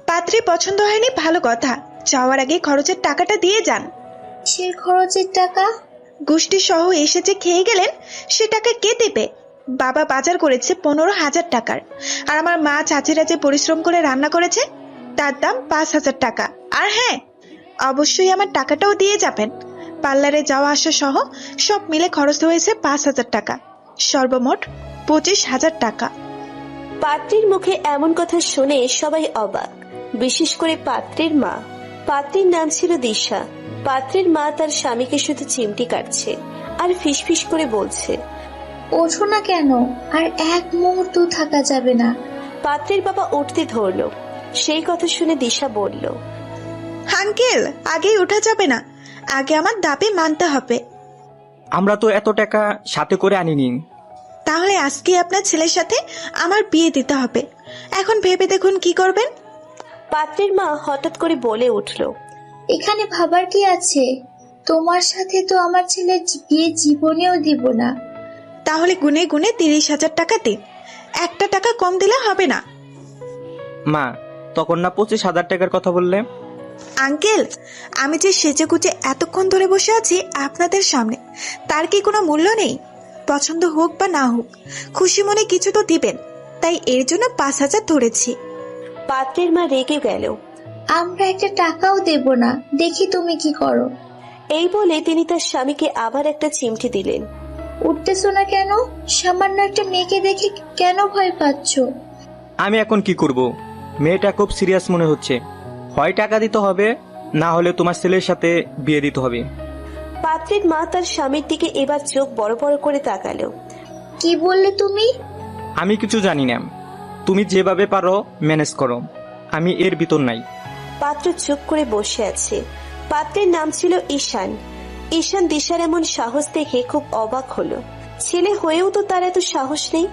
পাত্রী পছন্দ হয়নি ভালো কথা, যাওয়ার আগে খরচের টাকাটা দিয়ে যান। কিসের খরচের টাকা? গোষ্ঠী সহ এসে যে খেয়ে গেলেন সে টাকা কে দেবে? বাবা বাজার করেছে 15,000 টাকার, আর আমার মা চাচিরা যে পরিশ্রম করে রান্না করেছে তার দাম 5,000 টাকা। আর হ্যাঁ, অবশ্যই আমার টাকাটাও দিয়ে যাবেন। পার্লারে যাওয়া আসা সহ সব মিলে খরচ হয়েছে 5,000 টাকা, সর্বমোট 25,000 টাকা। পাত্রীর মুখে এমন কথা শুনে সবাই অবাক, বিশেষ করে পাত্রীর মা। পাত্রীর নাম ছিল দিশা। পাত্রীর মা তার স্বামীকে শুধু চিমটি কাটছে আর ফিসফিস করে বলছে, ওঠো না কেন, আর এক মুহূর্ত থাকা যাবে না। পাত্রীর বাবা উঠতে ধরলো। সেই কথা শুনে দিশা বলল, আঙ্কেল, আগেই ওঠা যাবে না, আগে আমার দাবি মানতে হবে। আমরা তো এত টাকা সাথে করে আনিনি। তাহলে আজকে আপনার ছেলের সাথে আমার বিয়ে দিতে হবে। এখন ভেবে দেখুন কি করবেন। পাত্রীর মা হঠাৎ করে বলে উঠল, এখানে ভাবার কি আছে? তোমার সাথে তো আমার ছেলের বিয়ে জীবনেও দিব না। তাহলে গুনে গুনে 30,000 টাকা দিন, একটা টাকা কম দিলে হবে না। মা, তখন না 25,000 টাকার কথা বললে? আঙ্কেল, আমি যে সেজে গুজে এতক্ষণ ধরে বসে আছি আপনাদের সামনে, তার কি কোনো মূল্য নেই? পছন্দ হোক বা না হোক, খুশি মনে কিছু তো দিবেন, তাই এর জন্য 5,000 ধরেছি। পাত্রীর মা রেগে গেল। আমরা একটা টাকাও দেব না, দেখি তুমি কি করো। এই বলে তিনি তার স্বামীকে আবার একটা চিমটি দিলেন। উঠতেছো না কেন? সামান্য একটা মেয়েকে দেখে কেন ভয় পাচ্ছ? আমি এখন কি করব? মেয়েটা খুব সিরিয়াস মনে হচ্ছে। হয় টাকা দিতে হবে, না হলে তোমার ছেলের সাথে বিয়ে দিতে হবে। পাত্রীর মা তার স্বামীর দিকে এবার চোখ বড় বড় করে তাকালো। কি বললে তুমি? আমি কিছু জানি না, তুমি যেভাবে পারো ম্যানেজ করো, আমি এর ভিতর নাই। পাত্র চুপ করে বসে আছে। পাত্রের নাম ছিল ঈশান। ঈশান দিশার এমন সাহস দেখে খুব অবাক হলো। ছেলে হয়েও তো তার এত সাহস নেই।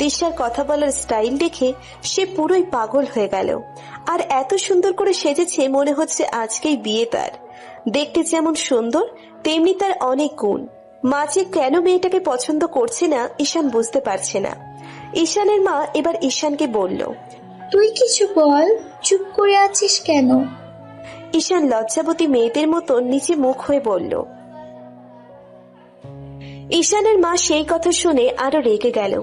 দিশার কথা বলার স্টাইল দেখে সে পুরোই পাগল হয়ে গেল। আর এত সুন্দর করে সেজেছে, মনে হচ্ছে আজকেই বিয়ে তার। দেখতে যেমন সুন্দর, তেমনি তার অনেক গুণ। মা যে কেন মেয়েটাকে পছন্দ করছে না ঈশান বুঝতে পারছে না। ঈশানের মা এবার ঈশানকে বলল, তুই কিছু বল, চুপ করে আছিস কেন? ঈশান লজ্জাবতী মেয়েদের মতো নিচে মুখ হয়ে বলল। ঈশানের মা সেই কথা শুনে আরো রেগে গেল।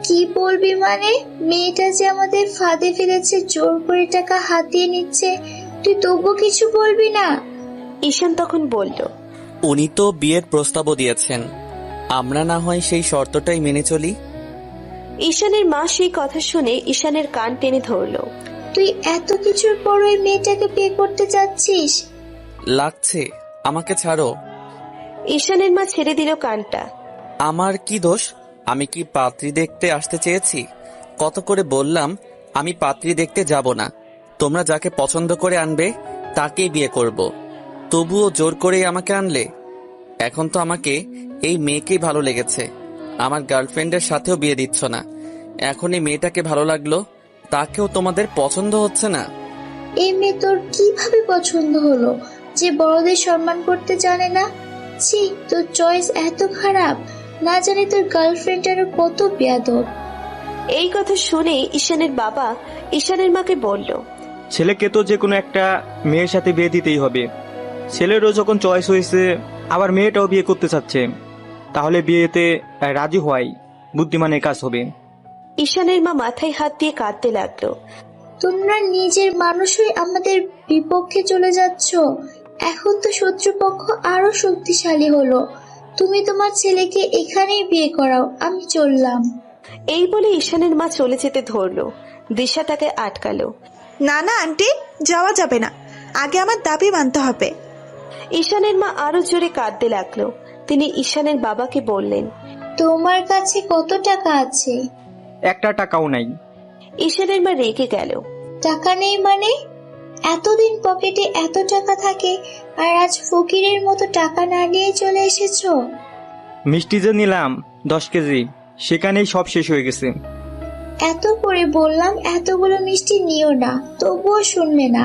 কি বলবি মানে? মেয়েটা যে আমাদের ফাঁদে ফেলেছে, জোর করে টাকা হাতিয়ে নিচ্ছে, তুই তবু কিছু বলবি না? ঈশান তখন বলল, উনি তো বিয়ের প্রস্তাবও দিয়েছেন, আমরা না হয় সেই শর্তটাই মেনে চলি। ঈশানের মা সেই কথা শুনে ঈশানের কান টেনে ধরল। তুই এত কিছুর পর ওই মেয়েটাকে বিয়ে করতে চাচ্ছিস? লাগছে, আমাকে ছাড়ো। ঈশানের মা ছেড়ে দিল কানটা। আমার কি দোষ? আমি কি পাত্রী দেখতে আসতে চেয়েছি? কত করে বললাম আমি পাত্রী দেখতে যাব না, তোমরা যাকে পছন্দ করে আনবে তাকেই বিয়ে করব। তবুও জোর করেই আমাকে আনলে। এখন তো আমাকে এই মেয়েকেই ভালো লেগেছে, আমার গার্লফ্রেন্ডের সাথেও বিয়ে দিচ্ছ না। এখন এই মেয়েটাকে ভালো লাগলো, তাকেও তোমাদের পছন্দ হচ্ছে না। এই মেয়ে তোর কিভাবে পছন্দ হলো, যে বড়দের সম্মান করতে জানে না? ছি, তোর চয়েস এত খারাপ, না জানি তোর গার্লফ্রেন্ড আরো কত বেয়াদব। এই কথা শুনে ঈশানের বাবা ঈশানের মাকে বলল, ছেলেকে তো যে কোনো একটা মেয়ের সাথে বিয়ে দিতেই হবে। ছেলেরও যখন চয়েস হয়েছে, আবার মেয়েটাও বিয়ে করতে চাচ্ছে, তাহলে বিয়েতে রাজি হওয়াই বুদ্ধিমানের কাজ হবে। ঈশানের মা মাথায় হাত দিয়ে কাঁদতে লাগলো। তোমরা নিজের মানুষই আমাদের বিপক্ষে চলে যাচ্ছ। এখন তো শত্রুপক্ষ আরো শক্তিশালী হলো। তুমি তোমার ছেলেকে এখানেই বিয়ে করাও, আমি চললাম। এই বলে ঈশানের মা চলে যেতে ধরলো। দিশা তাকে আটকালো। না না আন্টি, যাওয়া যাবে না, আগে আমার দাবি মানতে হবে। ঈশানের মা আরো জোরে কাঁদতে লাগলো। তিনি ঈশানের বাবাকে বললেন, তোমার কাছে কত টাকা আছে? একটা টাকাও নাই। ঈশানের মা রেগে গেল। টাকা নেই মানে? এতদিন পকেটে এত টাকা থাকে, আর আজ ফকিরের মতো টাকা না নিয়ে চলে এসেছো? মিষ্টি যে নিলাম 10 কেজি, সেখানেই সব শেষ হয়ে গেছে। এত করে বললাম এতগুলো মিষ্টি নিও না, তবুও শুনলে না।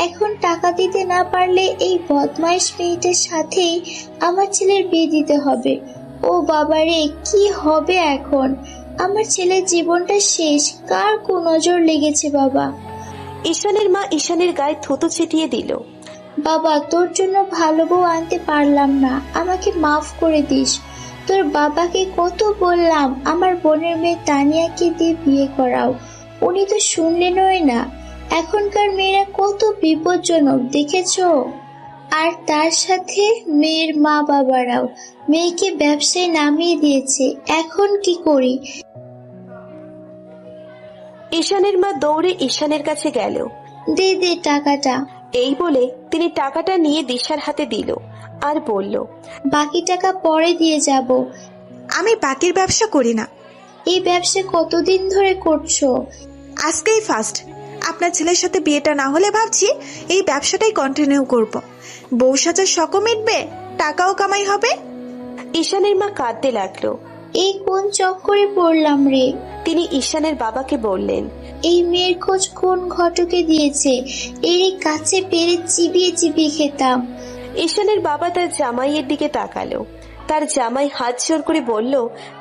এখন টাকা দিতে না পারলে এই বদমাইশ মেয়েটার সাথেই আমার ছেলের বিয়ে দিতে হবে। ও বাবারে, কি হবে এখন? আমার ছেলের জীবনটা শেষ। কার কুনজর লেগেছে বাবা? ঈশানের মা ঈশানের গায়ে থুতু ছিটিয়ে দিল। বাবা, তোর জন্য ভালো বউ আনতে পারলাম না, আমাকে মাফ করে দিস। তোর বাবাকে কত বললাম আমার বোনের মেয়ে তানিয়াকে দিয়ে বিয়ে করাও, উনি তো শুনলেনই না। এখনকার মেয়েরা কত বিপজ্জনক দেখেছো। আর তার সাথে মেয়ের মা বাবারাও মেয়েকে ব্যবসায় নামিয়ে দিয়েছে। এখন কি করি? ঈশানের মা দৌড়ে ঈশানের কাছে গেল। দে দে টাকাটা। এই বলে তিনি টাকাটা নিয়ে দিশার হাতে দিল আর বলল, বাকি টাকা পরে দিয়ে যাব। আমি বাকির ব্যবসা করি না, এই ব্যবসা কতদিন ধরে করছো? আজকেই ফার্স্ট। আপনার ছেলের সাথে বিয়েটা না হলে ভাবছি এই ব্যবসাটাই কন্টিনিউ করব। বউ সাজার শখও মিটবে, টাকাও কামাই হবে। ঈশানের মা কাঁদতে লাগলো। এই কোন চক্করে পড়লাম রে? তিনি ঈশানের বাবাকে বললেন, এই মেয়ের খোঁজ কোন ঘটকে দিয়েছে? এর কাছে পেরে চিবিয়ে চিবিয়ে খেতাম। ঈশানের বাবা তার জামাইয়ের দিকে তাকালো। তার জামাই হাত জোর করে বলল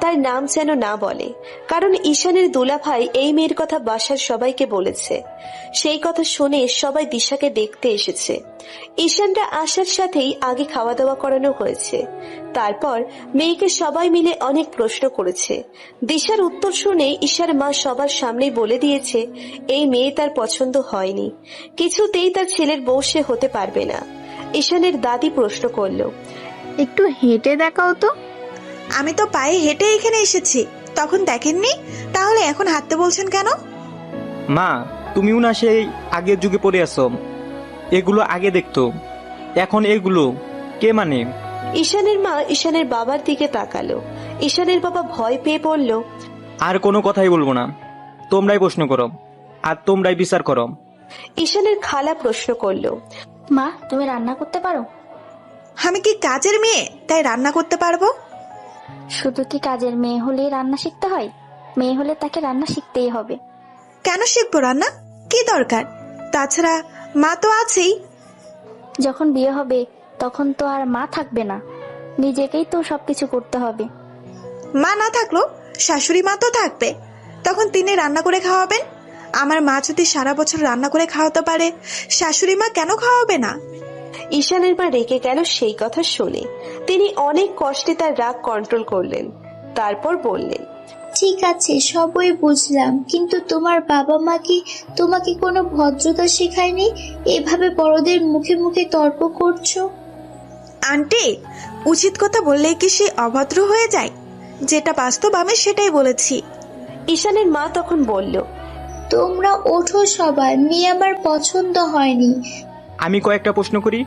তার নাম যেন না বলে, কারণ ঈশানের দুলাভাই এই মেয়ের কথা বাসার সবাইকে বলেছে। সেই কথা শুনে সবাই দিশাকে দেখতে এসেছে। ঈশানরা আসার সাথেই আগে খাওয়া দাওয়া করানো হয়েছে। তারপর মেয়েকে সবাই মিলে অনেক প্রশ্ন করেছে। দিশার উত্তর শুনে ঈশার মা সবার সামনেই বলে দিয়েছে এই মেয়ে তার পছন্দ হয়নি, কিছুতেই তার ছেলের বউ সে হতে পারবে না। ঈশানের দাদি প্রশ্ন করলো, একটু হেঁটে দেখাও তো। আমি তো পায়ে হেঁটে এখানে এসেছি, তখন দেখেননি? তাহলে এখন হাঁটতে বলছেন কেন? মা, তুমিও না সেই আগের যুগে পড়ে আছো। এগুলো আগে দেখতো, এখন এগুলো কে মানে? ঈশানের মা ঈশানের বাবার দিকে তাকালো। ঈশানের বাবা ভয় পেয়ে বলল, আর কোনো কথাই বলবো না, তোমরাই প্রশ্ন করো আর তোমরাই বিচার করো। ঈশানের খালা প্রশ্ন করলো, মা, তুমি রান্না করতে পারো? আমি কি কাজের মেয়ে তাই রান্না করতে পারবো? শুধু কি কাজের মেয়ে হলেই রান্না শিখতে হয়? মেয়ে হলে তাকে রান্না শিখতেই হবে। কেন শিখবো রান্না? কি দরকার? তাছাড়া মা তো আছেই। যখন বিয়ে হবে তখন তো আর মা থাকবে না, নিজেকেই তো সবকিছু করতে হবে। মা না থাকলো শাশুড়ি মা তো থাকবে, তখন তিনি রান্না করে খাওয়াবেন। আমার মা যদি সারা বছর রান্না করে খাওয়াতে পারে, শাশুড়ি মা কেন খাওয়াবে না? ঈশানের মা রেগে গেল সেই কথা শুনে। তিনি অনেক কষ্টে তার রাগ কন্ট্রোল করলেন। তারপর বললেন, ঠিক আছে, সবই বুঝলাম, কিন্তু তোমার বাবা মা কি তোমাকে কোনো ভদ্রতা শেখায়নি? এভাবে বড়দের মুখে মুখে তর্ক করছো। আন্টি, উচিত কথা বললেই কি সে অভদ্র হয়ে যায়? যেটা বাস্তব আমি সেটাই বলেছি। ঈশানের মা তখন বলল, তোমরা ওঠো সবাই, মেয়ে আমার পছন্দ হয়নি। আমি কয়েকটা প্রশ্ন করি।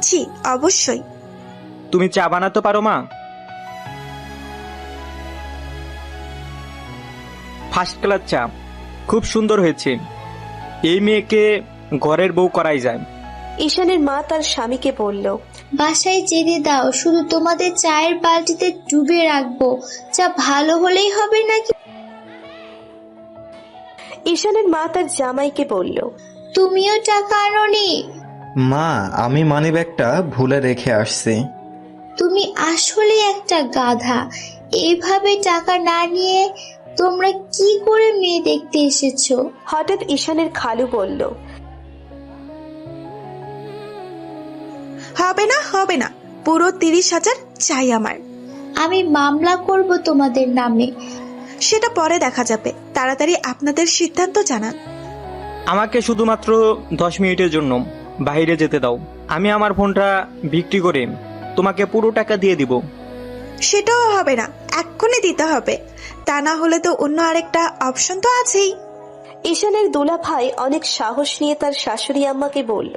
জি অবশ্যই। তুমি চা বানাতে পারো মা? ফার্স্ট ক্লাস চা, খুব সুন্দর হয়েছে। এই মেয়েকে ঘরের বউ করাই যায়। ঈশানের মা তার স্বামীকে বলল, বাসায় যেতে দাও, শুধু তোমাদের চায়ের বালতিতে ডুবে রাখবো। চা ভালো হলেই হবে নাকি? ঈশানের মা তার জামাইকে বলল, তুমিও টাকা আনোনি? মা, আমি মানিব্যাগটা ভুলে রেখে আসছি। তুমি আসলে একটা গাধা। এইভাবে টাকা না নিয়ে তোমরা কি করে মেয়ে দেখতে এসেছো? হঠাৎ ঈশানের খালু বলল, হবে না হবে না, পুরো 30,000 চাই আমার। আমি মামলা করব তোমাদের নামে। সেটা পরে দেখা যাবে, তাড়াতাড়ি আপনাদের সিদ্ধান্ত জানান। আমাকে শুধুমাত্র 10 মিনিটের জন্য বাইরে যেতে দাও। আমি আমার ফোনটা বিক্রি করে তোমাকে পুরো টাকা দিয়ে দিব। সেটাও হবে না, এক্ষুনি দিতে হবে। তা না হলে তো অন্য আরেকটা অপশন তো আছেই। ঈশানের দুলা ভাই অনেক সাহস নিয়ে তার শাশুড়ি আম্মাকে বলল,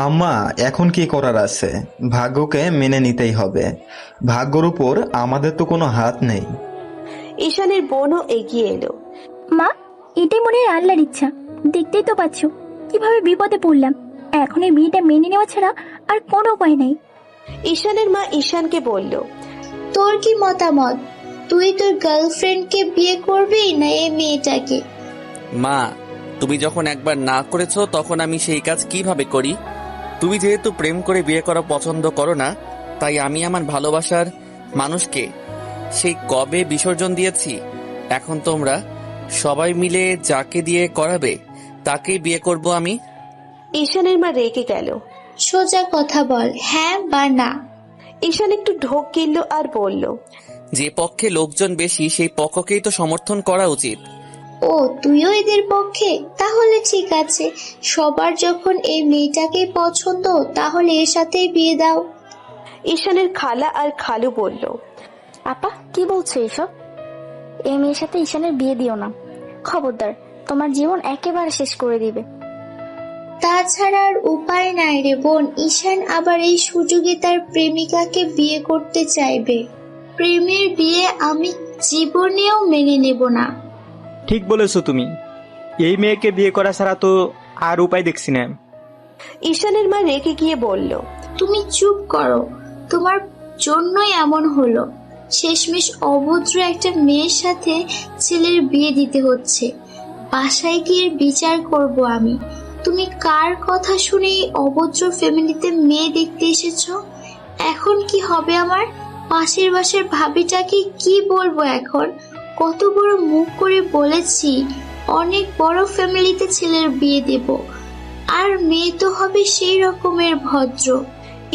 আম্মা, এখন কি করার আছে? ভাগ্যকে মেনে নিতেই হবে। ভাগ্যর উপর আমাদের তো কোনো হাত নেই। ঈশানের বোনও এগিয়ে এলো। মা, এটাই মনে হয় আল্লাহর ইচ্ছা। দেখতেই তো পাচ্ছ কিভাবে বিপদে পড়লাম। এখন এই বিয়েটা মেনে নেওয়া ছাড়া আর কোনো উপায় নেই। ঈশানের মা ঈশানকে বলল, তোর কি মতামত? তুই তোর গার্লফ্রেন্ডকে বিয়ে করবি না এই মেয়েটাকে? মা, তুমি যখন একবার না করেছো তখন আমি সেই কাজ কিভাবে করি? তুমি যেহেতু প্রেম করে বিয়ে করা পছন্দ করো না, তাই আমি আমার ভালোবাসার মানুষকে সেই কবে বিসর্জন দিয়েছি। এখন তোমরা সবাই মিলে যাকে দিয়ে করাবে তাকেই বিয়ে করব আমি। ঈশানের মা রেগে গেল। সোজা কথা বল, হ্যাঁ বা না। ঈশান একটু ঢোক গিলল আর বলল, যে পক্ষে লোকজন বেশি সেই পক্ষকেই তো সমর্থন করা উচিত। ও, তুইও এদের পক্ষে? তাহলে ঠিক আছে, সবার যখন এই মেয়েটাকে পছন্দ তাহলে এর সাথেই বিয়ে দাও। ঈশানের খালা আর খালু বলল, আপা কি বলছো এসব? এই মেয়ের সাথে ঈশানের বিয়ে দিও না, খবরদার, তোমার জীবন একেবারে শেষ করে দিবে। তাছাড়া আর উপায় নাই রে বোন, ঈশান আবার এই সুযোগে তার প্রেমিকাকে বিয়ে করতে চাইবে। প্রেমের বিয়ে আমি জীবনেও মেনে নেব না। ঠিক বলেছো তুমি, এই মেয়েকে বিয়ে করা ছাড়া তো আর উপায় দেখছি না। ঈশানের মা রেগে গিয়ে বলল, তুমি চুপ করো, তোমার জন্যই এমন হলো। শেষমেশ অভদ্র একটা মেয়ের সাথে ছেলের বিয়ে দিতে হচ্ছে। বাসায় গিয়ে বিচার করব আমি। তুমি কার কথা শুনে এই অভদ্র ফ্যামিলিতে মেয়ে দেখতে এসেছো? এখন কি হবে আমার? পাশের বাসার ভাবিটাকে কি বলবো এখন? কত বড় মুখ করে বলেছি অনেক বড় ফ্যামিলিতে ছেলের বিয়ে দেব, আর মেয়ে তো হবে সেই রকমের ভদ্র।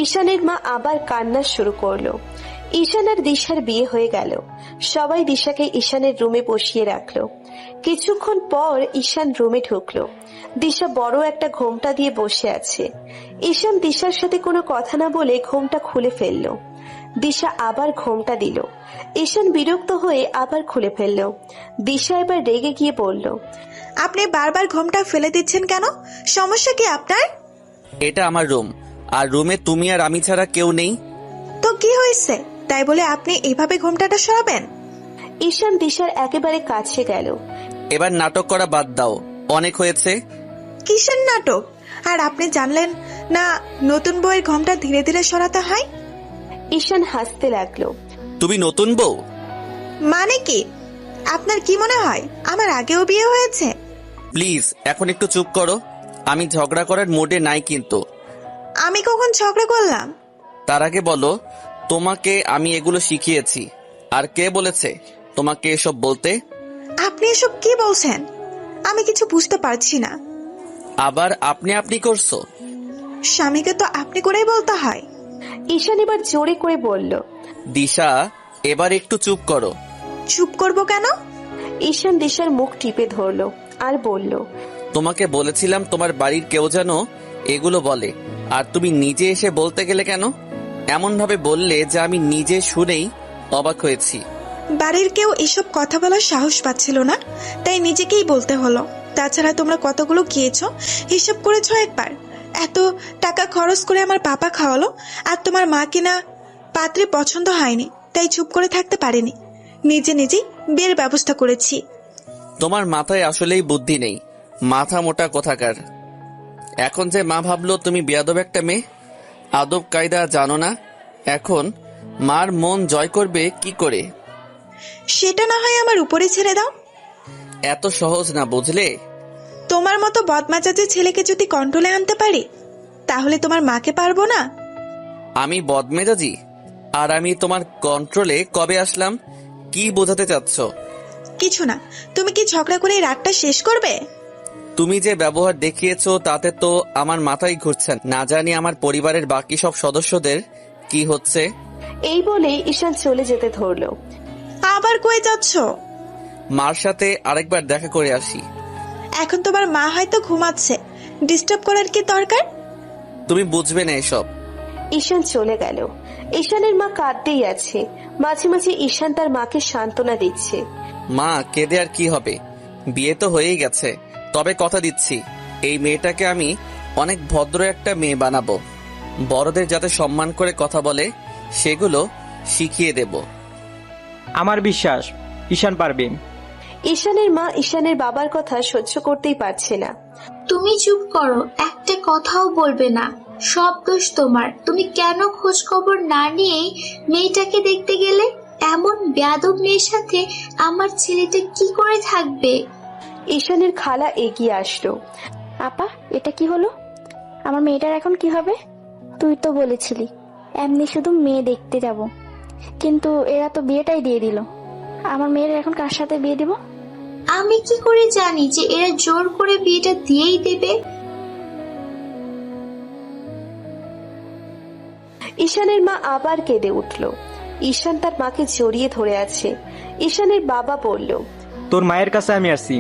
ঈশানের মা আবার কান্না শুরু করলো। ঈশান আর দিশার বিয়ে হয়ে গেল। সবাই দিশাকে ঈশানের রুমে বসিয়ে রাখলো। কিছুক্ষণ পর ঈশান রুমে ঢুকলো। দিশা বড় একটা ঘোমটা দিয়ে বসে আছে। ঈশান দিশার সাথে কোনো কথা না বলে ঘোমটা খুলে ফেললো। দিশা আবার ঘোমটা দিল। ঈশান বিরক্ত হয়ে আবার খুলে ফেললো। দিশা এবার রেগে গিয়ে বলল, আপনি বারবার ঘোমটা ফেলে দিচ্ছেন কেন? সমস্যা কি আপনার? এটা আমার রুম, আর রুমে তুমি আর আমি ছাড়া কেউ নেই। তো কি হয়েছে, তাই বলে আপনি এভাবে ঘোমটাটা সরাবেন? ঈশান দিশার একেবারে কাছে গেল। এবার নাটক করা বাদ দাও, অনেক হয়েছে। কিসের নাটক? আর আপনি জানলেন না নতুন বউয়ের ঘোমটা ধীরে ধীরে সরাতে হয়? ঈশান হাসতে লাগলো। তুমি নতুন বউ? মানে কি? আপনার কি মনে হয় আমার আগেও বিয়ে হয়েছে? প্লিজ এখন একটু চুপ করো, আমি ঝগড়া করার মুডে নাই কিন্তু। আমি কখন ঝগড়া করলাম? তার আগে বলো, তোমাকে আমি এগুলো শিখিয়েছি, আর কে বলেছে তোমাকে এসব বলতে? আপনি এসব কি বলছেন? আমি কিছু বুঝতে পারছি না। আবার আপনি আপনি করছো? স্বামীকে তো আপনি করেই বলতে হয়। ঈশান এবার জোরে করে বলল, দিশা এবার একটু চুপ করো। চুপ করব কেন? ঈশান দিশার মুখ টিপে ধরলো আর বলল, তোমাকে বলেছিলাম তোমার বাড়ির কেউ যেন এগুলো বলে, আর তুমি নিজে এসে বলতে গেলে কেন? এমন ভাবে বললে যে আমি নিজে শুনেই অবাক হয়েছি। বাড়ির কেউ এসব কথা বলার সাহস পাচ্ছিল না, তাই নিজেকেই বলতে হলো। তাছাড়া তোমরা কতগুলো গিয়েছো হিসাব করেছো একবার? এত টাকা খরচ করে আমার পাপা খাওয়ালো, আর তোমার মা কিনা পাত্রে পছন্দ হয়নি, তাই চুপ করে থাকতে পারিনি। নিজে নিজেই বিয়ের ব্যবস্থা করেছি। তোমার মাথায় আসলেই বুদ্ধি নেই, মাথা মোটা কোথাকার। এখন যে মা ভাবলো তুমি বেয়াদব একটা মেয়ে, আদব কায়দা জানো না। এখন মার মন জয় করবে কি করে? সেটা না হয় আমার উপরে ছেড়ে দাও। এত সহজ না, বুঝলে? তোমার মতো বদমাজাজি ছেলেকে যদি কন্ট্রোলে আনতে পারি, তাহলে তোমার মাকে পারবো না? আমি বদমেজাজি? আর আমি তোমার কন্ট্রোলে কবে আসলাম? কি বোঝাতে চাচ্ছ? কিছু না। তুমি কি ঝগড়া করে এই রাতটা শেষ করবে? তুমি যে ব্যবহার দেখিয়েছো তাতে তো আমার মাথায় ঘুরছে না। না জানি আমার পরিবারের বাকি সব সদস্যদের কি হচ্ছে। এই বলে ঈশান চলে যেতে ধরলো। আবার কই যাচ্ছ? মার সাথে আরেকবার দেখা করে আসি। এখন তোমার মা হয়তো ঘুমাচ্ছে, ডিস্টার্ব করার কি দরকার? তুমি বুঝবে না এসব। ঈশান চলে গেল। ঈশানের মা কাঁদতেই আছে। মাঝে মাঝে ঈশান তার মাকে সান্ত্বনা দিচ্ছে। মা, কেঁদে আর কি হবে? বিয়ে তো হয়েই গেছে। তবে কথা দিচ্ছি, এই মেয়েটাকে আমি অনেক ভদ্র একটা মেয়ে বানাবো। বড়দের যাতে সম্মান করে কথা বলে সেগুলো শিখিয়ে দেব। আমার বিশ্বাস ঈশান পারবে। ঈশানের মা ঈশানের বাবার কথা সহ্য করতেই পারছে না। তুমি চুপ করো, একটা কথাও বলবে না। সব দোষ তোমার। তুমি কেন খোঁজ খবর না নিয়েই মেয়েটাকে দেখতে গেলে? এমন বেয়াদব মেয়ের সাথে আমার ছেলেটা কি করে থাকবে? ঈশানের খালা এগিয়ে আসলো। আপা, এটা কি হলো? আমার মেয়েটার এখন কি হবে? তুই তো বলেছিলি এমনি শুধু মেয়ে দেখতে যাব, কিন্তু এরা তো বিয়েটাই দিয়ে দিল। আমার মেয়ের এখন কার সাথে বিয়ে দিব? আমি কি করে জানি যে এরা জোর করে বিয়েটা দিয়েই দেবে? ঈশানের মা আবার কেঁদে উঠল। ঈশান তার মাকে জড়িয়ে ধরে আছে। ঈশানের বাবা বলল, তোর মায়ের কাছে আমি আসছি,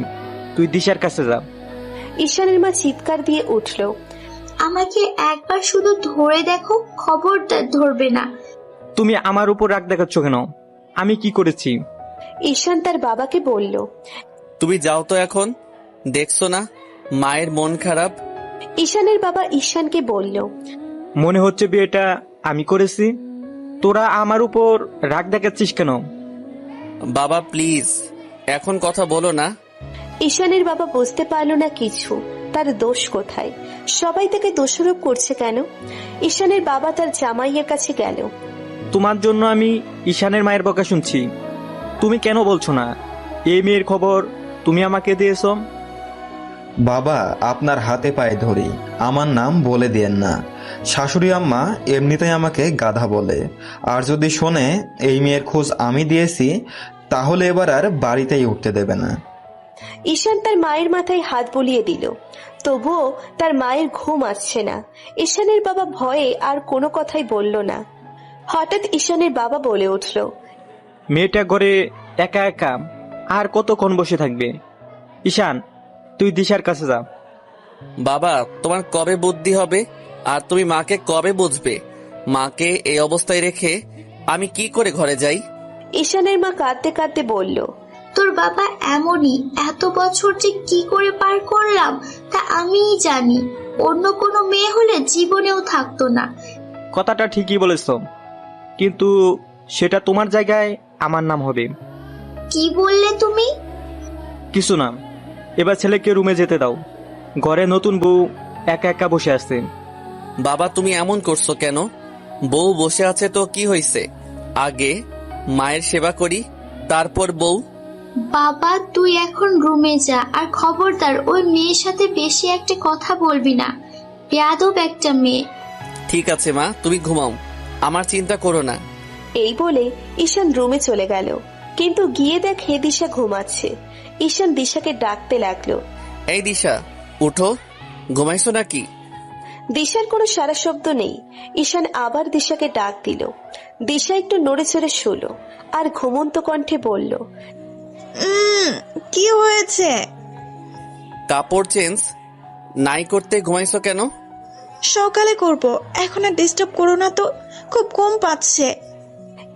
তুই দিশার কাছে যা। ঈশানের মা চিৎকার দিয়ে উঠল, আমাকে একবার শুধু ধরে দেখো, খবরদার ধরবে না। তুমি আমার উপর রাগ দেখাচ্ছ কেন? আমি কি করেছি? ঈশান তার বাবাকে বলল। তুমি যাও তো এখন, দেখছো না মায়ের মন খারাপ। ঈশানের বাবা ঈশানকে বলল, মনে হচ্ছে বিয়েটা আমি করেছি। তোরা আমার উপর রাগ দেখাচ্ছিস কেন? বাবা প্লিজ এখন কথা বলো না। ঈশানের বাবা বুঝতে পারল না কিছু, তার দোষ কোথায়, সবাই তাকে দোষারোপ করছে কেন। ঈশানের বাবা তার জামাইয়ের কাছে গেল। তোমার জন্য আমি ঈশানের মায়ের বকা শুনছি। তুমি কেন বলছো না এই মেয়ের খবর তুমি আমাকে দিয়েছ? বাবা, আপনার হাতে পায়ে ধরি, আমার নাম বলে দিয়েন না। শাশুড়ি আম্মা এমনিতেই আমাকে গাধা বলে, আর যদি শোনে এই মেয়ের খোঁজ আমি দিয়েছি তাহলে এবার আর বাড়িতেই উঠতে দেবে না। ঈশান তার মায়ের মাথায় হাত বুলিয়ে দিল, তবুও তার মায়ের ঘুম আসছে না। ঈশানের বাবা ভয়ে আর কোনো কথাই বলল না। হঠাৎ ঈশানের বাবা বলে উঠল, মেয়েটা ঘরে একা একা আর কতক্ষণ বসে থাকবে? ঈশান, তুই দিশার কাছে যা। বাবা তোমার কবে বুদ্ধি হবে, আর তুমি মাকে কবে বুঝবে? মাকে এই অবস্থায় রেখে আমি কি করে ঘরে যাই? ঈশানের মা কাঁদতে কাঁদতে বলল, তোর বাবা এমনই, এত বছর যে কি করে পার করলাম তা আমিই জানি। অন্য কোনো মেয়ে হলে জীবনেও থাকতো না। কথাটা ঠিকই বলেছ, কিন্তু সেটা তোমার জায়গায় আমার নাম হবে। কি বললে তুমি? কিছু না, এবার ছেলেকে রুমে যেতে দাও। ঘরে নতুন বউ একা একা বসে আছে। বাবা তুমি এমন করছো কেন? বউ বসে আছে তো কি হয়েছে? আগে মায়ের সেবা করি, তারপর বউ। বাবা তুই এখন রুমে যা, আর খবরদার ওই মেয়ের সাথে বেশি একটা কথা বলবি না, বেয়াদব একটা মেয়ে। ঠিক আছে মা, তুমি ঘুমাও, আমার চিন্তা করো না। এই বলে ঈশান রুমে চলে গেল, কিন্তু গিয়ে দেখে দিশা ঘুমাচ্ছে। ঈশান দিশাকে ডাকতে লাগলো, এই দিশা উঠো, ঘুমাইছো নাকি? দিশার কোনো সারা শব্দ নেই। ঈশান আবার দিশাকে ডাক দিল। দিশা একটু নড়ে চড়ে শুলো আর ঘুমন্ত কণ্ঠে বলল, কি হয়েছে? কাপড় চেঞ্জ নাই করতে ঘুমাইছো কেন? সকালে করব, এখন আর ডিস্টার্ব করো না তো, খুব কম পাচ্ছে।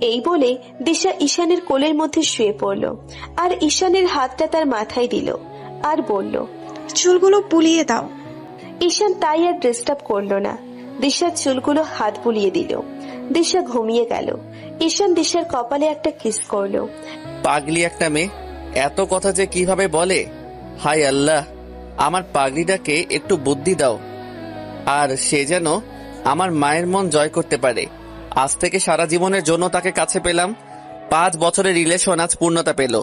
এই বলে দিশা ঈশানের কোলের মধ্যে শুয়ে পড়ল আর ঈশানের হাতটা তার মাথায় দিল আর বলল, চুলগুলো বুলিয়ে দাও। ঈশান তাই আর ডিস্টার্ব করলো না। দিশার চুলগুলো হাত বুলিয়ে দিল। দিশা ঘুমিয়ে গেল। ঈশান দিশার কপালে একটা কিস করলো। পাগলি একটা মেয়ে, এত কথা যে কিভাবে বলে! হায় আল্লাহ, আমার পাগলিটাকে একটু বুদ্ধি দাও, আর সে যেন আমার মায়ের মন জয় করতে পারে। আজ থেকে সারা জীবনের জন্য তাকে কাছে পেলাম। 5 বছরের রিলেশন আজ পূর্ণতা পেল।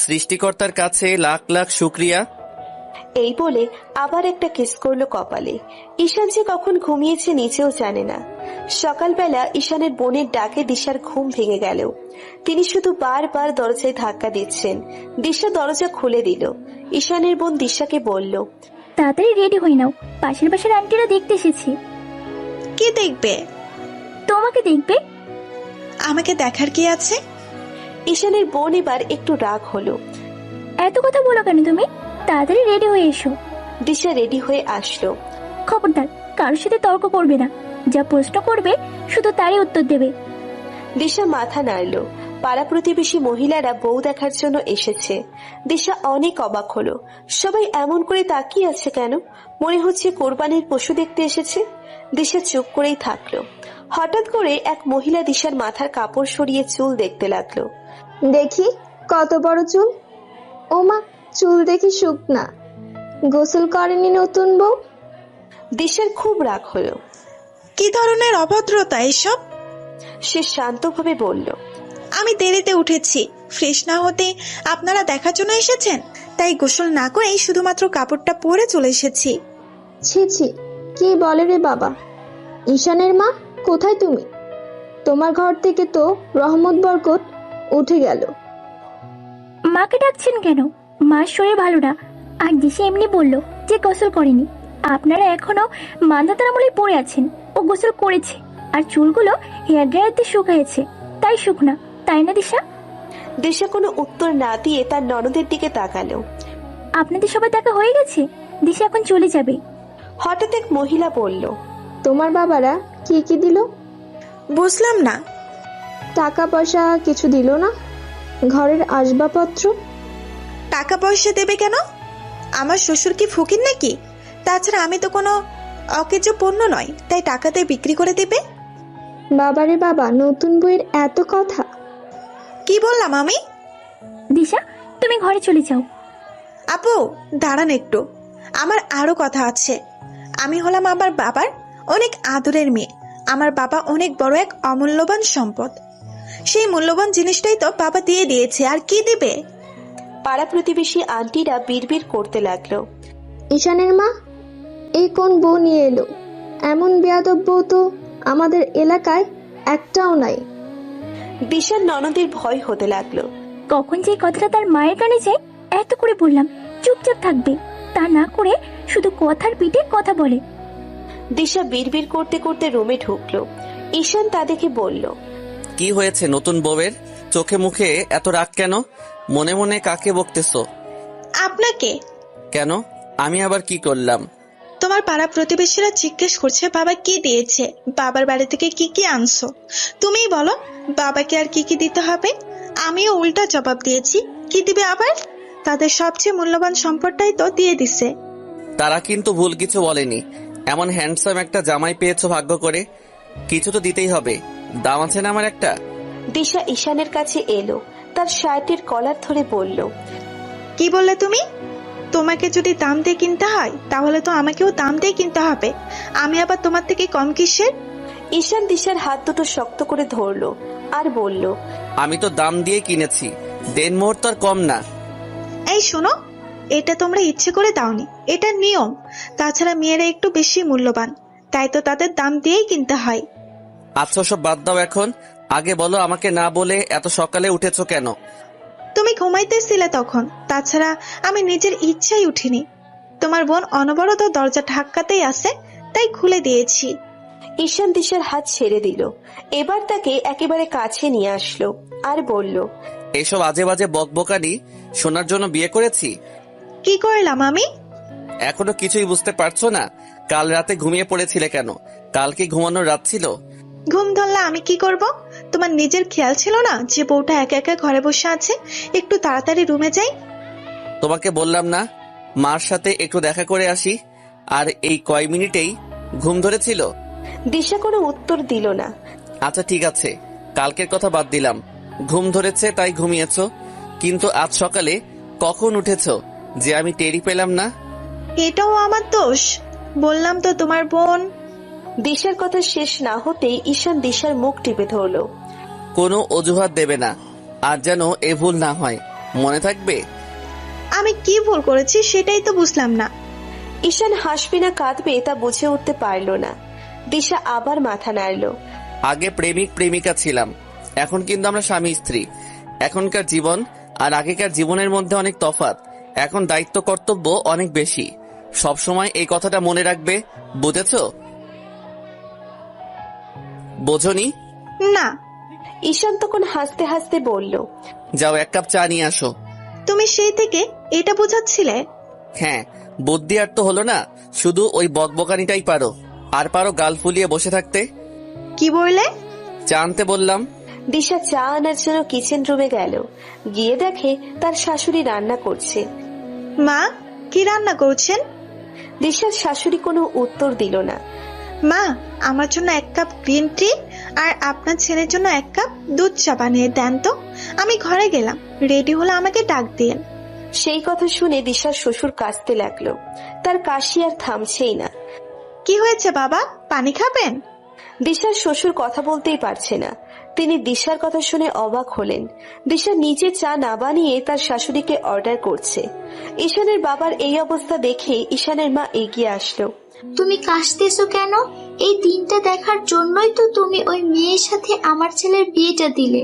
সৃষ্টিকর্তার কাছে লাখ লাখ শুক্রিয়া। এই বলে আবার একটা কিস করলো কপালে। ঈশান যে কখন ঘুমিয়েছে নিজেও জানে না। সকালবেলা ঈশানের বোনের ডাকে দিশার ঘুম ভেঙে গেল। তিনি শুধু বারবার দরজায় ধাক্কা দিচ্ছেন। দিশা দরজা খুলে দিল। ঈশানের বোন দিশাকে বলল, তাড়াতাড়ি রেডি হয়ে নাও, পাশের পাশের আন্টিরা দেখতে এসেছি। কি দেখবে? তোমাকে দেখবে। আমাকে দেখার কি আছে? ঈশানের বোন এবার একটু রাগ হলো। এত কথা বলো কেন তুমি? তাড়াতাড়ি রেডি হয়ে এসো। দিশা রেডি হয়ে আসলো। খবরদার কারোর সাথে তর্ক করবে না, যা প্রশ্ন করবে শুধু তারই উত্তর দেবে। দিশা মাথা নাড়ল। পাড়া প্রতিবেশী মহিলারা বউ দেখার জন্য এসেছে। দিশা অনেক অবাক হলো। সবাই এমন করে তাকিয়ে আছে কেন? মনে হচ্ছে কোরবানির পশু দেখতে এসেছে। দিশা চুপ করেই থাকলো। হঠাৎ করে এক মহিলা দিশার মাথার কাপড় সরিয়ে চুল দেখতে লাগলো। দেখি কত বড় চুল। ওমা, চুল দেখি শুকনা, গোসল করেনি নতুন বউ। দিশার খুব রাগ হলো। কি ধরনের অভদ্রতা এসব? সে শান্তভাবে বলল, আমি দেরিতে উঠেছি, ফ্রেশ না হতে আপনারা দেখার জন্য এসেছেন, তাই গোসল না করেই শুধুমাত্র কাপড়টা পরে চলে এসেছি। ছি ছি, কি বলে রে বাবা! ঈশানের মা, কোথায় তুমি? তোমার ঘর থেকে তো রহমত বরকত উঠে গেল। মাকে ডাকছেন কেন? মার শরীর ভালো না, আর দিশা এমনি বললো যে গোসল করেনি। আপনারা এখনো মান্ধাতার আমলে পড়ে আছেন। ও গোসল করেছে, আর চুলগুলো হেয়ার ড্রায়ারতে শুকাইছে, তাই শুকনা, তাই না দিশা? দিশা কোনো উত্তর না দিয়ে তার ননদের দিকে তাকালো। আপনাদের সবাই দেখা হয়ে গেছে, দিশা এখন চলে যাবে। হঠাৎ এক মহিলা বলল, তোমার বাবারা কি কি দিল? বুঝলাম না। টাকা পয়সা কিছু দিল না? ঘরের আসবাবপত্র? টাকা পয়সা দেবে কেন? আমার শ্বশুর কি ফকির নাকি? তাছাড়া আমি তো কোনো অকেজো পণ্য নয়, তাই টাকাতে বিক্রি করে দেবে। বাবারে বাবা, নতুন বইয়ের এত কথা! কি বললাম আমি? দিশা, তুমি ঘরে চলে যাও। আপু দাঁড়ান একটু, আমার আরো কথা আছে। আমি হলাম আমার বাবার অনেক আদরের মেয়ে। আমার বাবা অনেক বড় এক অমূল্যবান সম্পদ। সেই মূল্যবান জিনিসটাই তো বাবা দিয়ে দিয়েছে, আর কি দিবে? পাড়া প্রতিবেশী আন্টিরা বিড়বিড় করতে লাগলো। ঈশানের মা, এই কোন বউ নিয়ে এলো? এমন বেয়াদব বউ তো আমাদের এলাকায় একটাও নাই। দিশার ননদের ভয় হতে লাগলো। কখন যে কথাটা তার মায়ের কানে যায়, এত করে বললাম চুপচাপ থাকবে, তা না করে শুধু কথার পিঠে কথা বলে। দিশা বিড়বিড় করতে করতে রুমে ঢুকলো। ঈশান তা দেখে বলল, কি হয়েছে নতুন বউয়ের? চোখে মুখে এত রাগ কেন? মনে মনে কাকে বকতেছো? আপনাকে। কেন? আমি আবার কি করলাম? তোমার পাড়া প্রতিবেশীরা জিজ্ঞেস করছে বাবা কি দিয়েছে, বাবার বাড়ি থেকে কি কি আনছো। তুমিই বলো বাবাকে আর কি কি দিতে হবে। আমিও উল্টা জবাব দিয়েছি, কি দিবে আবার? তাদের সবচেয়ে মূল্যবান সম্পদটাই তো দিয়ে দিছে। তারা কিন্তু ভুল কিছু বলেনি। এমন হ্যান্ডসাম একটা জামাই পেয়েছো ভাগ্য করে, কিছু তো দিতেই হবে। দাম আছে না আমার একটা? দিশা ঈশানের কাছে এলো, তার শার্টের কলার ধরে বলল, কি বললে তুমি? তোমাকে যদি দাম দিয়ে কিনতে হয় তাহলে তো আমাকেও দাম দিয়ে কিনতে হবে। আমি আবার তোমার থেকে কম কিসের? ঈশান দিশার হাত দুটো শক্ত করে ধরলো আর বলল, আমি তো দাম দিয়ে কিনেছি, দেন মোহর তো আর কম না। এই শোনো, এটা তোমরা ইচ্ছে করে দাওনি, এটা নিয়ম। তাছাড়া মেয়েরা একটু বেশি মূল্যবান, তাই তো তাদের দাম দিয়েই কিনতে হয়। আচ্ছা সব বাদ দাও এখন, আগে বলো আমাকে না বলে এত সকালে উঠেছো কেন? তুমি ঘুমাইতেছিলে তখন, তাছাড়া আমি নিজের ইচ্ছাই উঠিনি। তোমার বোন অনবরত দরজা ধাক্কাতেই আছে, তাই খুলে দিয়েছি। ঈশান দিশার হাত ছেড়ে দিল, এবার তাকে একেবারে কাছে নিয়ে আসলো আর বলল, এসব আজে বাজে বকবকানি শোনার জন্য বিয়ে করেছি? কি করলাম আমি? এখনো কিছুই বুঝতে পারছো না? কাল রাতে ঘুমিয়ে পড়েছিলে কেন? কাল কি ঘুমানোর রাত ছিল? ঘুম ধরলে আমি কি করব? তোমার নিজের খেয়াল ছিল না যে বউটা একা একা ঘরে বসে আছে? একটু তাড়াতাড়ি রুমে যাই। তোমাকে বললাম না মার সাথে একটু দেখা করে আসি, আর এই কয় মিনিটেই ঘুম ধরেছিল? দিশা কোনো উত্তর দিল না। আচ্ছা ঠিক আছে, কালকের কথা বাদ দিলাম, ঘুম ধরেছে তাই ঘুমিয়েছো, কিন্তু আজ সকালে কখন উঠেছো যে আমি টেরি পেলাম না? এটাও আমার দোষ? বললাম তো তোমার বোন। দিশার কথা শেষ না হতেই ঈশান দিশার মুখ টিপে ধরলো। কোনো অজুহাত দেবে না, আর যেন এ ভুল না হয়, মনে থাকবে? আমি কি ভুল করেছি সেটাই তো বুঝলাম না। ঈশান হাসবে না কাঁদবে তা বুঝে উঠতে পারল না। দিশা আবার মাথা নাড়ল। আগে প্রেমিক প্রেমিকা ছিলাম, এখন কিন্তু আমরা স্বামী স্ত্রী। এখনকার জীবন আর আগেকার জীবনের মধ্যে অনেক তফাৎ। এখন দায়িত্ব কর্তব্য অনেক বেশি। সবসময় এই কথাটা মনে রাখবে, বুঝেছো? বোঝনি? না। ঈশান তখন হাসতে হাসতে বলল, যাও এক কাপ চা নিয়ে আসো। তুমি সেই থেকে এটা বোঝাচ্ছিলে? হ্যাঁ, বুদ্ধি আর তো হলো না, শুধু ওই বকবকানিটাই পারো। আর পারো গাল ফুলিয়ে বসে থাকতে। কি বললে? চা আনতে বললাম। দিশা চা আনার জন্য কিচেন রুমে গেল। গিয়ে দেখে তার শাশুড়ি রান্না করছে। মা, কি রান্না করছেন? দিশার শাশুড়ি কোনো উত্তর দিল না। মা, আমার জন্য 1 কাপ গ্রিন টি আর আপনার ছেলের জন্য 1 কাপ দুধ চা বানিয়ে দেন তো। আমি ঘরে গেলাম, রেডি হলে আমাকে ডাক দিন। সেই কথা শুনে দিশার শ্বশুর কাঁদতে লাগলো। তার কাশি আর থামছেই না। কি হয়েছে বাবা, পানি খাবেন? দিশার শ্বশুর কথা বলতেই পারছে না। তিনি দিশার কথা শুনে অবাক হলেন। দিশা নিজে চা না বানিয়ে তার শাশুড়িকে অর্ডার করছে। ঈশানের বাবার এই অবস্থা দেখে ঈশানের মা এগিয়ে আসলো। তুমি কাশতেছো কেন? এই দিনটা দেখার জন্যই তো তুমি ওই মেয়ের সাথে আমার ছেলের বিয়েটা দিলে।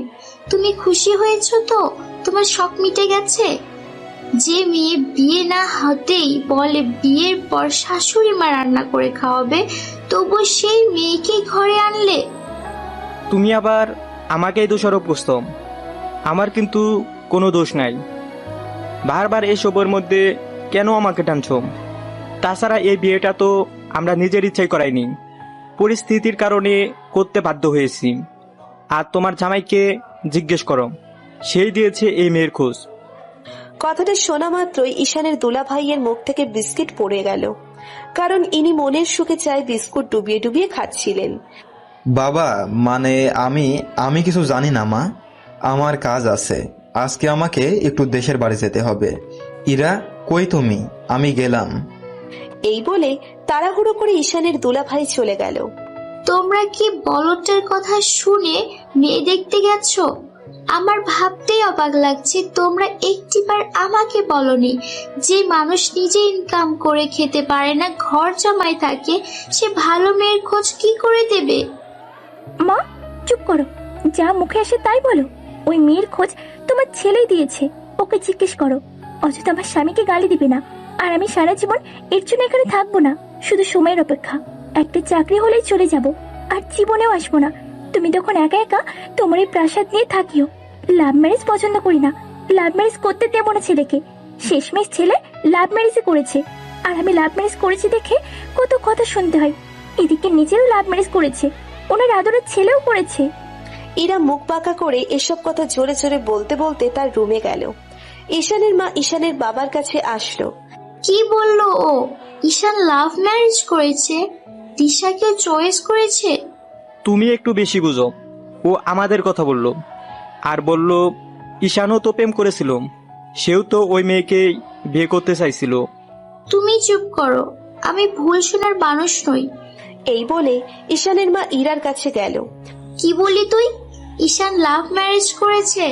তুমি খুশি হয়েছো তো? তোমার শখ মিটে গেছে? যে মেয়ে বিয়ে না হতেই বলে বিয়ের পর শাশুড়ি মা রান্না করে খাওয়াবে, তবু সেই মেয়েকে ঘরে আনলে। তুমি আবার আমাকেই দোষারোপ করছো। আমার কিন্তু কোনো দোষ নাই। বারবার এসবের মধ্যে কেন আমাকে টানছো? তাছাড়া এই বিয়েটা তো আমরা নিজের ইচ্ছাই করাইনি, পরিস্থিতির কারণে করতে বাধ্য হয়েছি। আর তোমার জামাইকে জিজ্ঞেস করো, সেই দিয়েছে এই মেয়ের খোঁজ। কথাটা শোনা মাত্রই ঈশানের দুলা ভাইয়ের মুখ থেকে বিস্কিট পড়ে গেল, কারণ ইনি মনের সুখে চায় বিস্কুট ডুবিয়ে ডুবিয়ে খাচ্ছিলেন। বাবা মানে আমি কিছু জানি না মা, আমার কাজ আছে, আজকে আমাকে একটু দেশের বাড়ি যেতে হবে। ইরা কই তুমি? আমি গেলাম। এই বলে তাড়াহুড়ো করে ঈশানের দুলা ভাই চলে গেল। তোমরা কি বলটার কথা শুনে মেয়ে দেখতে গেছো? আমার ভাবতেই অবাক লাগছে তোমরা একটিবার আমাকে বলনি যে মানুষ নিজে ইনকাম করে খেতে পারে না, ঘর জামাই থাকে, সে ভালো মেয়ের খোঁজ কি করে দেবে? মা চুপ করো, যা মুখে আসে তাই বলো। ওই মেয়ের খোঁজ তোমার ছেলেই দিয়েছে, ওকে জিজ্ঞেস করো। অযথা আমার স্বামীকে গালি দিবে না। আর আমি সারা জীবন এর জন্য এখানে থাকবো না, শুধু সময়ের অপেক্ষা। একটা চাকরি হলেই চলে যাব, আর জীবনেও আসবো না। তুমি তখন একা একা তোমার এই প্রাসাদ নিয়ে থাকিও। লাভ ম্যারেজ পছন্দ করি না, লাভ ম্যারেজ করতে দেবো না ছেলেকে। শেষমেশ ছেলে লাভ ম্যারেজই করেছে, আর আমি লাভ ম্যারেজ করেছি দেখে কত কথা শুনতে হয়। এদিকে নিজেরও লাভ ম্যারেজ করেছে, ওনার আদরের ছেলেও করেছে। ইরা মুখ বাঁকা করে এসব কথা জোরে জোরে বলতে বলতে তার রুমে গেল। ঈশানের মা ঈশানের বাবার কাছে আসলো। কি বললো ও? ঈশান লাভ ম্যারেজ করেছে? দিশাকে চয়েস করেছে? তুমি একটু বেশি বুঝো। ও আমাদের কথা বলল, আর বলল ঈশানও তো প্রেম করেছিল, সেও তো ওই মেয়েকে বিয়ে করতে চাইছিল। তুমি চুপ করো, আমি ভুল শোনার মানুষ নই। এই বলে ঈশানের মা ইরার কাছে গেল। কি বলি তুই? ঈশান লাভ ম্যারেজ করেছে?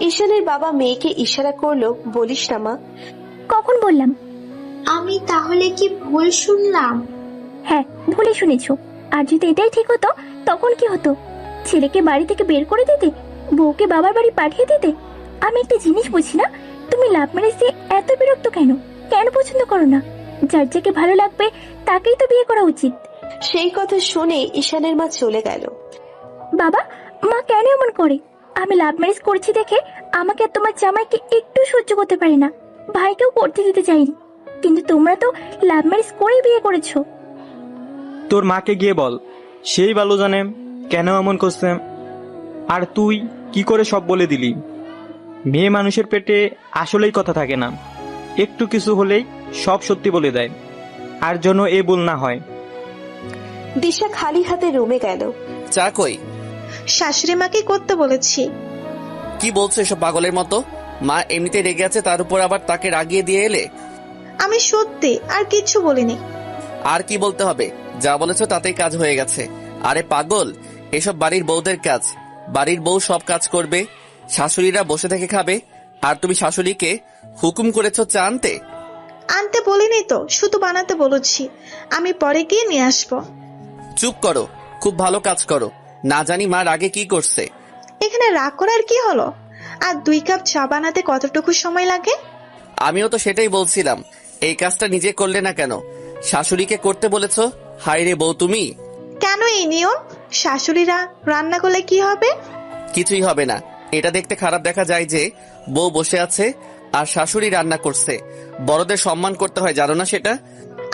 ঈশানের বাবা মেয়েকে ইশারা করলো, বলিস না মা। কখন বললাম? আমি তাহলে কি ভুল শুনলাম? হ্যাঁ ভুলে শুনেছো। আর যদি এটাই ঠিক হতো তখন কি হতো? ছেলেকে বাড়ি থেকে বের করে দিতে, বউকে বাবার বাড়ি পাঠিয়ে দিতে। আমি একটা জিনিস বুঝি না, তুমি লাভ ম্যারেজ দিয়ে এত বিরক্ত কেন? কেন পছন্দ করো না? যার যাকে ভালো লাগবে তাকেই তো বিয়ে করা উচিত। সেই কথা শুনে ঈশানের মা চলে গেল। বাবা মা কেন এমন করে? আমি লাভ ম্যারেজ করছি দেখে আমাকে আর তোমার জামাইকে একটু সহ্য করতে পারি না, ভাইকেও করতে দিতে চাইনি। কিন্তু তোমরা তো লাভ ম্যারেজ করেই বিয়ে করেছো। তোর মাকে গিয়ে বল, সেই ভালো জানে কেন এমন করছে। আর তুই কি করে সব বলে দিলি? মেয়ে মানুষের পেটে আসলেই কথা থাকে না, একটু কিছু হলেই সব সত্যি বলে দেয়। আর জন্য এ ভুল না হয়। দিশা খালি হাতে রুমে গেল। চা কই? শাশুড়ি মাকে করতে বলেছি। কি বলছো এসব পাগলের মতো? মা এমনিতে রেগে আছে, তার উপর আবার তাকে রাগিয়ে দিয়ে এলে। আমি সত্যি আর কিচ্ছু বলিনি। আর কি বলতে হবে? যা বলেছো তাতেই কাজ হয়ে গেছে। আরে পাগল, এসব বাড়ির বউদের কাজ। বাড়ির বউ সব কাজ করবে, শাশুড়িরা বসে থেকে খাবে। আর তুমি শাশুড়িকে হুকুম করেছো চা আনতে? আনতে বলিনি তো, শুধু বানাতে বলেছি। আমি পরে গিয়ে নিয়ে আসবো। চুপ করো, খুব ভালো কাজ করো। না জানি মা রাগে কি করছে। এখানে রাগ করার কি হলো? আর 2 কাপ চা বানাতে কতটুকু সময় লাগে? আমিও তো সেটাই বলছিলাম, এই কাজটা নিজে করলে না কেন? শাশুড়িকে করতে বলেছো। হায় রে বউ তুমি! কেন এই নিয়ম? শাশুড়িরা রান্না করলে কি হবে? কিছুই হবে না। এটা দেখতে খারাপ দেখা যায় যে বউ বসে আছে আর শাশুড়ি রান্না করছে। বড়দের সম্মান করতে হয়, জানো না সেটা?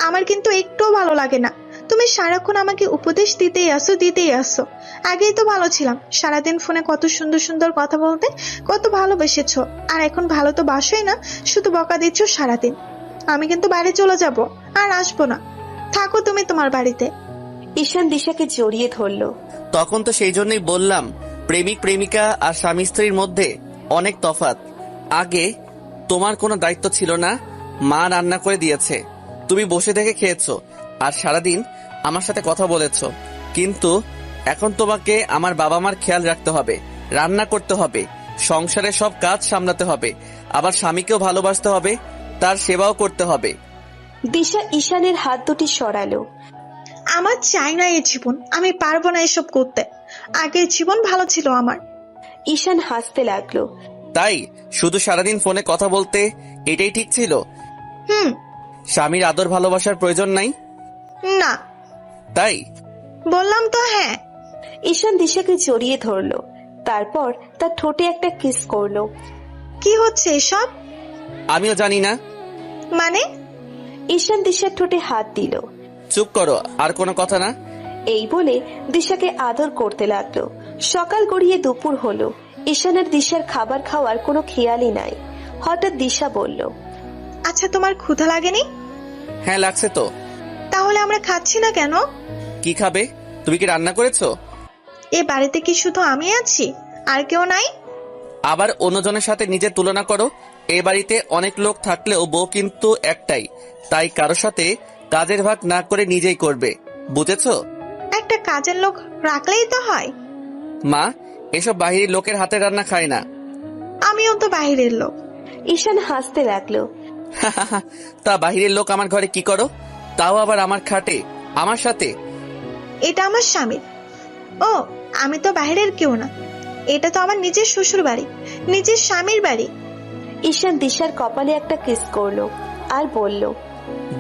আমার কিন্তু একটুও ভালো লাগে না। তুমি সারাক্ষণ আমাকে উপদেশ দিতেই আসো। আগেই তো ভালো ছিলাম, সারাদিন ফোনে কত সুন্দর সুন্দর কথা বলতে, কত ভালোবেসেছো। আর এখন ভালো তো বাসোই না, শুধু বকা দিচ্ছ সারাদিন। আমি কিন্তু বাড়ি চলে যাব, আর আসবো না। থাকো তুমি তোমার বাড়িতে। ঈশান দিশাকে জড়িয়ে ধরলো। তখন তো সেই জন্যই বললাম, প্রেমিক প্রেমিকা আর স্বামী স্ত্রীর মধ্যে অনেক তফাৎ। আগে তোমার কোনো দায়িত্ব ছিল না, মা রান্না করে দিয়েছে, তুমি বসে থেকে খেয়েছো আর সারাদিন আমার সাথে কথা বলেছো। কিন্তু এখন তোমাকে আমার বাবা মার খেয়াল রাখতে হবে, রান্না করতে হবে, সংসারের সব কাজ সামলাতে হবে, আবার স্বামীকেও ভালোবাসতে হবে, তার সেবাও করতে হবে। দিশা ঈশানের হাত দুটি সরালো। আমার চাই না এই জীবন, আমি পারবো না এসব করতে। আগের জীবন ভালো ছিল আমার। ঈশান হাসতে লাগলো। তাই শুধু সারাদিন ফোনে কথা বলতে এটাই ঠিক ছিল? হুম। স্বামীর আদর ভালোবাসার প্রয়োজন নাই? না। তাই বললাম তো হ্যাঁ। ঈশান দিশাকে জড়িয়ে ধরলো, তারপর তার ঠোঁটে একটা কিস করলো। কি হচ্ছে এসব? আমিও জানি না। মানে? ঈশান দিশার ঠোঁটে হাত দিল। চুপ করো, আর কোনো কথা না। এই বলে দিশাকে আদর করতে লাগলো। সকাল গড়িয়ে দুপুর হলো। ঈশান আর দিশার খাবার খাওয়ার কোনো খেয়ালই নাই। হঠাৎ দিশা বলল, আচ্ছা, তোমার ক্ষুধা লাগেনি? হ্যাঁ লাগছে তো। তাহলে আমরা খাচ্ছি না কেন? কি খাবে? তুমি কি রান্না করেছো? এ বাড়িতে কি শুধু আমি আছি, আর কেউ নাই? আবার অন্যজনের সাথে নিজের তুলনা করো। এ বাড়িতে অনেক লোক থাকলেও বউ কিন্তু একটাই, তাই কারোর সাথে কাজের ভাগ না করে নিজেই করবে, বুঝেছো? একটা কাজের লোক রাখলেই তো হয়। মা, এসব বাহিরের লোকের হাতে রান্না খায় না। আমিও তো বাইরের লোক। ঈশান হাসতে লাগলো। তা বাহিরের লোক আমার ঘরে কি করো? তাও আবার আমার খাটে, আমার সাথে। এটা আমার স্বামীর। ও, আমি তো বাইরের কেউ না। এটা তো আমার নিজের শ্বশুর বাড়ি, নিজের স্বামীর বাড়ি। ঈশান দিশার কপালে একটা কিস করলো আর বলল,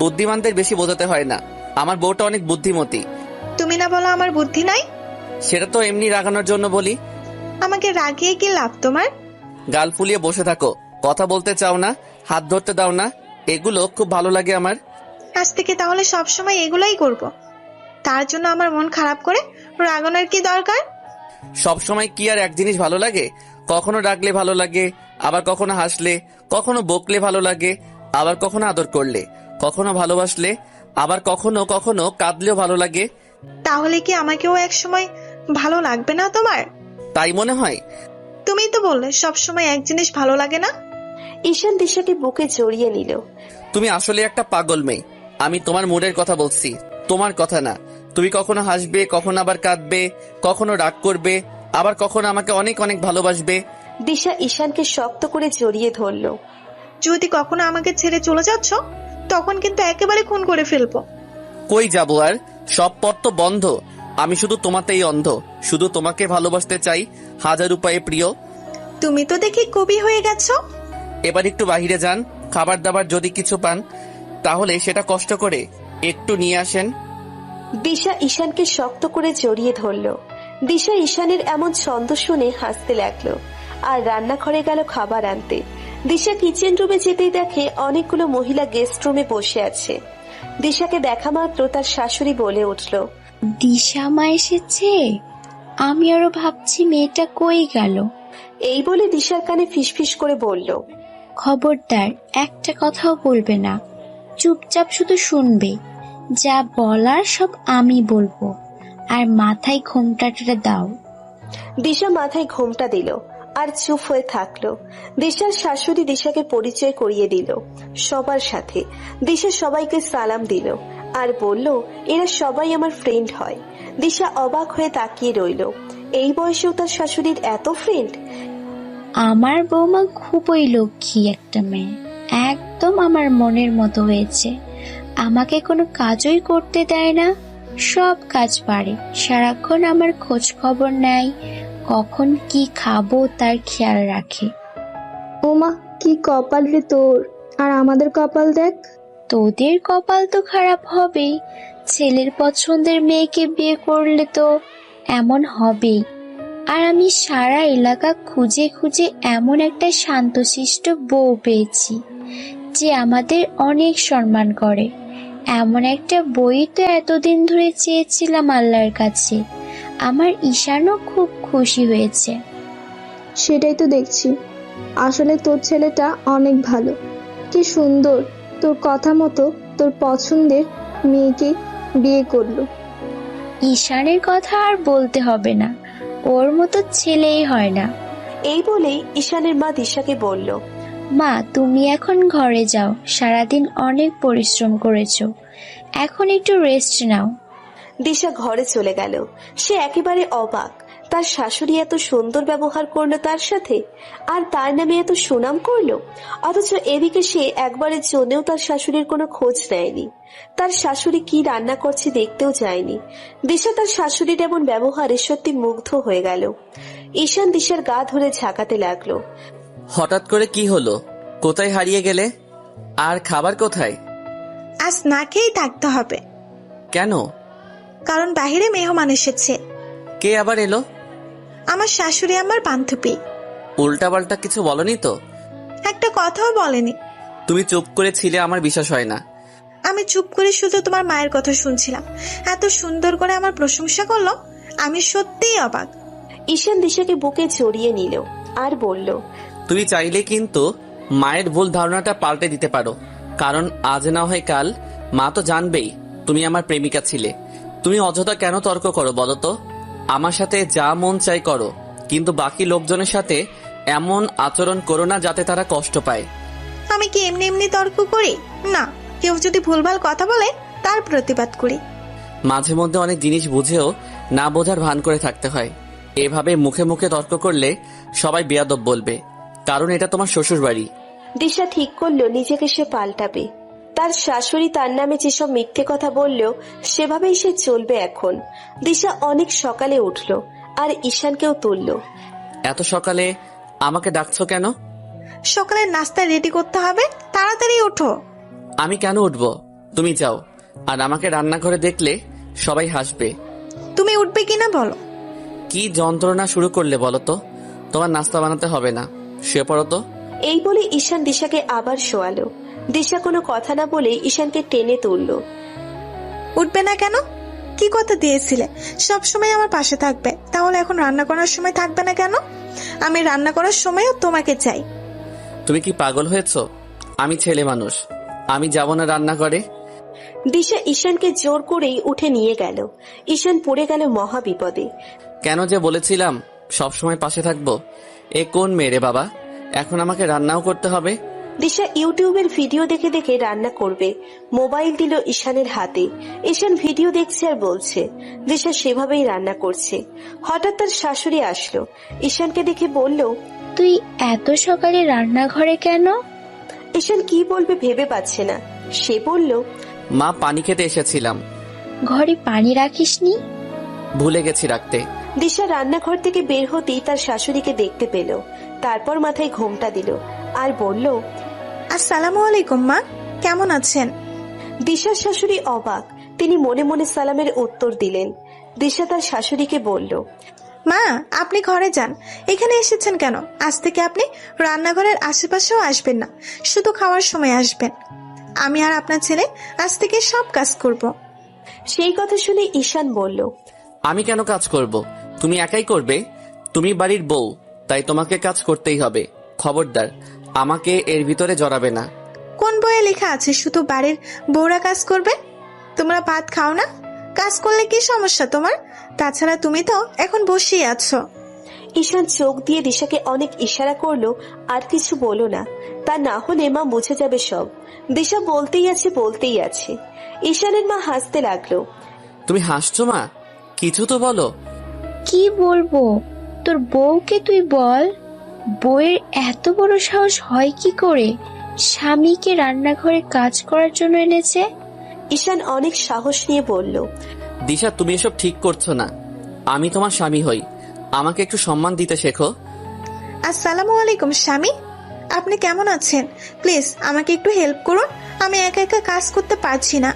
বুদ্ধিমানদের বেশি বোঝাতে হয় না, আমার বউটা অনেক বুদ্ধিমতী। তুমি না বলো আমার বুদ্ধি নাই? সেটা তো এমনি রাগানোর জন্য বলি। আমাকে রাগিয়ে কি লাভ তোমার? গাল ফুলিয়ে বসে থাকো, কথা বলতে চাও না, হাত ধরতে দাও না, এগুলো খুব ভালো লাগে আমার। আজ থেকে তাহলে সবসময় এগুলাই করব। তার জন্য আমার মন খারাপ করে রাগানোর কি দরকার? সব সময় কি আর এক জিনিস ভালো লাগে? কখনো ডাকলে ভালো লাগে, আবার কখনো হাসলে, কখনো বকলে ভালো লাগে, আবার কখনো আদর করলে, কখনো ভালোবাসলে, আবার কখনো কখনো কাঁদলেও ভালো লাগে। তাহলে কি আমাকেও এক সময় ভালো লাগবে না তোমার? তাই মনে হয়? তুমি তো বললে সবসময় এক জিনিস ভালো লাগে না। ঈশান দিশাকে বুকে জড়িয়ে নিল। তুমি আসলে একটা পাগল মেয়ে। আমি তোমার মুডের কথা বলছি, তোমার কথা না। তুমি কখনো হাসবে, কখনো আবার কাঁদবে, কখনো রাগ করবে, আবার কখনো আমাকে অনেক অনেক ভালোবাসবে। দিশা ঈশানকে শক্ত করে জড়িয়ে ধরলো। যদি কখনো আমাকে ছেড়ে চলে যাচ্ছ, তখন কিন্তু একেবারে খুন করে ফেলবো। কই যাবো আর? সব পথ তো বন্ধ। আমি শুধু তোমাতেই অন্ধ, শুধু তোমাকে ভালোবাসতে চাই হাজার উপায়ে প্রিয়। তুমি তো দেখি কবি হয়ে গেছো। এবার একটু বাহিরে যান, খাবার দাবার যদি কিছু পান তাহলে সেটা কষ্ট করে একটু নিয়ে আসেন। দিশা ঈশানকে শক্ত করে জড়িয়ে ধরলো। দিশা ঈশানের এমন ছন্দ শুনে হাসতে লাগলো আর রান্নাঘরে গেল খাবার আনতে। দিশা কিচেন রুমে যেতেই দেখে অনেকগুলো মহিলা গেস্ট রুমে বসে আছে। দিশাকে দেখা মাত্র তার শাশুড়ি বলে উঠল, দিশা মা এসেছে? আমি আরো ভাবছি মেয়েটা কই গেল। এই বলে দিশার কানে ফিসফিস করে বলল, খবরদার একটা কথাও বলবে না, চুপচাপ শুধু শুনবে। যা বলার সব আমি বলবো, আর মাথায় ঘোমটাটা দাও। দিশা মাথায় ঘোমটা দিল আর চুপ হয়ে থাকলো। দিশার শাশুড়ি দিশাকে পরিচয় করিয়ে দিল সবার সাথে। দিশা সবাইকে সালাম দিল আর বলল, এরা সবাই আমার ফ্রেন্ড হয়। দিশা অবাক হয়ে তাকিয়ে রইল। এই বয়সেও তার শাশুড়ির এত ফ্রেন্ড। আমার বৌমা খুবই লক্ষ্মী একটা মেয়ে, একদম আমার মনের মতো হয়েছে। আমাকে কোনো কাজই করতে দেয় না, সব কাজ পারে। সারাক্ষণ আমার খোঁজ খবর নেয়, কখন কি খাবো তার খেয়াল রাখে। ওমা, কি কপাল রে তোর! আর আমাদের কপাল দেখ। তোদের কপাল তো খারাপ হবেই, ছেলের পছন্দের মেয়েকে বিয়ে করলে তো এমন হবেই। আর আমি সারা এলাকা খুঁজে খুঁজে এমন একটা শান্তশিষ্ট বউ পেয়েছি যে আমাদের অনেক সম্মান করে। এমন একটা বই তো এতদিন ধরে চেয়েছিলাম আল্লাহর কাছে। আমার ঈশানও খুব খুশি হয়েছে। সেটাই তো দেখছি। আসলে তোর ছেলেটা অনেক ভালো, কি সুন্দর। তোর কথা মতো তোর পছন্দের মেয়েকে বিয়ে করলো। ঈশানের কথা আর বলতে হবে না, ওর মতো ছেলেই হয় না। এই বলেই ঈশানের মা দিশাকে বলল, মা তুমি এখন ঘরে যাও, সারাদিন অনেক পরিশ্রম করেছো, এখন একটু রেস্ট নাও। দিশা ঘরে চলে গেল। সে একেবারে অবাক, তার শাশুড়ি এত সুন্দর ব্যবহার করলো তার সাথে, আর তার নামে এত সুনাম করলো, অথচ এদিকে সে একবারের জন্যও তার শাশুড়ির কোনো খোঁজ নেয়নি। তার শাশুড়ি কি রান্না করছে দেখতেও যায়নি। দিশা তার শাশুড়ির এমন ব্যবহারে সত্যি মুগ্ধ হয়ে গেল। ঈশান দিশার গা ধরে ঝাঁকাতে লাগলো। হঠাৎ করে কি হলো? কোথায় হারিয়ে গেলে? আর খাবার কোথায়? আজ না খেয়েই থাকতে হবে, কেন? কারণ বাহিরে মেহমান এসেছে। কে আবার এলো? আমার শাশুড়ি আমার বান্ধবী। উল্টাপাল্টা কিছু বলনি তো? একটা কথাও বলেনি। তুমি চুপ করে ছিলে, আমার বিশ্বাস হয় না। আমি চুপ করে শুধু তোমার মায়ের কথা শুনছিলাম, এত সুন্দর করে আমার প্রশংসা করলো, আমি সত্যিই অবাক। ঈশান দিশাকে বুকে জড়িয়ে নিল আর বলল, তুমি চাইলে কিন্তু মায়ের ভুল ধারণাটা পাল্টে দিতে পারো, কারণ আজ না হয় কাল মা তো জানবেই তুমি আমার প্রেমিকা ছিলে। তুমি অযথা কেন তর্ক করো বলো তো? আমার সাথে যা মন চাই করো, কিন্তু বাকি লোকজনের সাথে এমন আচরণ করো না যাতে তারা কষ্ট পায়। আমি কি এমনি এমনি তর্ক করি? না, কেউ যদি ভুলভাল কথা বলে তার প্রতিবাদ করি। মাঝে মধ্যে অনেক জিনিস বুঝেও না বোঝার ভান করে থাকতে হয়। এভাবে মুখে মুখে তর্ক করলে সবাই বেয়াদব বলবে, কারণ এটা তোমার শ্বশুর বাড়ি। দিশা ঠিক করলো নিজেকে সে পাল্টাবে। তার শাশুড়ি তার নামে যেসব মিথ্যে কথা বললেও সেভাবেই সে চলবে এখন। দিশা অনেক সকালে উঠল আর ঈশানকেও তুলল। এত সকালে আমাকে ডাকছো কেন? সকালের নাস্তা রেডি করতে হবে, তাড়াতাড়ি ওঠো। আমি কেন উঠবো? তুমি যাও। আর আমাকে রান্নাঘরে দেখলে সবাই হাসবে। তুমি উঠবে কিনা বলো। কি যন্ত্রণা শুরু করলে বলো তো? তোমার নাস্তা বানাতে হবে না, শুয়ে পড়ো তো। এই বলে ঈশান দিশাকে আবার শোয়ালো। দিশা কোনো কথা না বলে ঈশানকে টেনে তুলল। উঠবে না কেন? কি কথা দিয়েছিলে সব সময় আমার পাশে থাকবে, তাহলে এখন রান্না করার সময় থাকবে না কেন? আমি রান্না করার সময়ও তোমাকে চাই। তুমি কি পাগল হয়েছো? আমি ছেলে মানুষ, আমি যাব না রান্নাঘরে? দিশা ঈশানকে জোর করেই উঠে নিয়ে গেল। ঈশান পড়ে গেল মহা বিপদে। কেন যে বলেছিলাম সব সময় পাশে থাকবো? এ কোন মেয়ে রে বাবা, এখন আমাকে রান্নাও করতে হবে? দিশা ইউটিউবের ভিডিও দেখে দেখে রান্না করবে। মোবাইল দিল ঈশানের হাতে। ঈশান ভিডিও দেখছে আর বলছে। দিশা সেভাবেই রান্না করছে। হঠাৎ তার শাশুড়ি আসলো, ঈশানকে দেখে বলল, তুই এত সকালে রান্নাঘরে কেন? ঈশান কি বলবে ভেবে পাচ্ছে না। সে বলল, মা, পানি খেতে এসেছিলাম। ঘরে পানি রাখিসনি? ভুলে গেছি রাখতে। দিশা রান্নাঘর থেকে বের হতেই তার শাশুড়িকে দেখতে পেল। তারপর মাথায় ঘোমটা দিল আর বলল, আসসালামু আলাইকুম মা, কেমন আছেন? দিশার শাশুড়ি অবাক। তিনি মনে মনে সালামের উত্তর দিলেন। দিশা তার শাশুড়িকে বলল, মা, আপনি ঘরে যান, এখানে এসেছেন কেন? আজ থেকে আপনি রান্নাঘরের আশেপাশেও আসবেন না, শুধু খাওয়ার সময় আসবেন। আমি আর আপনার ছেলে আজ থেকে সব কাজ করব। সেই কথা শুনে ঈশান বলল, আমি কেন কাজ করব? তুমি একাই করবে। তুমি বাড়ির বউ, তাই তোমাকে কাজ করতেই হবে। খবরদার আমাকে এর ভিতরে জড়াবে না। কোন বইয়ে লেখা আছে শুধু বাড়ির বউরা কাজ করবে? তোমরা ভাত খাও না? কাজ করলে কি সমস্যা তোমার? তাছাড়া তুমি তো এখন বসেই আছো। ঈশান চোখ দিয়ে দিশাকে অনেক ইশারা করলো, আর কিছু বলো না, তা না হলে মা বুঝে যাবে সব। দিশা বলতেই আছে। ঈশানের মা হাসতে লাগলো। তুমি হাসছো মা? কিছু তো বলো। কি বলবো? তোর বউকে তুই বল। বউয়ের এত বড় সাহস হয় কি করে স্বামীকে রান্নাঘরে কাজ করার জন্য এনেছে? ঈশান অনেক সাহস নিয়ে বলল, দিশা, তুমি এসব ঠিক করছো না। আমি তোমার স্বামী হই, আমাকে একটু সম্মান দিতে শেখো। আসসালামু আলাইকুম স্বামী, আপনি কেমন আছেন? প্লিজ আমাকে একটু হেল্প করুন, আমি একা একা কাজ করতে পারছি না।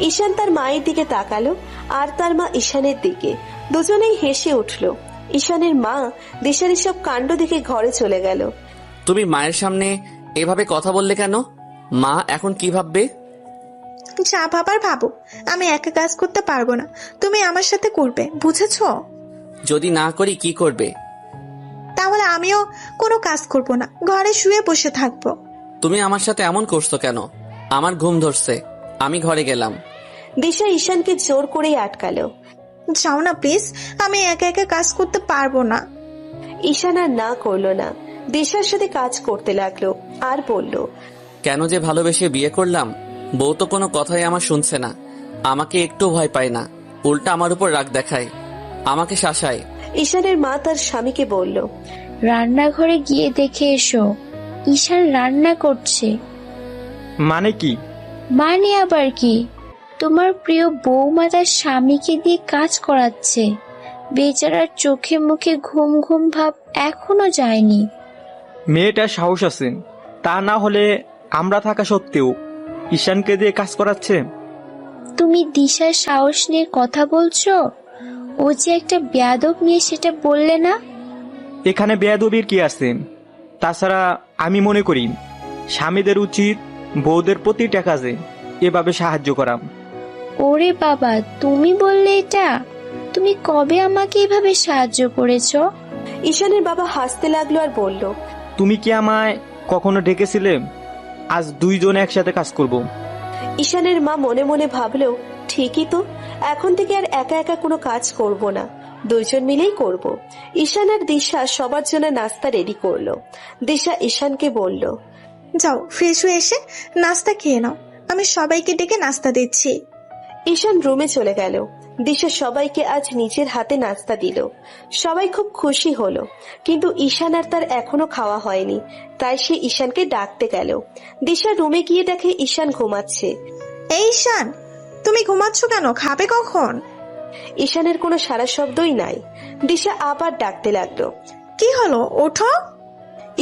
ঈশান তার মায়ের দিকে তাকালো আর তার মা ঈশানের দিকে। দুজনেই হেসে উঠল। ঈশানের মা দিশার এসব কাণ্ড দেখে ঘরে চলে গেল। তুমি মায়ের সামনে এভাবে কথা বললে কেন? মা এখন কি ভাববে? যা ভাবার ভাবো, আমি একা কাজ করতে পারবো না, তুমি আমার সাথে করবে, বুঝেছো? যদি না করি কি করবে? তাহলে আমিও কোনো কাজ করব না, ঘরে শুয়ে বসে থাকবো। তুমি আমার সাথে এমন করছো কেন? আমার ঘুম ধরছে, আমি ঘরে গেলাম। দিশা ঈশানকে জোর করেই আটকালো। যাও না প্লিজ, আমি একা একা কাজ করতে পারবো না। ঈশান আর না করলো না, দিশার সাথে কাজ করতে লাগলো আর বলল, কেন যে ভালোবেসে বিয়ে করলাম। বউ তো কোনো কথাই আমার শুনছে না, আমাকে একটু ভয় পায় না, উল্টা আমার উপর রাগ দেখায়, আমাকে শাসায়। ঈশানের মা তার স্বামীকে বলল, রান্নাঘরে গিয়ে দেখে এসো, ঈশান রান্না করছে। মানে কি? মানে আবার কি? তোমার প্রিয় বৌমা তার স্বামীকে দিয়ে কাজ করাচ্ছে। বেচারার চোখে মুখে ঘুম ঘুম ভাব এখনো যায়নি। মেয়েটার সাহস আছে, তা না হলে আমরা থাকা সত্ত্বেও ঈশানকে দিয়ে কাজ করাচ্ছে। তুমি দিশার সাহস নিয়ে কথা বলছো? ও যে একটা বেয়াদব মেয়ে সেটা বললে না? এখানে বেয়াদবির কি আছে? তাছাড়া আমি মনে করি স্বামীদের উচিত বউদের প্রতিটা কাজে এভাবে সাহায্য করা। ওরে বাবা, তুমি বললে এটা? তুমি কবে আমাকে এভাবে সাহায্য করেছো? ঈশানের বাবা হাসতে লাগলো আর বলল, তুমি কি আমায় কখনো ডেকেছিলে? আজ দুইজনে একসাথে কাজ করব। ঈশানের মা মনে মনে ভাবলো, ঠিকই তো, এখন থেকে আর একা একা কোনো কাজ করব না, দুইজন মিলেই করব। ঈশান আর দিশা সবার জন্য নাস্তা রেডি করলো। দিশা ঈশানকে বলল, যাও ফ্রেশ হয়ে এসে নাস্তা খেয়ে নাও, আমি সবাইকে ডেকে নাস্তা দিচ্ছি। ঈশান রুমে চলে গেল। দিশা সবাইকে আজ নিজের হাতে নাস্তা দিল। সবাই খুব খুশি হলো, কিন্তু ঈশান আর তার এখনো খাওয়া হয়নি, তাই সে ঈশানকে ডাকতে গেল। দিশা রুমে গিয়ে দেখে ঈশান ঘুমাচ্ছে। এই ঈশান, তুমি ঘুমাচ্ছ কেন? খাবে কখন? ঈশানের কোনো সারা শব্দই নাই। দিশা আবার ডাকতে লাগলো। কি হলো, ওঠো।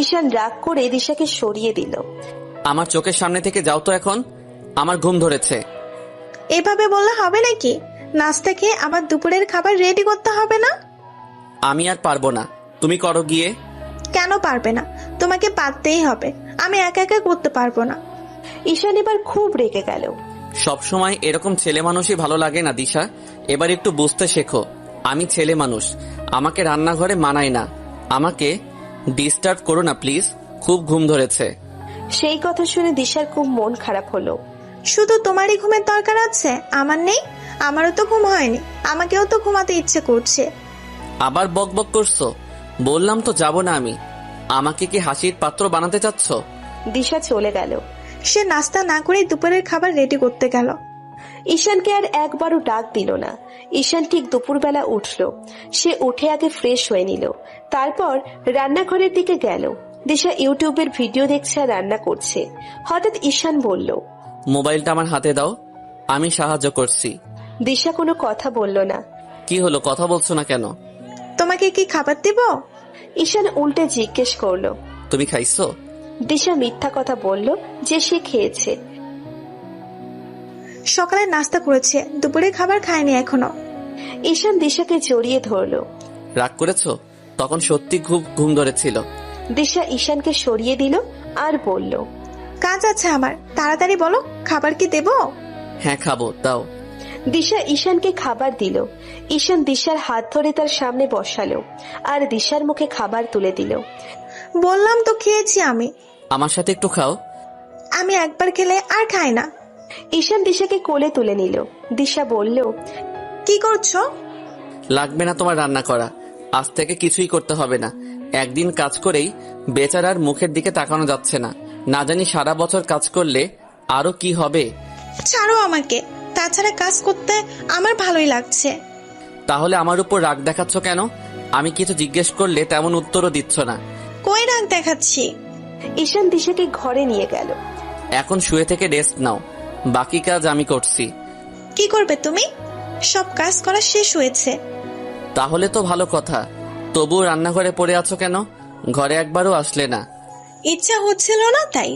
ঈশান রাগ করে দিশাকে সরিয়ে দিল। আমার চোখের সামনে থেকে যাও তো এখন, আমার ঘুম ধরেছে। এভাবে বললে হবে নাকি? নাস্তা খেয়ে আবার দুপুরের খাবার রেডি করতে হবে না? আমি আর পারবো না, তুমি করো গিয়ে। কেন পারবে না? তোমাকে পারতেই হবে, আমি একা একা করতে পারবো না। ঈশান এবার খুব রেগে গেল। সব সময় এরকম ছেলে মানুষই ভালো লাগে না দিশা, এবার একটু বুঝতে শেখো। আমি ছেলে মানুষ, আমাকে রান্নাঘরে মানায় না। আমাকে ডিস্টার্ব করো না প্লিজ, খুব ঘুম ধরেছে। সেই কথা শুনে দিশার খুব মন খারাপ হলো। শুধু তোমারই ঘুমের দরকার আছে, আমার নেই? আমারও তো ঘুম হয়নি, আমাকেও তো ঘুমাতে ইচ্ছে করছে। আবার বক বক করছো? বললাম তো যাব না আমি। আমাকে কি হাসির পাত্র বানাতে চাচ্ছ? দিশা চলে গেল। সে নাস্তা না করে দুপুরের খাবার রেডি করতে গেল। ঈশানকে আর একবারও ডাক দিল না। ঈশান ঠিক দুপুরবেলা উঠল। সে উঠে আগে ফ্রেশ হয়ে নিল, তারপর রান্নাঘরের দিকে গেল। দিশা ইউটিউবের ভিডিও দেখছে আর রান্না করছে। হঠাৎ ঈশান বলল, মোবাইলটা আমার হাতে দাও, আমি সাহায্য করছি। দিশা কোনো কথা বলল না। কি হলো, কথা বলছো না কেন? তোমাকে কি খাবার দিব? ঈশান উল্টে জিজ্ঞেস করলো। তুমি খাইছো? দিশা মিথ্যা কথা বলল যে সে খেয়েছে। সকালে নাস্তা করেছে, দুপুরে খাবার খায়নি এখনো। ঈশান দিশাকে জড়িয়ে ধরলো। রাগ করেছো? তখন সত্যি খুব ঘুম ধরেছিল। দিশা ঈশানকে সরিয়ে দিল আর বলল, কাজ আছে আমার, তাড়াতাড়ি বলো, খাবার কি দেবো? হ্যাঁ খাবো, দাও। দিশা ঈশানকে খাবার দিল। ঈশান দিশার হাত ধরে তার সামনে বসালো আর দিশার মুখে খাবার তুলে দিল। বললাম তো খেয়েছি আমি। আমার সাথে একটু খাও। আমি একবার খেলে আর খাই না। ঈশান দিশাকে কোলে তুলে নিল। দিশা বলল, কি করছো? লাগবে না তোমার রান্না করা, আজ থেকে কিছুই করতে হবে না। একদিন কাজ করেই বেচারার মুখের দিকে তাকানো যাচ্ছে না, না জানি সারা বছর কাজ করলে আরো কি হবে। ছাড়ো আমাকে, তাছাড়া কাজ করতে আমার ভালোই লাগছে। তাহলে আমার উপর রাগ দেখাচ্ছ কেন? আমি কিছু জিজ্ঞেস করলে তেমন উত্তরও দিচ্ছ না। কই রাগ দেখাচ্ছি? ঈশান দিশাকে ঘরে নিয়ে গেল। এখন শুয়ে থেকে রেস্ট নাও, বাকি কাজ আমি করছি। কি করবে তুমি? সব কাজ করা শেষ হয়েছে। তাহলে তো ভালো কথা, তবুও রান্নাঘরে পড়ে আছো কেন? ঘরে একবারও আসলে না। ইচ্ছা হচ্ছিল না তাই।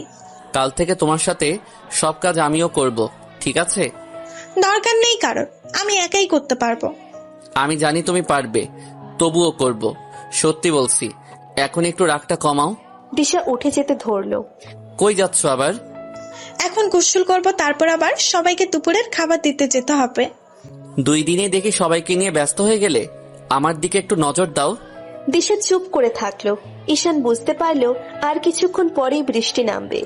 কাল থেকে তোমার সাথে সব কাজ আমিও করব, ঠিক আছে? দরকার নেই কারোর, আমি একাই করতে পারবো। আমি জানি তুমি পারবে, তবুও করব, সত্যি বলছি। এখন একটু রাগটা কমাও। দিশা উঠে যেতে ধরলো। কই যাচ্ছ আবার? এখন গোসল করব, তারপর আবার সবাইকে দুপুরের খাবার দিতে যেতে হবে। 2 দিনে দেখি সবাইকে নিয়ে ব্যস্ত হয়ে গেলে। আমার দিকে একটু নজর দাও। দিশা চুপ করে থাকলো। ঈশান বুঝতে পারলো আর কিছুক্ষণ পরেই বৃষ্টি নামবে।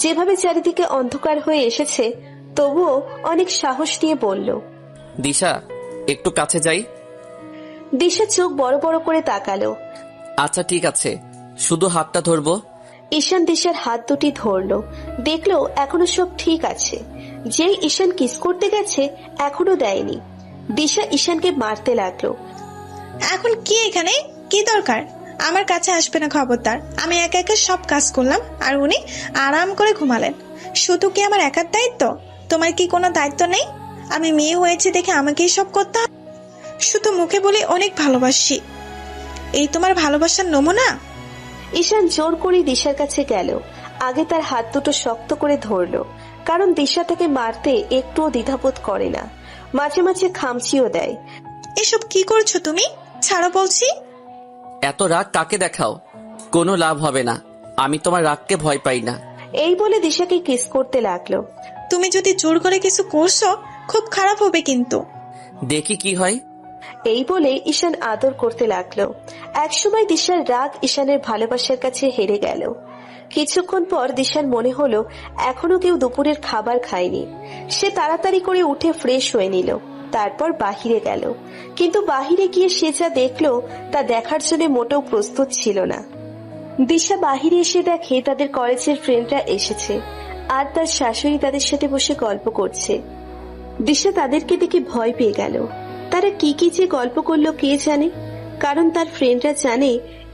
যেভাবে চারিদিকে অন্ধকার হয়ে এসেছে, তবুও অনেক সাহস নিয়ে বলল, দিশা, একটু কাছে যাই। দিশা চোখ বড় বড় করে তাকালো। আচ্ছা ঠিক আছে, শুধু হাতটা ধরবো। ঈশান দিশার হাত দুটি ধরলো, দেখলো এখনো সব ঠিক আছে। যেই ঈশান কিস করতে গেছে এখনো দেয়নি। দিশা ঈশানকে মারতে লাগলো। এখন কি এখানে? কি দরকার? আমার কাছে আসবে না খবরদার। আমি একা একা সব কাজ করলাম আর উনি আরাম করে ঘুমালেন। শুধু কি আমার একার দায়িত্ব? তোমার কি কোনো দায়িত্ব নেই? আমি মেয়ে হয়েছে দেখে আমাকেই সব করতে হবে? শুধু মুখে বলি অনেক ভালোবাসি, এই তোমার ভালোবাসার নমুনা? ঈশান জোর করে দিশার কাছে গেল। আগে তার হাত দুটো শক্ত করে ধরলো, কারণ দিশা তাকে মারতে একটুও দ্বিধাবোধ করে না, মাঝে মাঝে খামচিও দেয়। এসব কি করছো তুমি? ছাড়ো বলছি। এত রাগ কাকে দেখাও? কোনো লাভ হবে না, আমি তোমার রাগকে ভয় পাই না। এই বলে দিশাকে কিস করতে লাগলো। তুমি যদি জোর করে কিছু করছো খুব খারাপ হবে কিন্তু। দেখি কি হয়। এই বলে ঈশান আদর করতে লাগলো। একসময় দিশার রাগ ঈশানের ভালোবাসার কাছে হেরে গেল। কিছুক্ষণ পর দিশার মনে হলো এখনো কেউ দুপুরের খাবার খায়নি। সে তাড়াতাড়ি করে উঠে ফ্রেশ হয়ে নিল, তারপর বাহিরে গেল। কিন্তু বাহিরে গিয়ে সে যা দেখলো তা দেখার জন্য মোটেও প্রস্তুত ছিল না। দিশা বাহিরে এসে দেখে তাদের কলেজের ফ্রেন্ডরা এসেছে, আর তার শাশুড়ি তাদের সাথে বসে গল্প করছে। দিশা তাদেরকে দেখে ভয় পেয়ে গেল। তারা কি কি যে গল্প করলো কে জানে, কারণ তার ফ্রেন্ডরা জানে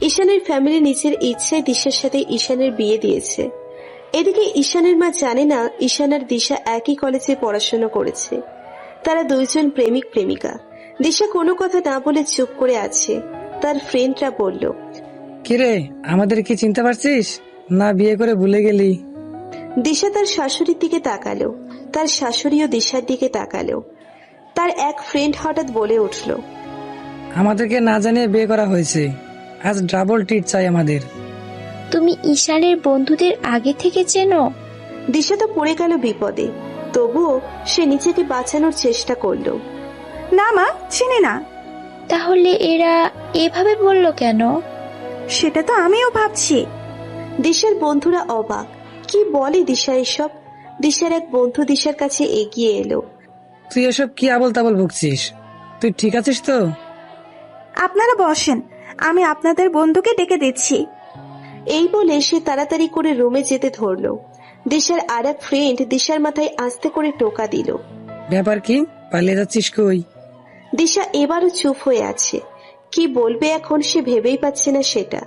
ঈশানের ফ্যামিলি নিজের ইচ্ছায় দিশার সাথে ঈশানের বিয়ে দিয়েছে। এদিকে ঈশানের মা জানে না ঈশান আর দিশা একই কলেজে পড়াশোনা করেছে। তারা দুইজন প্রেমিক প্রেমিকা। দিশা কোনো কথা না বলে চুপ করে আছে। তার ফ্রেন্ডরা বলল, কিরে, আমাদের কি চিনতে পারছিস না বিয়ে করে ভুলে গেলি? দিশা তার শাশুড়ির দিকে তাকালো। তার শাশুড়িও দিশার দিকে তাকালো। তার এক ফ্রেন্ড হঠাৎ বলে উঠল, আমাদেরকে না জানিয়ে বিয়ে করা হয়েছে, আজ ডাবল ট্রিট চাই আমাদের। তুমি ঈশানের বন্ধুদের আগে থেকে চেনো? দিশা তো পড়ে গেল বিপদে, তবুও সে নিজেকে বাঁচানোর চেষ্টা করলো। না মা, চিনি না। তাহলে এরা এভাবে বললো কেন? সেটা তো আমিও ভাবছি। দিশার বন্ধুরা অবাক। কি বলে দিশা এসব? দিশার এক বন্ধু দিশার কাছে এগিয়ে এলো। তুই এসব কি আবল তাবল বকছিস? তুই ঠিক আছিস তো? আপনারা বসেন, আমি আপনাদের বন্ধুকে ডেকে দিচ্ছি। এই বলে সে তাড়াতাড়ি করে রুমে যেতে ধরলো। দিশার আর এক ফ্রেন্ড দিশার মাথায় আস্তে করে টোকা দিল। ব্যাপার কি, পালিয়ে যাচ্ছিস কই? দিশা এবারও চুপ হয়ে আছে। কি বলবে এখন সে ভেবেই পাচ্ছে না সেটা।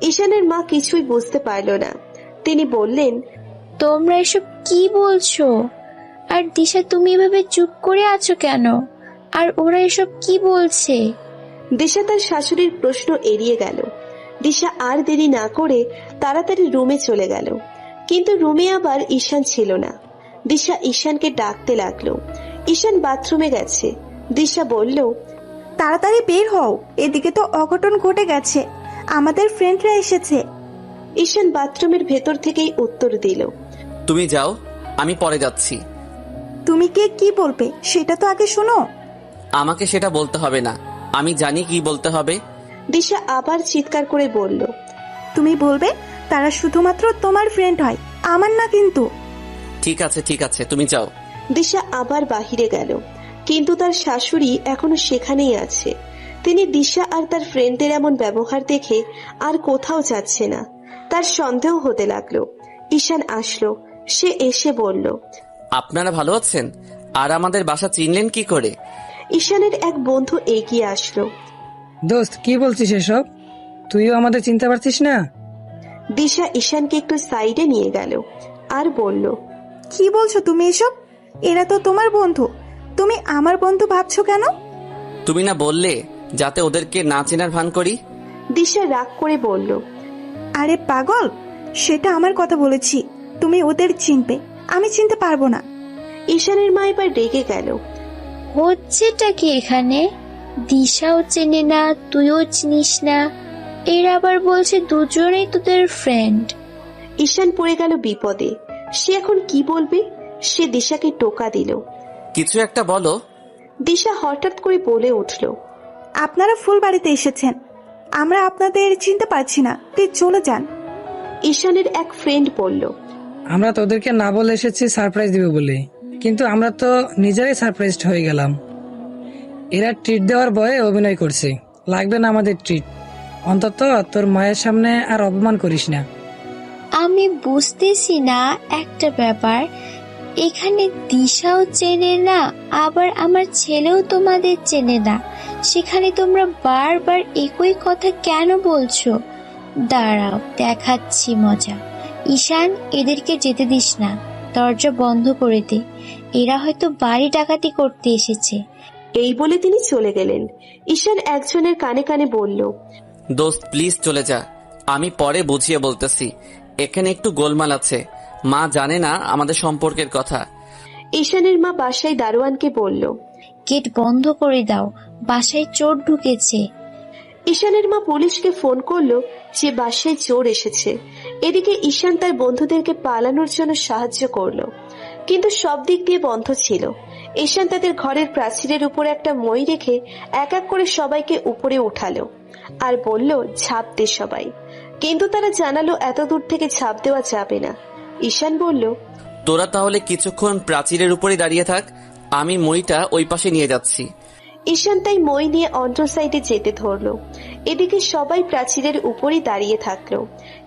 ঈশানের মা কিছুই বুঝতে পারল না। তিনি বললেন, তোমরা এসব কি বলছো? আর দিশা, তুমি এভাবে চুপ করে আছো কেন? আর ওরা এসব কি বলছে? দিশা তার শাশুড়ির প্রশ্ন এড়িয়ে গেল। দিশা আর দেরি না করে তাড়াতাড়ি রুমে চলে গেল। কিন্তু রুমে আবার ঈশান ছিল না। দিশা ঈশানকে ডাকতে লাগলো। ঈশান বাথরুমে গেছে। দিশা বলল, তাড়াতাড়ি বের হও, এদিকে তো অঘটন ঘটে গেছে, আমাদের ফ্রেন্ডরা এসেছে। ঈশান বাথরুমের ভেতর থেকেই উত্তর দিল, তুমি যাও, আমি পরে যাচ্ছি। তুমি কে, কি বলবে সেটা তো আগে শোনো। আমাকে সেটা বলতে হবে না, আমি জানি কি বলতে হবে। দিশা আবার চিৎকার করে বলল, তুমি বলবে তারা শুধুমাত্র তোমার ফ্রেন্ড হয়, আমার না কিন্তু। ঠিক আছে ঠিক আছে, তুমি যাও। দিশা আবার বাহিরে গেল, কিন্তু তার শাশুড়ি এখনো সেখানেই আছে। তিনি দিশা আর তার ফ্রেন্ডদের এমন ব্যবহার দেখে আর কোথাও যাচ্ছে না। তার সন্দেহ হতে লাগলো। ঈশান আসলো। সে এসে বলল, আপনারা ভালো আছেন? আর আমাদের বাসা চিনলেন কি করে? ঈশানের এক বন্ধু এগিয়ে আসলো। দোস্ত, কি বলছিস এসব? তুইও আমাদের চিনতে পারছিস না? দিশা ঈশানকে একটু সাইডে নিয়ে গেল আর বলল, কি বলছো তুমি এসব? এরা তো তোমার বন্ধু, তুমি আমার বন্ধু ভাবছো কেন? তুমি না বললে যাতে ওদেরকে না চেনার ভান করি? দিশা রাগ করে বলল, আরে পাগল, সেটা আমার কথা বলেছি, তুমি ওদের চিনবে, আমি চিনতে পারবো না। ঈশানের মা এবার রেগে গেল। হচ্ছেটা কি এখানে? দিশাও চেনে না, তুইও চিনিস না, এরা আবার বলছে দুজনেই তোদের ফ্রেন্ড। ঈশান পড়ে গেল বিপদে। সে এখন কি বলবে? সে দিশাকে টোকা দিল। কিছু একটা বলো। দিশা হঠাৎ করে বলে উঠল, আপনারা ফুল বাড়িতে এসেছেন, আমরা আপনাদের চিনতে পারছি না, প্লিজ চলে যান। ঈশানের এক ফ্রেন্ড বলল, আমরা তোদেরকে না বলে এসেছি সারপ্রাইজ দিবে বলে, কিন্তু আমরা তো নিজেরাই সারপ্রাইজড হয়ে গেলাম। এরা ট্রিট দেওয়ার ভয়ে অভিনয় করছে, লাগবে না আমাদের ট্রিট। অন্তত তোর মায়ের সামনে আর অপমান করিস না। আমি বুঝতেছি না একটা ব্যাপার, এখানে দিশাও চেনে না, আবার আমার ছেলেও তোমাদের চেনে না, সেখানে তোমরা বারবার একই কথা কেন বলছো? দাঁড়াও, দেখাচ্ছি মজা। ঈশান, এদেরকে যেতে দিস না, দরজা বন্ধ করে দে, এরা হয়তো বাড়ি ডাকাতি করতে এসেছে। এই বলে তিনি চলে গেলেন। ঈশান একজনের কানে কানে বলল, দোস্ত প্লিজ চলে যা, আমি পরে বুঝিয়ে বলতেছি। এখানে একটু গোলমাল আছে, মা জানে না আমাদের সম্পর্কের কথা। ঈশানের মা বাসায় দারোয়ানকে বলল। গেট বন্ধ করে দাও, বাসায় চোর ঢুকেছে। ঈশানের মা পুলিশকে ফোন করলো যে বাসায় চোর এসেছে। এদিকে ঈশান তার বন্ধুদেরকে পালানোর জন্য সাহায্য করলো, কিন্তু সব দিক দিয়ে বন্ধ ছিল। ঈশান তাদের ঘরের প্রাচীরের উপরে একটা মই রেখে এক এক করে সবাইকে উপরে উঠালো আর বলল, ঝাঁপ দে সবাই। কিন্তু তারা জানালো এত দূর থেকে ঝাঁপ দেওয়া যাবে না। ঈশান বলল, তোরা তাহলে কিছুক্ষণ প্রাচীরের উপরে দাঁড়িয়ে থাক, আমি মইটা ওই পাশে নিয়ে যাচ্ছি। ঈশান তাই মই নিয়ে অন্য সাইডে যেতে ধরলো। এদিকে সবাই প্রাচীরের উপরই দাঁড়িয়ে থাকলো,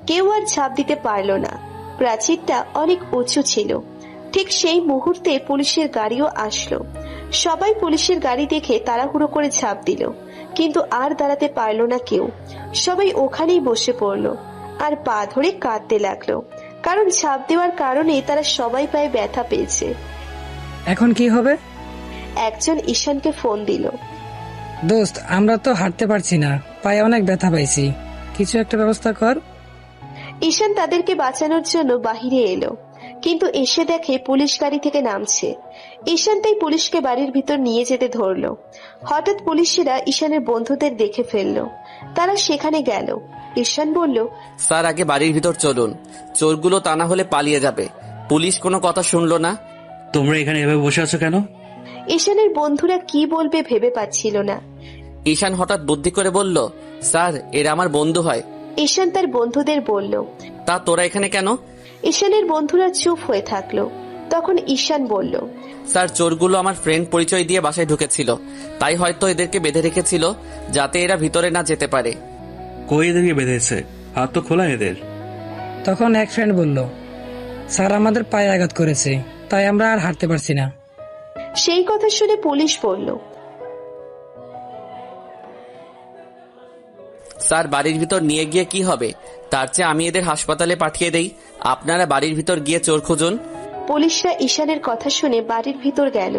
কেউ আর ঝাঁপ দিতে পারলো না। প্রাচীরটা অনেক উঁচু ছিল। ঠিক সেই মুহূর্তে পুলিশের গাড়িও আসলো। সবাই পুলিশের গাড়ি দেখে তাড়াহুড়ো করে ঝাঁপ দিল, কিন্তু আর দাঁড়াতে পারলো না কেউ। সবাই ওখানেই বসে পড়লো আর পা ধরে কাঁদতে লাগলো, কারণ ঝাঁপ দেওয়ার কারণে তারা সবাই পায়ে ব্যথা পেয়েছে। এখন কি হবে? একজন ঈশানকে ফোন দিল। দোস্ত, আমরা তো হাঁটতে পারছি না, পায়ে অনেক ব্যথা পাইছি, কিছু একটা ব্যবস্থা কর। ঈশান তাদেরকে বাঁচানোর জন্য বাহিরে এলো, কিন্তু এসে দেখে পুলিশ গাড়ি থেকে নামছে। ঈশান তাই পুলিশকে বাড়ির ভিতর নিয়ে যেতে ধরলো। হঠাৎ পুলিশেরা ঈশানের বন্ধুদের দেখে ফেললো, তারা সেখানে গেল। ঈশান বলল, স্যার আগে বাড়ির ভিতর চলুন, চোরগুলো তা না হলে পালিয়ে যাবে। পুলিশ কোনো কথা শুনলো না। তোমরা এখানে এভাবে বসে আছো কেন? ঈশানের বন্ধুরা কি বলবে ভেবে পাচ্ছিল না। ঈশান হঠাৎ বুদ্ধি করে বলল, স্যার এরা আমার বন্ধু হয়। ঈশান তার বন্ধুদের বলল। তা তোরা এখানে কেন? ঈশানের বন্ধুরা চুপ হয়ে থাকলো। তখন ঈশান বলল, স্যার চোরগুলো আমার ফ্রেন্ড পরিচয় দিয়ে বাসায় ঢুকেছিল, তাই হয়তো এদেরকে বেঁধে রেখেছিল যাতে এরা ভিতরে না যেতে পারে। কই এদেরকে বেঁধেছে? হাত তো খোলা এদের। তখন এক ফ্রেন্ড বলল, স্যার আমাদের পায়ে আঘাত করেছে, তাই আমরা আর হাঁটতে পারছি না। সেই কথা শুনে পুলিশ বলল, স্যার বাড়ির ভিতর নিয়ে গিয়ে কি হবে? তার চেয়ে আমি এদের হাসপাতালে পাঠিয়ে দেই, আপনারা বাড়ির ভিতর গিয়ে চোর খুঁজুন। পুলিশরা ঈশানের কথা শুনে বাড়ির ভিতর গেল।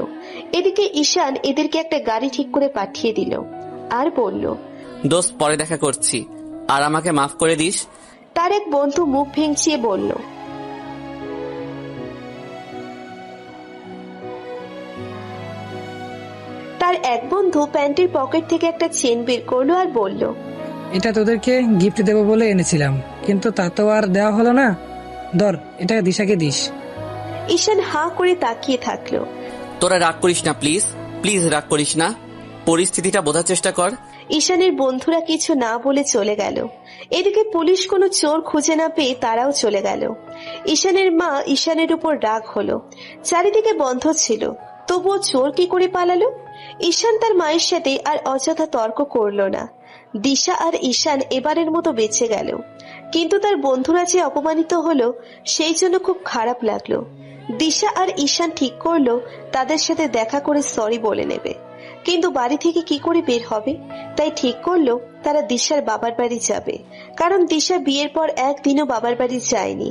এদিকে ঈশান এদেরকে একটা গাড়ি ঠিক করে পাঠিয়ে দিল আর বলল, দোস্ত পরে দেখা করছি, আর আমাকে মাফ করে দিস। তার এক বন্ধু মুখ ভেঙচিয়ে বলল, তার এক বন্ধু প্যান্টের পকেট থেকে একটা চেন বের করলো আর বলল, এটা তোদেরকে গিফট দেবো বলে এনেছিলাম, কিন্তু তা তো আর দেওয়া হলো না, ধর এটা দিশাকে দিস। ঈশান হাঁ করে তাকিয়ে থাকলো। তোরা রাগ করিস না, প্লিজ প্লিজ রাগ করিস না, পরিস্থিতিটা বোঝার চেষ্টা কর। ঈশানের বন্ধুরা কিছু না বলে চলে গেল। এদিকে পুলিশ কোনো চোর খুঁজে না পেয়ে তারাও চলে গেল। ঈশানের মা ঈশানের উপর রাগ হলো। চারিদিকে বন্ধ ছিল, তবুও চোর কি করে পালালো? ঈশান তার মায়ের সাথে আর অযথা তর্ক করলো না। দিশা আর ঈশান এবারের মতো বেঁচে গেল, কিন্তু তার বন্ধুরা যে অপমানিত হলো সেই জন্য খুব খারাপ লাগলো। দিশা আর ঈশান ঠিক করলো তাদের সাথে দেখা করে সরি বলে নেবে, কিন্তু বাড়ি থেকে কি করে বের হবে? তাই ঠিক করলো তারা দিশার বাবার বাড়ি যাবে, কারণ দিশা বিয়ের পর একদিনও বাবার বাড়ি যায়নি।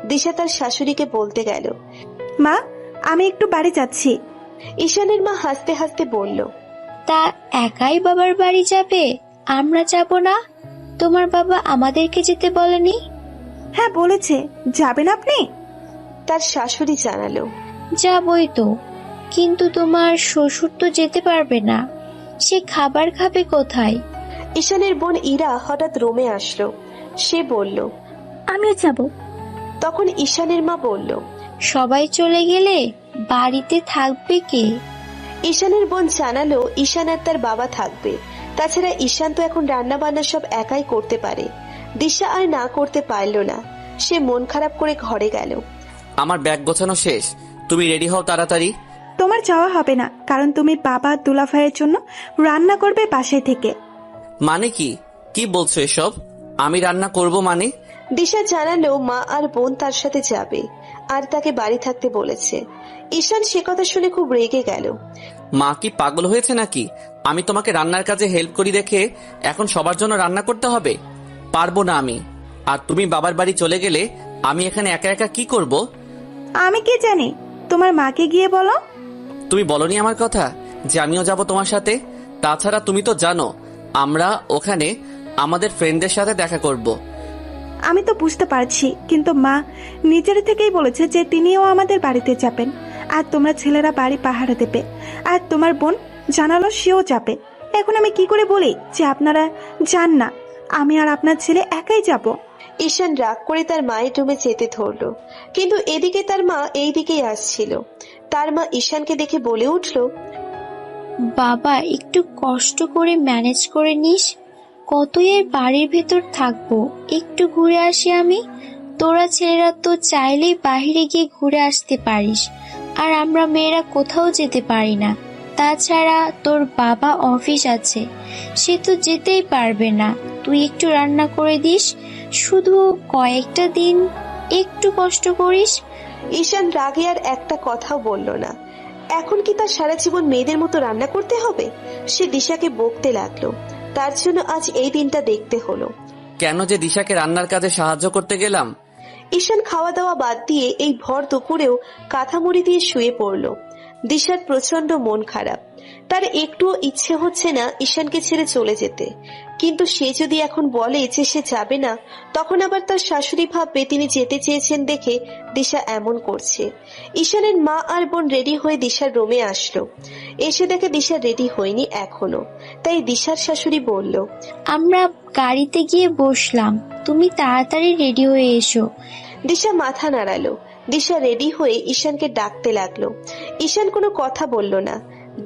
দিশা তার শাশুড়িকে বলতে গেল, মা, আমি একটু বাড়ি যাচ্ছি। ঈশানের মা হাসতে হাসতে বলল, তা একাই বাবার বাড়ি যাবে? আমরা যাব না? তোমার বাবা আমাদেরকে যেতে বলেনি? হ্যাঁ বলেছে, যাবেন আপনি? তার শাশুড়ি জানালো, যাবই তো, কিন্তু তোমার শ্বশুর তো যেতে পারবে না, সে খাবার খাবে কোথায়? ঈশানের বোন ইরা হঠাৎ রুমে আসলো। সে বলল, আমিও যাব। তখন ঈশানের মা বলল, সবাই চলে গেলে বাড়িতে থাকবে কে? ঈশানের বোন জানালো ঈশান আর তার বাবা থাকবে। তাছাড়া ঈশান তো এখন রান্না বান্না সব একাই করতে পারে। দিশা আর না করতে পারলো না, সে মন খারাপ করে ঘরে গেল। আমার ব্যাগ গোছানো শেষ, তুমি রেডি হও তাড়াতাড়ি। তোমার যাওয়া হবে না, কারণ তুমি বাবা দুলাভাইয়ের জন্য রান্না করবে বাসায় থেকে। মানে কি কি বলছো এসব? আমি রান্না করব মানে? দিশা জানালো মা আর বোন তার সাথে যাবে আর তাকে বাড়ি থাকতে বলেছে। ঈশান সে কথা শুনে খুব রেগে গেল। মা কি পাগল হয়েছে নাকি? আমি তোমাকে রান্নার কাজে হেল্প করি দেখে এখন সবার জন্য রান্না করতে হবে? পারবো না আমি। আর তুমি বাবার বাড়ি চলে গেলে আমি এখানে একা একা কি করব? আমি কি জানি, তোমার মাকে গিয়ে বলো। তুমি বলনি আমার কথা যে আমিও যাব তোমার সাথে? তাছাড়া তুমি তো জানো আমরা ওখানে আমাদের ফ্রেন্ডদের সাথে দেখা করব। আমি তো বুঝতে পারছি, কিন্তু মা নিজের থেকেই বলেছে যে তিনিও আমাদের বাড়িতে যাবেন, আর তোমরা ছেলেরা বাড়ি পাহারা দেবে, আর তোমার বোন জানালো সেও যাবে। এখন আমি কি করে বলি যে আপনারা যান না, আমি আর আপনার ছেলে একাই যাব? ঈশান রাগ করে তার মায়ের রুমে যেতে ধরলো, কিন্তু এদিকে তার মা এই দিকেই আসছিল। তার মা ঈশানকে দেখে বলে উঠল, বাবা একটু কষ্ট করে ম্যানেজ করে নিস, কতই এর বাড়ির ভেতর থাকবো, একটু ঘুরে আসি আমি। তোরা ছেলেরা তো চাইলেই বাইরে গিয়ে ঘুরে আসতে পারিস, আর আমরা মেয়েরা কোথাও যেতে পারি না। তাছাড়া তোর বাবা অফিস আছে, সে তো যেতেই পারবে না। তুই একটু রান্না করে দিস, শুধু কয়েকটা দিন একটু কষ্ট করিস। ঈশান রাগে আর একটা কথাও বলল না। এখন কি তার সারা জীবন মেয়েদের মতো রান্না করতে হবে? সে দিশাকে বকতে লাগলো, তার জন্য আজ এই দিনটা দেখতে হলো। কেন যে দিশাকে রান্নার কাজে সাহায্য করতে গেলাম। ঈশান খাওয়া দাওয়া বাদ দিয়ে এই ভর দুপুরেও কাঁথামুড়ি দিয়ে শুয়ে পড়লো। দিশার প্রচন্ড মন খারাপ, তার একটুও ইচ্ছে হচ্ছে না ঈশানকে ছেড়ে চলে যেতে, কিন্তু সে যদি এখন বলে যে সে যাবে না, তখন আবার তার শাশুড়ি ভাববে তিনি যেতে চেয়েছেন দেখে দিশা এমন করছে। ঈশানের মা আর বোন রেডি হয়ে দিশার রুমে আসলো। এসে দেখে দিশা রেডি হয়নি এখনো, তাই দিশার শাশুড়ি বলল, আমরা গাড়িতে গিয়ে বসলাম, তুমি তাড়াতাড়ি রেডি হয়ে এসো। দিশা মাথা নাড়ালো। দিশা রেডি হয়ে ঈশানকে ডাকতে লাগলো। ঈশান কোনো কথা বলল না।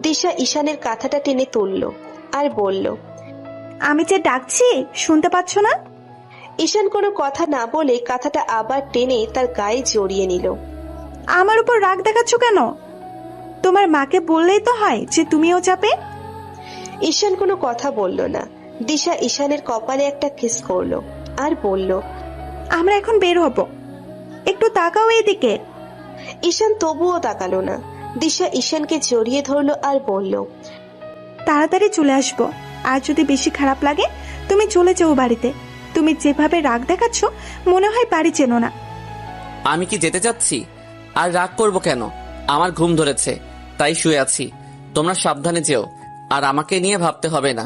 দিশা ঈশানের কাঁথাটা টেনে তুললো আর বলল, আমি যে ডাকছি শুনতে পাচ্ছ না? ঈশান কোনো কথা না বলে কাঁথাটা আবার টেনে তার গায়ে জড়িয়ে নিল। আমার উপর রাগ দেখাচ্ছ কেন? তোমার মাকে বললেই তো হয় যে তুমিও যাবে। ঈশান কোনো কথা বলল না। দিশা ঈশানের কপালে একটা কিস করলো আর বলল, আমরা এখন বের হব, একটু তাকাও এইদিকে। ঈশান তবুও তাকালো না। দিশা ঈশানকে জড়িয়ে ধরলো আর বলল, তাড়াতাড়ি চলে আসবো, আর যদি বেশি খারাপ লাগে তুমি চলে যাও বাড়িতে। তুমি যেভাবে রাগ দেখাচ্ছ মনে হয় বাড়ি চেনো না। আমি কি যেতে চাচ্ছি? আর রাগ করব কেন? আমার ঘুম ধরেছে, তাই শুয়ে আছি। তোমরা সাবধানে যেও, আর আমাকে নিয়ে ভাবতে হবে না।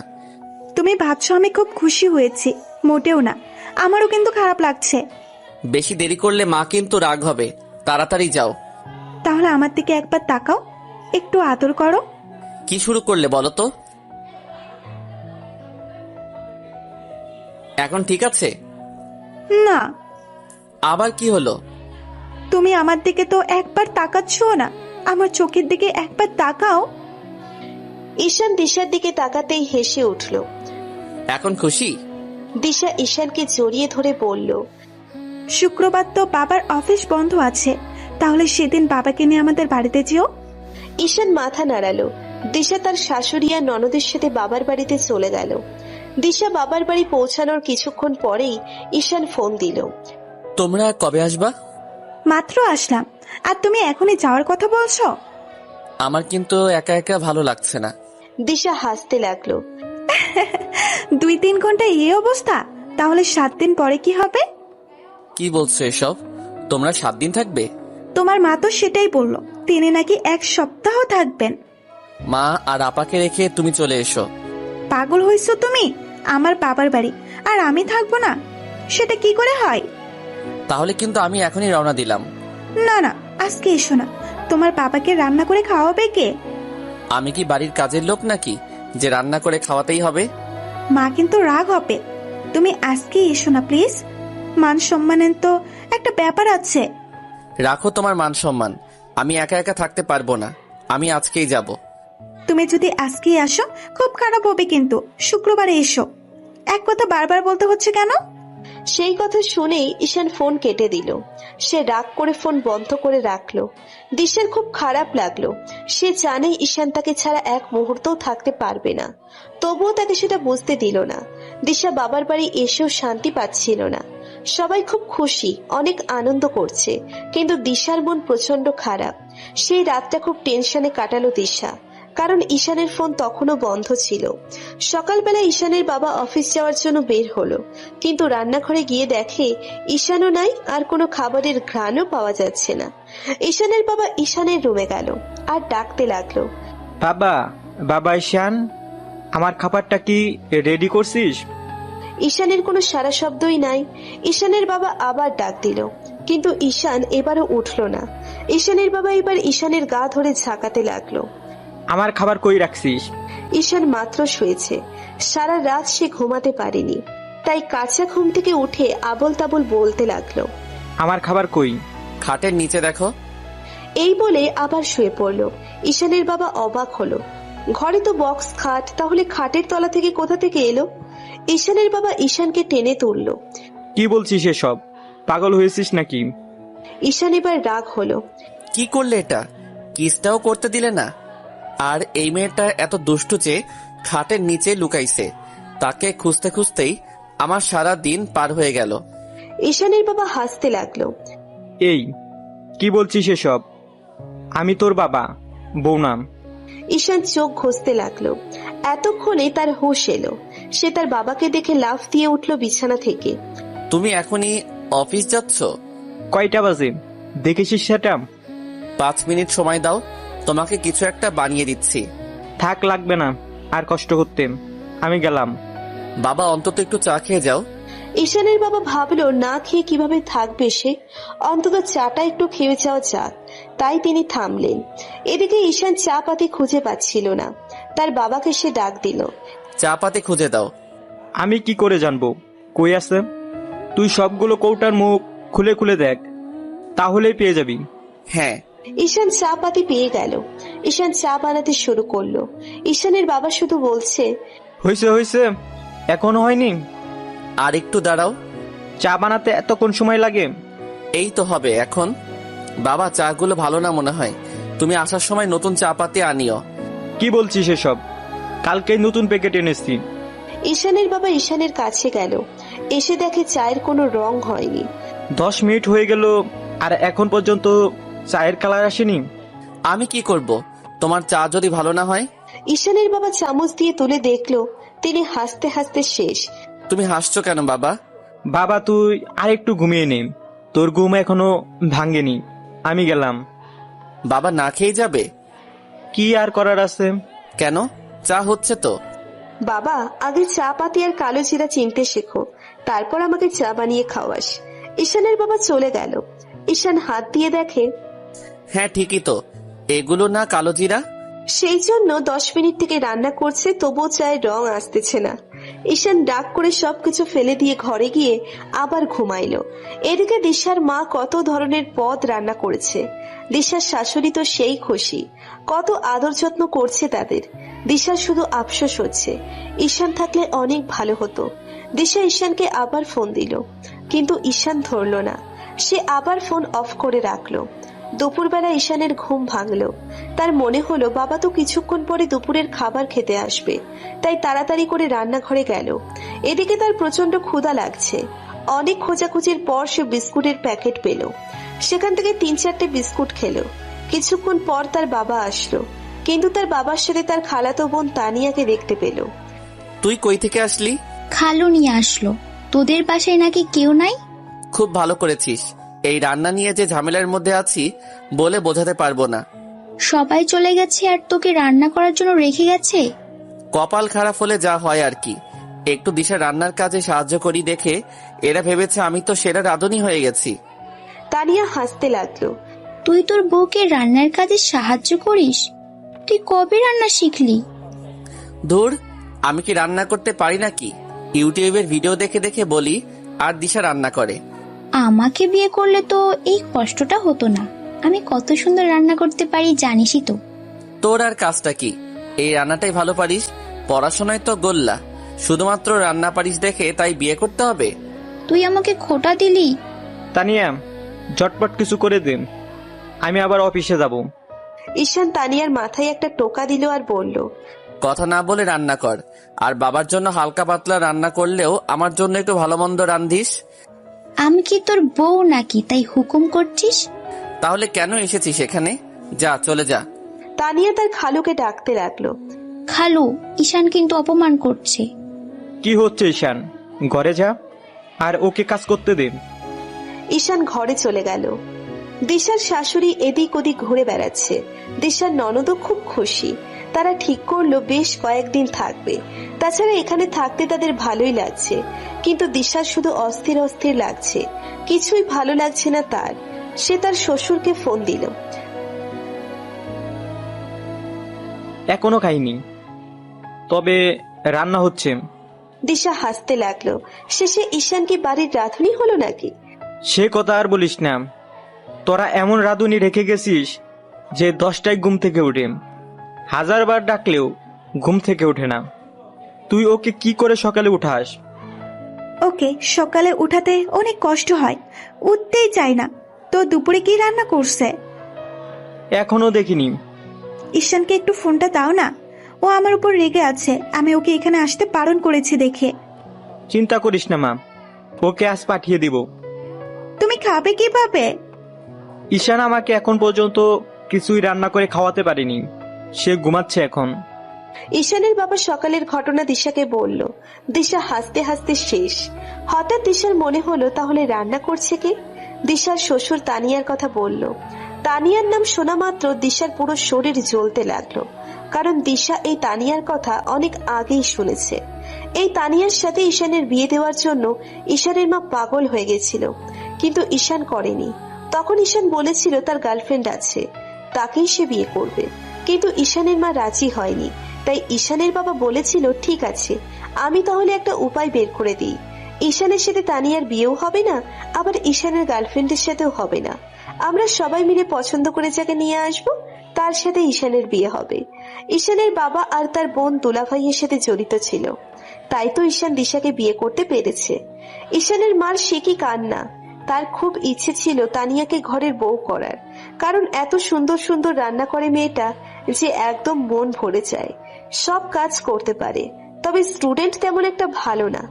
তুমি ভাবছো আমি খুব খুশি হয়েছি, মোটেও না, আমারও কিন্তু খারাপ লাগছে। বেশি দেরি করলে মা কিন্তু রাগ হবে। তাড়াতাড়ি যাও। তাহলে আমার দিকে একবার তাকাও, একটু আদর করো। কি শুরু করলে বলো তো? এখন ঠিক আছে? না, আবার কি হলো? তুমি আমার দিকে তো একবার তাকাচ্ছ না, আমার চোখের দিকে একবার তাকাও। ঈশান দিশার দিকে তাকাতেই হেসে উঠল। এখন খুশি? দিশা ঈশানকে জড়িয়ে ধরে বলল, শুক্রবার তো বাবার অফিস বন্ধ আছে, তাহলে সেদিন বাবাকে নিয়ে আমাদের বাড়িতে যেও। ঈশান মাথা নাড়ালো। দিশা তার শাশুড়ি আর ননদের সাথে বাবার বাড়িতে চলে গেল। দিশা বাবার বাড়ি পৌঁছানোর কিছুক্ষণ পরেই ঈশান ফোন দিল। তোমরা কবে আসবা? মাত্র আসলাম, আর তুমি এখনই যাওয়ার কথা বলছো? আমার কিন্তু একা একা ভালো লাগছে না। দিশা হাসতে লাগলো। 2-3 ঘন্টা এই অবস্থা, তাহলে 7 দিন পরে কি হবে? কি বলছো এসব? তোমরা 7 দিন থাকবে? তোমার মা তো সেটাই বললো, তিনি নাকি 1 সপ্তাহ থাকবেন। মা আর আপাকে রেখে তুমি চলে এসো। পাগল হইছো তুমি? আমার বাবার বাড়ি, আর আমি থাকবো না? সেটা কি করে হয়? তাহলে কিন্তু আমি এখনই রওনা দিলাম। না না, আজকে এসো না। তোমার বাবাকে রান্না করে খাওয়াবে কে? আমি কি বাড়ির কাজের লোক নাকি যে রান্না করে খাওয়াতেই হবে? মা কিন্তু রাগ হবে। তুমি আজকে এসো না প্লিজ, মান সম্মানের তো একটা ব্যাপার আছে। রাখো তোমার মান সম্মান, আমি একা একা থাকতে পারবো না। আমি আজকেই যাব। তুমি যদি আজকেই আসো খুব খারাপ হবে, কিন্তু শুক্রবারে এসো। এক কথা বারবার বলতে হচ্ছে কেন? সেই কথা শুনেই ঈশান ফোন কেটে দিল। সে রাগ করে ফোন বন্ধ করে রাখলো। দিশার খুব খারাপ লাগলো। সে জানে ঈশান তাকে ছাড়া এক মুহূর্তও থাকতে পারবে না, তবুও তাকে সেটা বুঝতে দিল না। দিশা বাবার বাড়ি এসেও শান্তি পাচ্ছিল না। সবাই খুব খুশি, অনেক আনন্দ করছে, কিন্তু দিশার মন প্রচন্ড খারাপ। সেই রাতটা খুব টেনশনে কাটালো দিশা, কারণ ঈশানের ফোন তখনও বন্ধ ছিল। সকালবেলা ঈশানের বাবা অফিস যাওয়ার জন্য বের হলো, কিন্তু রান্নাঘরে গিয়ে দেখে ঈশানও নাই, আর কোনো খাবারের ঘ্রাণও পাওয়া যাচ্ছে না। ঈশানের বাবা ঈশানের রুমে গেল আর ডাকতে লাগলো, বাবা, বাবা ঈশান, আমার খাবারটা কি রেডি করছিস? ঈশানের কোনো সারা শব্দই নাই। ঈশানের বাবা আবার ডাক দিল, কিন্তু ঈশান এবারও উঠল না। ঈশানের বাবা এবার ঈশানের গা ধরে ঝাঁকাতে লাগলো। আমার খাবার কই রাখছিস? ঈশান মাত্র শুয়েছে, সারা রাত সে ঘুমাতে পারেনি, তাই কাঁচা ঘুম থেকে উঠে আবল তাবল বলতে লাগলো, আমার খাবার কই? খাটের নিচে দেখো। এই বলে আবার শুয়ে পড়লো। ঈশানের বাবা অবাক হলো, ঘরে তো বক্স খাট, তাহলে খাটের তলা থেকে কোথা থেকে এলো? ঈশানের বাবা ঈশানকে টেনে তুললো। কি বলছিস এসব? পাগল হয়েছিস নাকি? ঈশান এবার রাগ হলো। কি করলে এটা? কিসটাও করতে দিলে না। আর এই মেয়েটা এত দুষ্টু যে খাটের নিচে লুকাইছে, তাকে খুঁজতে খুঁজতেই আমার সারা দিন পার হয়ে গেল। ঈশানের বাবা হাসতে লাগলো। এই কি বলছিস এসব? আমি তোর বাবা, বউ নাম। ঈশান চোখ ঘষতে লাগলো। এতক্ষণে তার হুঁশ এলো। সে তার বাবাকে দেখে লাফ দিয়ে উঠল বিছানা থেকে। তুমি এখনই অফিস যাচ্ছ? কয়টা বাজে দেখেছিস সেটা? 5 মিনিট সময় দাও, তোমাকে কিছু একটা বানিয়ে দিচ্ছি। থাক, লাগবে না আর কষ্ট করতে, আমি গেলাম। বাবা অন্তত একটু চা খেয়ে যাও। ঈশানের বাবা ভাবলো না খেয়ে কিভাবে থাকবে সে, অন্তত চাটা একটু খেয়ে যাওয়া যাক, তাই তিনি থামলেন। এদিকে ঈশান চা পাতি খুঁজে পাচ্ছিল না, তার বাবাকে সে ডাক দিল। চা পাতে খুঁজে দাও। আমি কি করে জানবো কই আছে? তুই সবগুলো কৌটার মুখ খুলে খুলে দেখ, তাহলেই পেয়ে যাবি। হ্যাঁ। ঈশান চা পাতি পেয়ে গেল। ঈশান চা বানাতে শুরু করলো। ঈশানের বাবা শুধু বলছে, হয়েছে হয়েছে, এখনো হয়নি? আর একটু দাঁড়াও। চা বানাতে এতক্ষণ সময় লাগে? এই তো হবে এখন। বাবা চাগুলো ভালো না মনে হয়, তুমি আসার সময় নতুন চা পাতি আনিও। কি বলছিস এসব? কালকেই নতুন প্যাকেট এনেছি। ঈশানের বাবা ঈশানের কাছে গেল, এসে দেখে চায়ের কোনো রং হয়নি। 10 মিনিট হয়ে গেল আর এখন পর্যন্ত চায়ের কালার আসেনি। আমি কি করব? তোমার চা যদি ভালো না হয়? ঈশানের বাবা চামচ দিয়ে তুলে দেখলো তিনি হাসতে হাসতে শেষ। তুমি হাসছো কেন বাবা? বাবা তুই আর একটু ঘুমিয়ে নে, তোর ঘুম এখনো ভাঙেনি। আমি গেলাম। বাবা না খেয়ে যাবে? কি আর করার আছে? কেন? চা হচ্ছে তো। বাবা আগে চা পাতি আর কালো জিরা চিনতে শেখো, তারপর আমাকে চা বানিয়ে খাওয়াস। ঈশানের বাবা চলে গেল। ঈশান হাত দিয়ে দেখে, হ্যাঁ ঠিকই তো, এগুলো না কালো জিরা। সেই জন্য 10 মিনিট থেকে রান্না করছে, তবুও চায়ের রং আসতেছে না। ঈশান ডাক করে সবকিছু ফেলে দিয়ে ঘরে গিয়ে আবার ঘুমাইলো। এদিকে দিশার মা কত ধরনের পদ রান্না করেছে। দিশার শাশুড়ি তো সেই খুশি, কত আদর যত্ন করছে তাদের। দিশার শুধু আফসোস হচ্ছে, ঈশান থাকলে অনেক ভালো হতো। দিশা ঈশানকে আবার ফোন দিল, কিন্তু ঈশান ধরলো না। সে আবার ফোন অফ করে রাখলো। দুপুরবেলা ঈশানের ঘুম ভাঙলো। তার মনে হলো বাবা তো কিছুক্ষণ পরে দুপুরের খাবার খেতে আসবে, তাই তাড়াতাড়ি করে রান্নাঘরে গেল। এদিকে তার প্রচন্ড ক্ষুধা লাগছে। অনেক খোঁজাখুঁজির পর সে বিস্কুটের প্যাকেট পেল, সেখান থেকে 3-4টে বিস্কুট খেলো। কিছুক্ষণ পর তার বাবা আসলো, কিন্তু তার বাবার সাথে তার খালাতো বোন তানিয়াকে দেখতে পেল। তুই কই থেকে আসলি? খালু নিয়ে আসলো। তোদের বাসায় নাকি কেউ নাই? খুব ভালো করেছিস। এই রান্না নিয়ে যে ঝামেলার মধ্যে আছি বলে বোঝাতে পারবো না। সবাই চলে গেছে আর তোকে রান্না করার জন্য রেখে গেছে? কপাল খারাপ হলে যা হয় আর কি। একটু দিশা রান্নার কাজে সাহায্য করি দেখে এরা ভেবেছে আমি তো সেরা রাঁধুনি হয়ে গেছি। তানিয়া হাসতে লাগলো। তুই তোর বউকে রান্নার কাজে সাহায্য করিস? তুই কবে রান্না শিখলি? ধুর, আমি কি রান্না করতে পারি নাকি? ইউটিউবের ভিডিও দেখে দেখে বলি আর দিশা রান্না করে। আমাকে বিয়ে করলে তো এই কষ্টটা হতো না। আমি কত সুন্দর রান্না করতে পারি জানিসই তো। তোর আর কাজটা কি? এই রান্নাটাই ভালো পারিস, পড়াশোনায় তো গোল্লা, শুধুমাত্র রান্না পারিস দেখে তাই বিয়ে করতে হবে? তুই আমাকে খোটা দিলি। তানিয়া ঝটপট কিছু করে দে, আমি আবার অফিসে যাব। ঈশান তানিয়ার মাথায় একটা টোকা দিল আর বলল, কথা না বলে রান্না কর। আর বাবার জন্য হালকা পাতলা রান্না করলেও আমার জন্য একটু ভালো মন্দ রান্ধিস। আমি কি তোর বউ নাকি তাই হুকুম করছিস? তাহলে কেন এসেছিস এখানে? যা, চলে যা। তানিয়া তার খালুকে ডাকতে লাগলো। খালু, ঈশান কিন্তু অপমান করছে। কি হচ্ছে ঈশান? ঘরে যা আর ওকে কাজ করতে দে। ঈশান ঘরে চলে গেল। দিশার শাশুড়ি এদিক ওদিক ঘুরে বেড়াচ্ছে। দিশার ননদও খুব খুশি, তারা ঠিক করলো বেশ কয়েকদিন থাকবে। তাছাড়া এখানে থাকতে তাদের ভালোই লাগছে, কিন্তু দিশার শুধু অস্থির অস্থির লাগছে, কিছুই ভালো লাগছে না তার। সে তার শ্বশুরকে ফোন দিল। এখনো খাইনি, তবে রান্না হচ্ছে। দিশা হাসতে লাগলো। শেষে ঈশান কি বাড়ির রাঁধুনি হলো নাকি? সে কথা আর বলিস না, তোরা এমন রাঁধুনি রেখে গেছিস যে 10টায় ঘুম থেকে উঠে, 1000বার ডাকলেও ঘুম থেকে ওঠে না। তুই ওকে কি করে সকালে উঠাস? ওকে সকালে উঠাতে অনেক কষ্ট হয়, উঠতেই চায় না। তো দুপুরে কি রান্না করছে? এখনো দেখিনি। ঈশানকে একটু ফোনটা দাও না, ও আমার উপর রেগে আছে। আমি ওকে এখানে আসতে বারণ করেছি দেখে। চিন্তা করিস না মা, ওকে আজ পাঠিয়ে দিব। তুমি খাবে কিভাবে? ঈশান আমাকে এখন পর্যন্ত কিছুই রান্না করে খাওয়াতে পারেনি, সে ঘুমাচ্ছে এখন। ঈশানের বাবা সকালের ঘটনা দিশাকে বলল। দিশা হাসতে হাসতে শেষ। হঠাৎ দিশার মনে হলো তাহলে রান্না করছে কে? দিশার শ্বশুর তানিয়ার কথা বলল। তানিয়ার নাম শোনা মাত্র দিশার পুরো শরীর জ্বলতে লাগলো, কারণ দিশা এই তানিয়ার কথা অনেক আগেই শুনেছে। এই তানিয়ার সাথে ঈশানের বিয়ে দেওয়ার জন্য ঈশানের মা পাগল হয়ে গেছিল, কিন্তু ঈশান করেনি। তখন ঈশান বলেছিল তার গার্লফ্রেন্ড আছে, তাকেই সে বিয়ে করবে, কিন্তু ঈশানের মা রাজি হয়নি। তাই ঈশানের বাবা বলেছিল ঠিক আছে, আমি তাহলে একটা উপায় বের করে দিই। ঈশানের সাথে তানিয়ার বিয়েও হবে না, আবার ঈশানের গার্লফ্রেন্ডের সাথেও হবে না। আমরা সবাই মিলে পছন্দ করে যাকে নিয়ে আসবো, তার সাথে ঈশানের বিয়ে হবে। ঈশানের বাবা আর তার বোন দুলাভাইয়ের সাথে জড়িত ছিল, তাই তো ঈশান দিশাকে বিয়ে করতে পেরেছে। ঈশানের মার সে কি কান্না! তার খুব ইচ্ছে ছিল তানিয়াকে ঘরের বউ করার, কারণ এত সুন্দর সুন্দর রান্না করে মেয়েটা, যে একদম মন ভরে যায়, সব কাজ করতে পারে। তবে স্টুডেন্ট তেমন একটা ভালো না।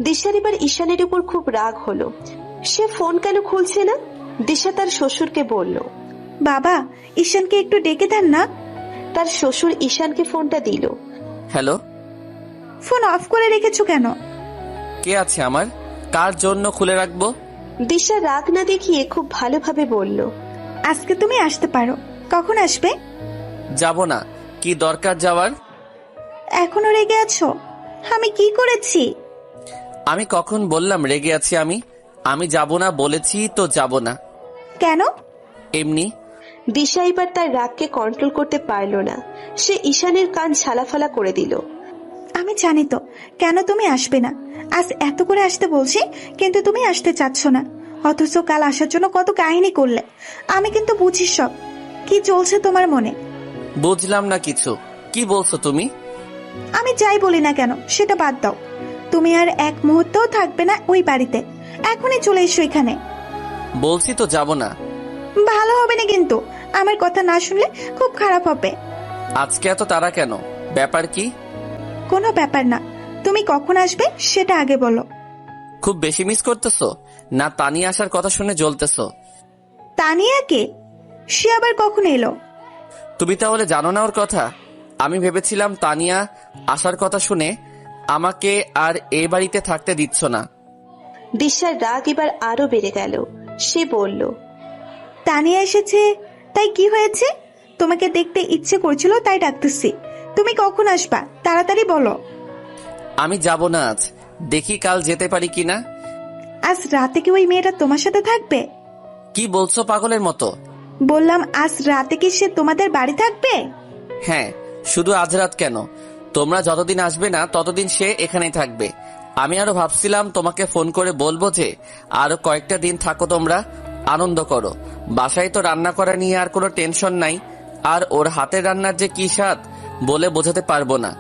দিশার এবার ঈশানের উপর খুব রাগ হলো। সে ফোন কেন খুলছে না? দিশা তার শ্বশুরকে বলল, বাবা ঈশানকে একটু ডেকে দেন না। তার শ্বশুর ঈশানকে ফোনটা দিল। হ্যালো, ফোন অফ করে রেখেছো কেন? কে আছে আমার? কার জন্য খুলে রাখবো? দিশা রাগ না দেখিয়ে খুব ভালোভাবে বলল, আজকে তুমি আসতে পারো। কখন আসবে? যাব না। কি দরকার যাওয়ার? এখনো রেগে আছো? আমি কি করেছি? আমি কখন বললাম রেগে আছি? আমি যাব না বলেছি তো যাব না। কেন? এমনি। দিশা এবার তার রাগকে কন্ট্রোল করতে পারল না। সে ঈশানের কান ছালাফালা করে দিল। আমি জানি তো কেন তুমি আসবে না। আজ এত করে আসতে বলছি, কিন্তু তুমি আসতে চাচ্ছ না। অথচ কাল আসার জন্য কত কাহিনী করলে। আমি কিন্তু বুঝি সব। কি চলছে তোমার মনে? বুঝলাম না কিছু। কি বলছো তুমি? আমি যাই বলি না কেন সেটা বাদ দাও। তুমি আর এক মুহূর্তও থাকবে না ওই বাড়িতে। এখনই চলে এসো এখানে। বলছি তো যাব না। ভালো হবে না কিন্তু, আমার কথা না শুনলে খুব খারাপ হবে। আজকে এত তাড়া কেন? ব্যাপার কি? কোনো ব্যাপার না, তুমি কখন আসবে সেটা আগে বলো। খুব বেশি মিস করতেছো না তানিয়া আসার কথা শুনে জ্বলতেছো? তানিয়া কে? সে আবার কখন এলো? তুমি তাহলে জানো না ওর কথা? আমি ভেবেছিলাম তানিয়া আসার কথা শুনে আমাকে আর এ বাড়িতে থাকতে দিচ্ছ না। দিশার রাগ এবার আরো বেড়ে গেল। সে বলল, তানিয়া এসেছে তাই কি হয়েছে? তোমাকে দেখতে ইচ্ছে করছিল তাই ডাকতেছি। তুমি কখন আসবা তাড়াতাড়ি বলো। আমি যাব না আজ, দেখি কাল যেতে পারি কিনা। আজ রাতে কি ওই মেয়েটা তোমার সাথে থাকবে? কি বলছো পাগলের মতো? বললাম আজ রাতে কি সে তোমাদের বাড়ি থাকবে? হ্যাঁ, শুধু আজ রাত কেন, তোমরা যতদিন আসবে না ততদিন সে এখানেই থাকবে। আমি আরো ভাবছিলাম তোমাকে ফোন করে বলবো যে আরো কয়েকটা দিন থাকো, তোমরা আনন্দ করো। বাসায় তো রান্না করা নিয়ে আর কোনো টেনশন নাই, আর ওর হাতের রান্নার যে কি স্বাদ বলে বোঝাতে পারবো না।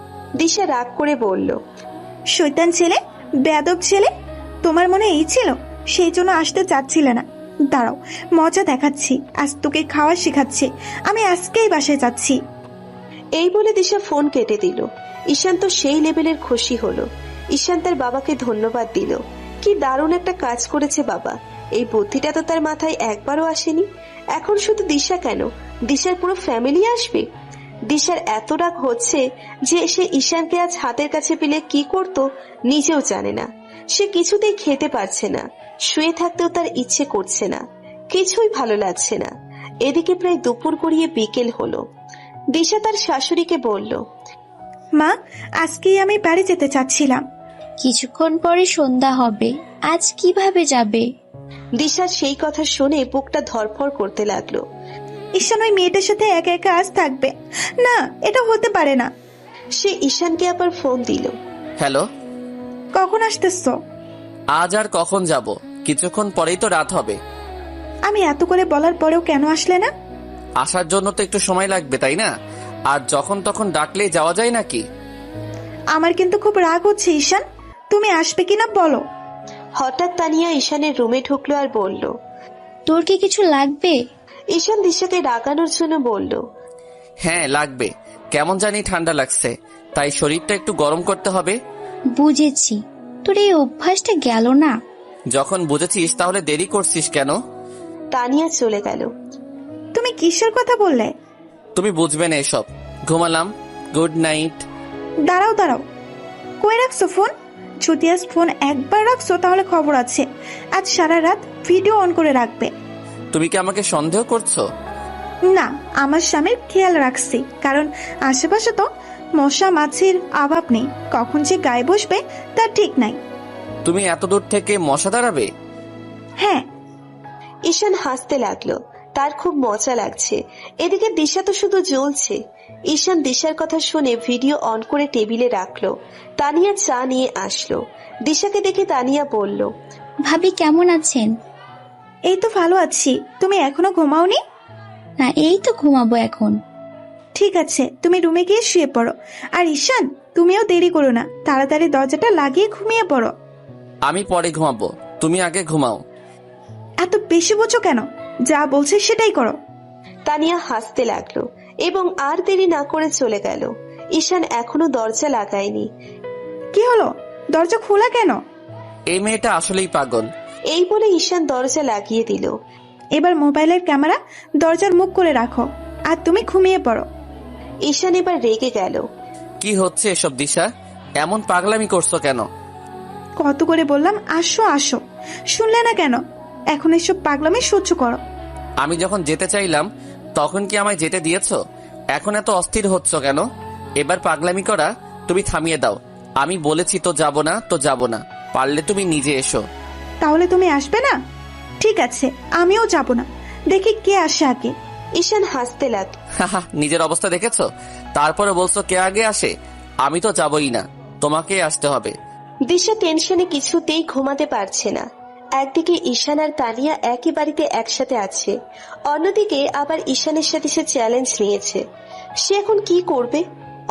দিশা রাগ করে বলল, শয়তান ছেলে, বেয়াদব ছেলে। তোমার মনে এই ছিল সেই জন্য আসতে চাচ্ছিলে না। দাঁড়াও, মজা দেখাচ্ছি। আজ তোকে খাওয়া শেখাচ্ছি। আমি আজকেই বাসায় যাচ্ছি। এই বলে দিশা ফোন কেটে দিল। ঈশান তো সেই লেভেলের খুশি হলো। ঈশান তার বাবাকে ধন্যবাদ দিল। কি দারুণ একটা কাজ করেছে বাবা। এই বুদ্ধিটা তো তার মাথায় একবারও আসেনি। এখন শুধু দিশা কেন, দিশার পুরো ফ্যামিলি আসবে। দিশার এত রাগ হচ্ছে যে সে ঈশানকে আজ হাতের কাছে পেলে কি করতো নিজেও জানে না। সে কিছুতেই খেতে পারছে না, শুয়ে থাকতেও তার ইচ্ছে করছে না, কিছুই ভালো লাগছে না। এদিকে প্রায় দুপুর গড়িয়ে বিকেল হলো। দিশা তার শাশুড়িকে বলল, মা, আজকেই আমি বাড়ি যেতে চাচ্ছিলাম। কিছুক্ষণ পরে সন্ধ্যা হবে, আজ কিভাবে যাবে? দিশার সেই কথা শুনে বুকটা ধড়ফড় করতে লাগলো। ঈশান ওই মেয়েটার সাথে একা একা আজ থাকবে না, এটা হতে পারে না। সে ঈশানকে আবার ফোন দিল। হ্যালো, কখন আসতেছো? আজ আর কখন যাব? কিছুক্ষণ পরেই তো রাত হবে। আমি এত করে বলার পরেও কেন আসলে না? আসার জন্য তো একটু সময় লাগবে, তাই না? আর যখন তখন ডাকলেই যাওয়া যায় নাকি? আমার কিন্তু খুব রাগ হচ্ছে ঈশান, তুমি আসবে কিনা বলো। হঠাৎ তানিয়া ঈশানের রুমে ঢুকলো আর বলল, তোর কি কিছু লাগবে? ঈশান দিশাকে রাগানোর জন্য বলল, হ্যাঁ লাগবে, কেমন জানি ঠান্ডা লাগছে, তাই শরীরটা একটু গরম করতে হবে। বুঝেছি, তোর এই অভ্যাসটা গেল না। যখন বুঝেছিস তাহলে দেরি করছিস কেন? তানিয়া চলে গেল। তুমি কিসের কথা বললে? তুমি বুঝবে না এসব। ঘুমালাম, গুড নাইট। দাঁড়াও দাঁড়াও, কই রাখছো ফোন? যদি আজ ফোন একবার রাখছো তাহলে খবর আছে, আজ সারা রাত ভিডিও অন করে রাখবে। তুমি কি আমাকে সন্দেহ করছো? না, আমার স্বামীর খেয়াল রাখছি, কারণ আশেপাশে তো মশা মাছির অভাব নেই, কখন যে গায়ে বসবে তার ঠিক নাই। তুমি এত দূর থেকে মশা দাঁড়াবে? হ্যাঁ। ঈশান হাসতে লাগলো, তার খুব মজা লাগছে। এদিকে দিশা তো শুধু জ্বলছে। ঈশান দিশার কথা শুনে ভিডিও অন করে টেবিলে রাখলো। তানিয়া চা নিয়ে আসলো। দিশাকে দেখে তানিয়া বলল, ভাবি কেমন আছেন? এই তো ভালো আছি, তুমি এখনো ঘুমাওনি? না, এই তো ঘুমাবো এখন। ঠিক আছে, তুমি রুমে গিয়ে শুয়ে পড়ো। আর ঈশান, তুমিও দেরি করো না, তাড়াতাড়ি দরজাটা লাগিয়ে ঘুমিয়ে পড়ো। আমি পরে ঘুমাবো, তুমি আগে ঘুমাও। এত বেশি বোঝো কেন? যা বলছে সেটাই করো। তানিয়া হাসতে লাগলো এবং আর দেরি না করে চলে গেল। ঈশান এখনো দরজা লাগায়নি। কি হলো, দরজা খোলা কেন? এই মেয়েটা আসলেই পাগল। এই বলে ঈশান দরজা লাগিয়ে দিল। এবার মোবাইলের ক্যামেরা দরজার মুখ করে রাখো, আর তুমি ঘুমিয়ে পড়ো। ঈশান এবার রেগে গেল। কি হচ্ছে এসব দিশা? এমন পাগলামি করছো কেন? কত করে বললাম আসো আসো, শুনলে না কেন? এখন এসব পাগলামি সহ্য করো। আমি যখন যেতে চাইলাম তখন কি আমায় যেতে দিয়েছো? এখন এত অস্থির হচ্ছ কেন? এবার পাগলামি করা তুমি থামিয়ে দাও। আমি বলেছি তো যাব না, তো যাব না। পারলে তুমি নিজে এসো। তাহলে তুমি আসবে না? ঠিক আছে, আমিও যাব না, দেখি কে আসে আগে। ঈশান হাসতে লাগলো। হাহা, নিজের অবস্থা দেখেছো? তারপরে বলছো কে আগে আসে? আমি তো যাবই না, তোমাকেই আসতে হবে। দিশা টেনশনে কিছুতেই ঘুমাতে পারছে না। একদিকে ঈশান আর তানিয়া একই বাড়িতে একসাথে আছে, অন্যদিকে আবার ঈশানের সাথে সে চ্যালেঞ্জ নিয়েছে। সে এখন কি করবে?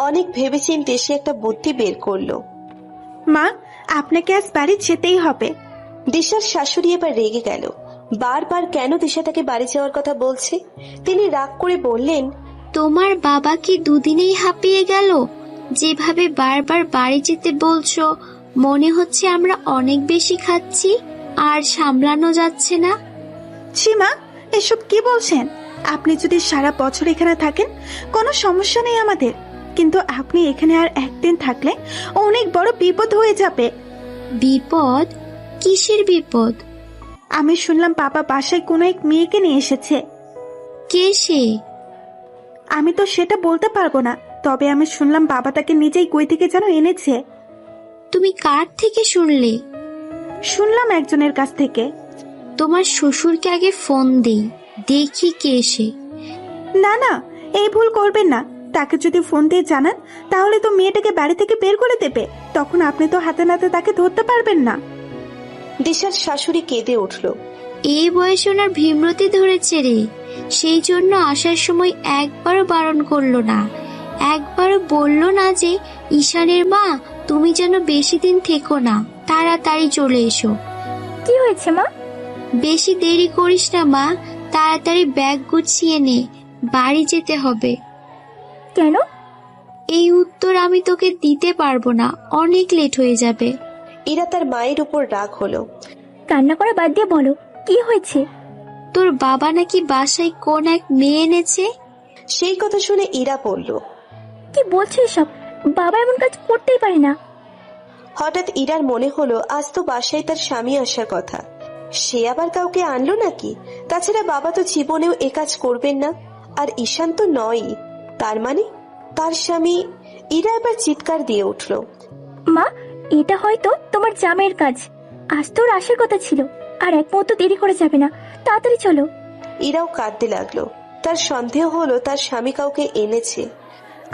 অনেক ভেবেচিন্তে সে একটা বুদ্ধি বের করলো। মা, আপনাকে আজ বাড়ি যেতেই হবে। দিশার শাশুড়ি এবার রেগে গেল। বারবার কেন দিশা তাকে বাড়ি যাওয়ার কথা বলছে। তিনি রাগ করে বললেন, তোমার বাবা কি দুদিনেই হাঁপিয়ে গেল? যেভাবে বারবার বাড়ি যেতে বলছো, মনে হচ্ছে আমরা অনেক বেশি খাচ্ছি আর সামলানো যাচ্ছে না। ছি মা, এসব কি বলছেন? আপনি যদি সারা বছর এখানে থাকেন কোনো সমস্যা নেই আমাদের, কিন্তু আপনি এখানে আর একদিন থাকলে অনেক বড় বিপদ হয়ে যাবে। বিপদ? কিসের বিপদ? আমি শুনলাম বাবা বাসায় কোনো এক মেয়েকে নিয়ে এসেছে। কে সে? আমি তো সেটা বলতে পারবো না, তবে আমি শুনলাম বাবা তাকে নিজেই কই থেকে যেন এনেছে। তুমি কার থেকে শুনলে? শুনলাম একজনের কাছ থেকে। তোমার শ্বশুরকে আগে ফোন দেই, দেখি কে সে। না না, এই ভুল করবেন না। তাকে যদি ফোন দিয়ে জানান তাহলে তো মেয়েটাকে বাড়ি থেকে বের করে দেবে, তখন আপনি তো হাতে নাতে তাকে ধরতে পারবেন না। দিশার শাশুড়ি কেঁদে উঠল। এই বয়সে ওনার ভীমরতি ধরেছে রে, সেই জন্য আসার সময় একবারও বারণ করলো না, একবারও বললো না যে ঈশানের মা তুমি যেন বেশি দিন থেকো না, তাড়াতাড়ি চলে এসো। কি হয়েছে মা? বেশি দেরি করিস না মা, তাড়াতাড়ি ব্যাগ গুছিয়ে নে, বাড়ি যেতে হবে। কেন? এই উত্তর আমি তোকে দিতে পারবো না, অনেক লেট হয়ে যাবে। ইরা তার মায়ের উপর রাগ হলো। কান্না করা বাদ দিয়ে বলো, কি হয়েছে? তোর বাবা নাকি বাসায় কোন এক মেয়ে এনেছে। সেই কথা শুনে ইরা বলল, কি বলছে এসব? বাবা এমন কাজ করতেই পারে না। হঠাৎ ইরার মনে হলো আজ তো বাসায় তার স্বামী আসার কথা, সে আবার কাউকে আনলো নাকি? তাছাড়া বাবা তো জীবনেও এ কাজ করবেন না, আর ঈশান তো নয়ই। তার মানে তার স্বামী। ইরা এবার চিৎকার দিয়ে উঠল। মা, এটা হয়তো তোমার জামাইয়ের কাজ। আজ তোর আসার কথা ছিল, আর এক মুহূর্ত দেরি করে যাবে না। তাড়াতাড়ি চলো। ইরাও কাঁদতে লাগলো। তার সন্দেহ হলো তার স্বামী কাউকে এনেছে।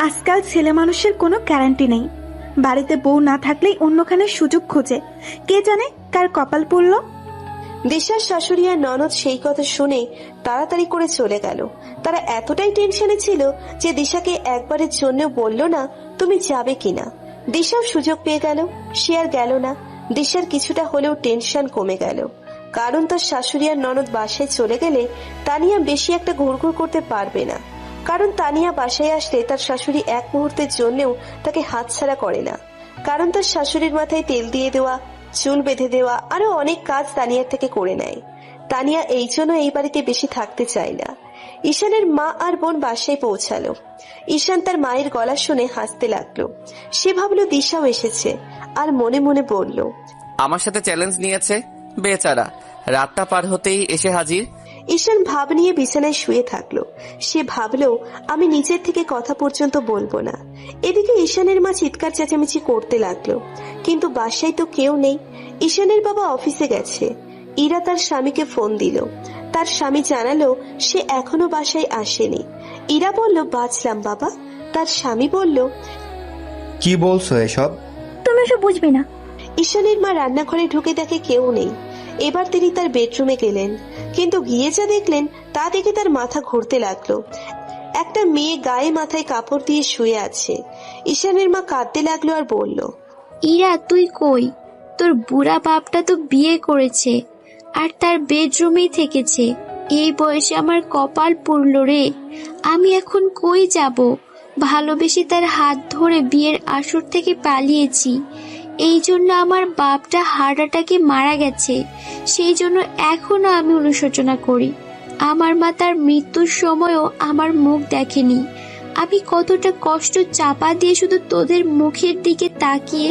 আজকাল ছেলে মানুষের কোনো গ্যারান্টি নেই। বাড়িতে বউ না থাকলেই অন্যখানে সুযোগ খোঁজে। কে জানে কার কপাল পড়লো। দিশার শাশুড়ি আর ননদ সেই কথা শুনে তাড়াতাড়ি করে চলে গেল। তারা এতটাই টেনশনে ছিল যে দিশাকে একবারের জন্য বলল না তুমি যাবে কিনা। দিশাও সুযোগ পেয়ে গেল, সে আর গেল না। দিশার কিছুটা হলেও টেনশন কমে গেল, কারণ তার শাশুড়ি আর ননদ বাসায় চলে গেলে তানিয়া বেশি একটা ঘুরঘুর করতে পারবে না। কারণ তানিয়া বাসায় আসলে তার শাশুড়ি এক মুহূর্তের জন্যও তাকে হাতছাড়া করে না। কারণ তার শাশুড়ির মাথায় তেল দিয়ে দেওয়া, চুল বেঁধে দেওয়া, আরো অনেক কাজ তানিয়ার থেকে করে নেয়। তানিয়া এই জন্য এই বাড়িতে বেশি থাকতে চায় না। ঈশানের মা আর বোন বাসায় পৌঁছালো। ঈশান তার মায়ের গলা শুনে হাসতে লাগলো। সে ভাবলো দিশাও এসেছে, আর মনে মনে বলল, আমার সাথে চ্যালেঞ্জ নিয়েছে, বেচারা রাতটা পার হতেই এসে হাজির। ঈশান ভাব নিয়ে বিছানায় শুয়ে থাকলো। সে ভাবলো আমি নিজের থেকে কথা পর্যন্ত বলবো না। এদিকে ঈশানের মা চিৎকার চেঁচামেচি করতে লাগলো, কিন্তু বাসায় তো কেউ নেই। ঈশানের বাবা অফিসে গেছে। ইরা তার স্বামীকে ফোন দিল। তার স্বামী জানালো সে এখনো বাসায় আসেনি। ইরা বলল বাঁচলাম বাবা। তার স্বামী বলল, কি বলছো এসব? তুমি এসব বুঝবে না। ঈশানের মা রান্নাঘরে ঢুকে দেখে কেউ নেই। এবার তিনি তার বেডরুমে গেলেন, কিন্তু গিয়ে যা দেখলেন তা দেখে তার মাথা ঘুরতে লাগলো। একটা মেয়ে গায়ে মাথায় কাপড় দিয়ে শুয়ে আছে। ঈশানের মা কাঁদতে লাগলো আর বলল, ইরা তুই কই? তোর বুড়া বাপটা তো বিয়ে করেছে আর তার বেডরুমেই থেকেছে। এই বয়সে আমার কপাল পুড়ল রে। আমি এখন কই যাব? ভালোবেসে তার হাত ধরে বিয়ের আসর থেকে পালিয়েছি। এই জন্য আমার বাপটা হার্ট অ্যাটাকে মারা গেছে। সেই জন্য এখনো আমি অনুশোচনা করি। আমার মা তার মৃত্যুর সময়ও আমার মুখ দেখেনি। আমি কতটা কষ্ট চাপা দিয়ে শুধু তোদের মুখের দিকে তাকিয়ে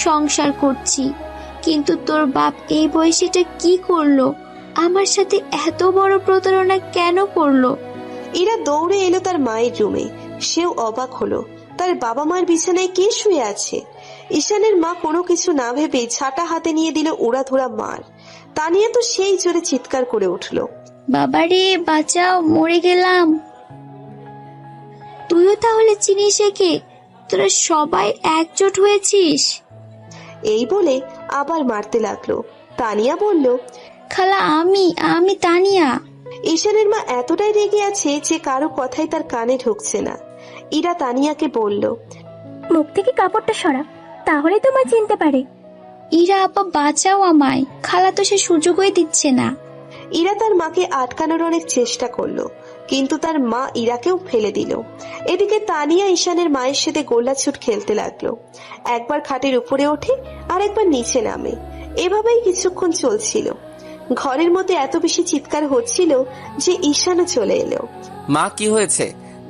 সংসার করছি। কিন্তু তোর বাপ এই বয়সেটা কি করলো? আমার সাথে এত বড় প্রতারণা কেন করলো? ইরা দৌড়ে এলো তার মায়ের রুমে। সেও অবাক হলো, তার বাবা মার বিছানায় কে শুয়ে আছে। ঈশানের মা কোনো কিছু না ভেবে ছাটা হাতে নিয়ে দিল উড়াধুরা মার। তানিয়া তো সেই জোরে চিৎকার করে উঠলো, বাবারে বাঁচাও, মরে গেলাম। তুইও তাহলে চিনিস একে? তোরা সবাই একজোট হয়েছিস? এই বলে আবার মারতে লাগলো। তানিয়া বলল, খালা আমি তানিয়া। ঈশানের মা এতটাই রেগে আছে যে কারো কথাই তার কানে ঢুকছে না। ইরা তানিয়াকে বলল, মুখ থেকে কাপড়টা সরা, তাহলে তোমায় চিনতে পারে। ইরা আপা বাঁচাও আমায়, খালা তো সে সুযোগই দিচ্ছে না। ইরা তার মাকে আটকানোর অনেক চেষ্টা করলো, কিন্তু তার মা ইরাকেও ফেলে দিল। এদিকে তানিয়া ঈশানের মায়ের সাথে গোল্লাছুট খেলতে লাগলো। একবার খাটের উপরে ওঠে আর একবার নিচে নামে। এভাবেই কিছুক্ষণ চলছিল। ঘরের মধ্যে এত বেশি চিৎকার হচ্ছিল যে ঈশানও চলে এলো। মা কি হয়েছে?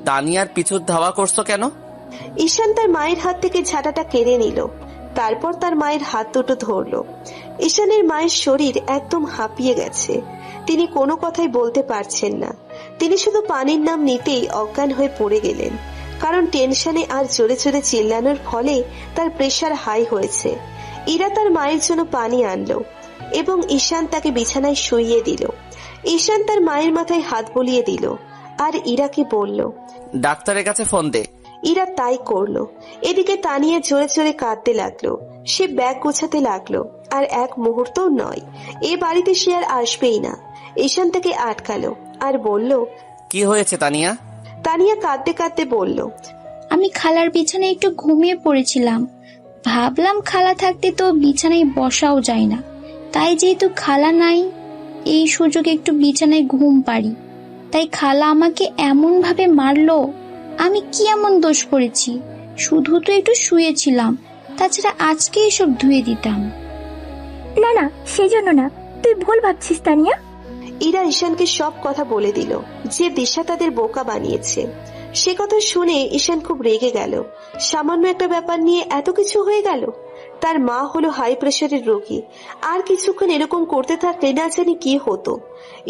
তানিয়ার পিছু ধাওয়া করছো কেন? ঈশান তার মায়ের হাত থেকে ঝাঁটাটা কেড়ে নিল। তারপর তার মায়ের হাত দুটো ধরলো। ঈশানের মায়ের শরীর একদম হাঁপিয়ে গেছে। তিনি কোনো কথাই বলতে পারছেন না। তিনি শুধু পানির নাম নিতেই অজ্ঞান হয়ে পড়ে গেলেন, কারণ টেনশনে আর জোরে জোরে চিল্লানোর ফলে তার প্রেশার হাই হয়েছে। ইরা তার মায়ের জন্য পানি আনলো এবং ঈশান তাকে বিছানায় শুইয়ে দিল। ঈশান তার মায়ের মাথায় হাত বুলিয়ে দিল আর ইরাকে বলল, ডাক্তারের কাছে ফোন দে। ইরা তাই করলো। এদিকে তানিয়া জোরে জোরে কাঁদতে লাগলো। সে ব্যাগ গোছাতে লাগলো, আর এক মুহূর্তও নয়, এ বাড়িতে সে আর আসবেই না। ঈশান তাকে আটকালো আর বলল, কি হয়েছে তানিয়া? তানিয়া কাঁদতে কাঁদতে বলল, আমি খালার বিছানায় একটু ঘুমিয়ে পড়েছিলাম। ভাবলাম খালা থাকতে তো বিছানায় বসাও যায় না, তাই যেহেতু খালা নাই এই সুযোগে একটু বিছানায় ঘুম পারি। তাই খালা আমাকে এমন ভাবে মারলো। আমি কি এমন দোষ করেছি? শুধু তো একটু শুয়েছিলাম, তাছাড়া আজকে এসব ধুয়ে দিতাম। না না, সেজন্য না, তুই ভুল ভাবছিস তানিয়া। ইরা ঈশানকে সব কথা বলে দিল যে দিশা তাদের বোকা বানিয়েছে। সে কথা শুনে ঈশান খুব রেগে গেল। সামান্য একটা ব্যাপার নিয়ে এত কিছু হয়ে গেল। তার মা হলো হাই প্রেশারের রোগী, আর কিছুক্ষণ এরকম করতে থাকলে না জানি কি হতো।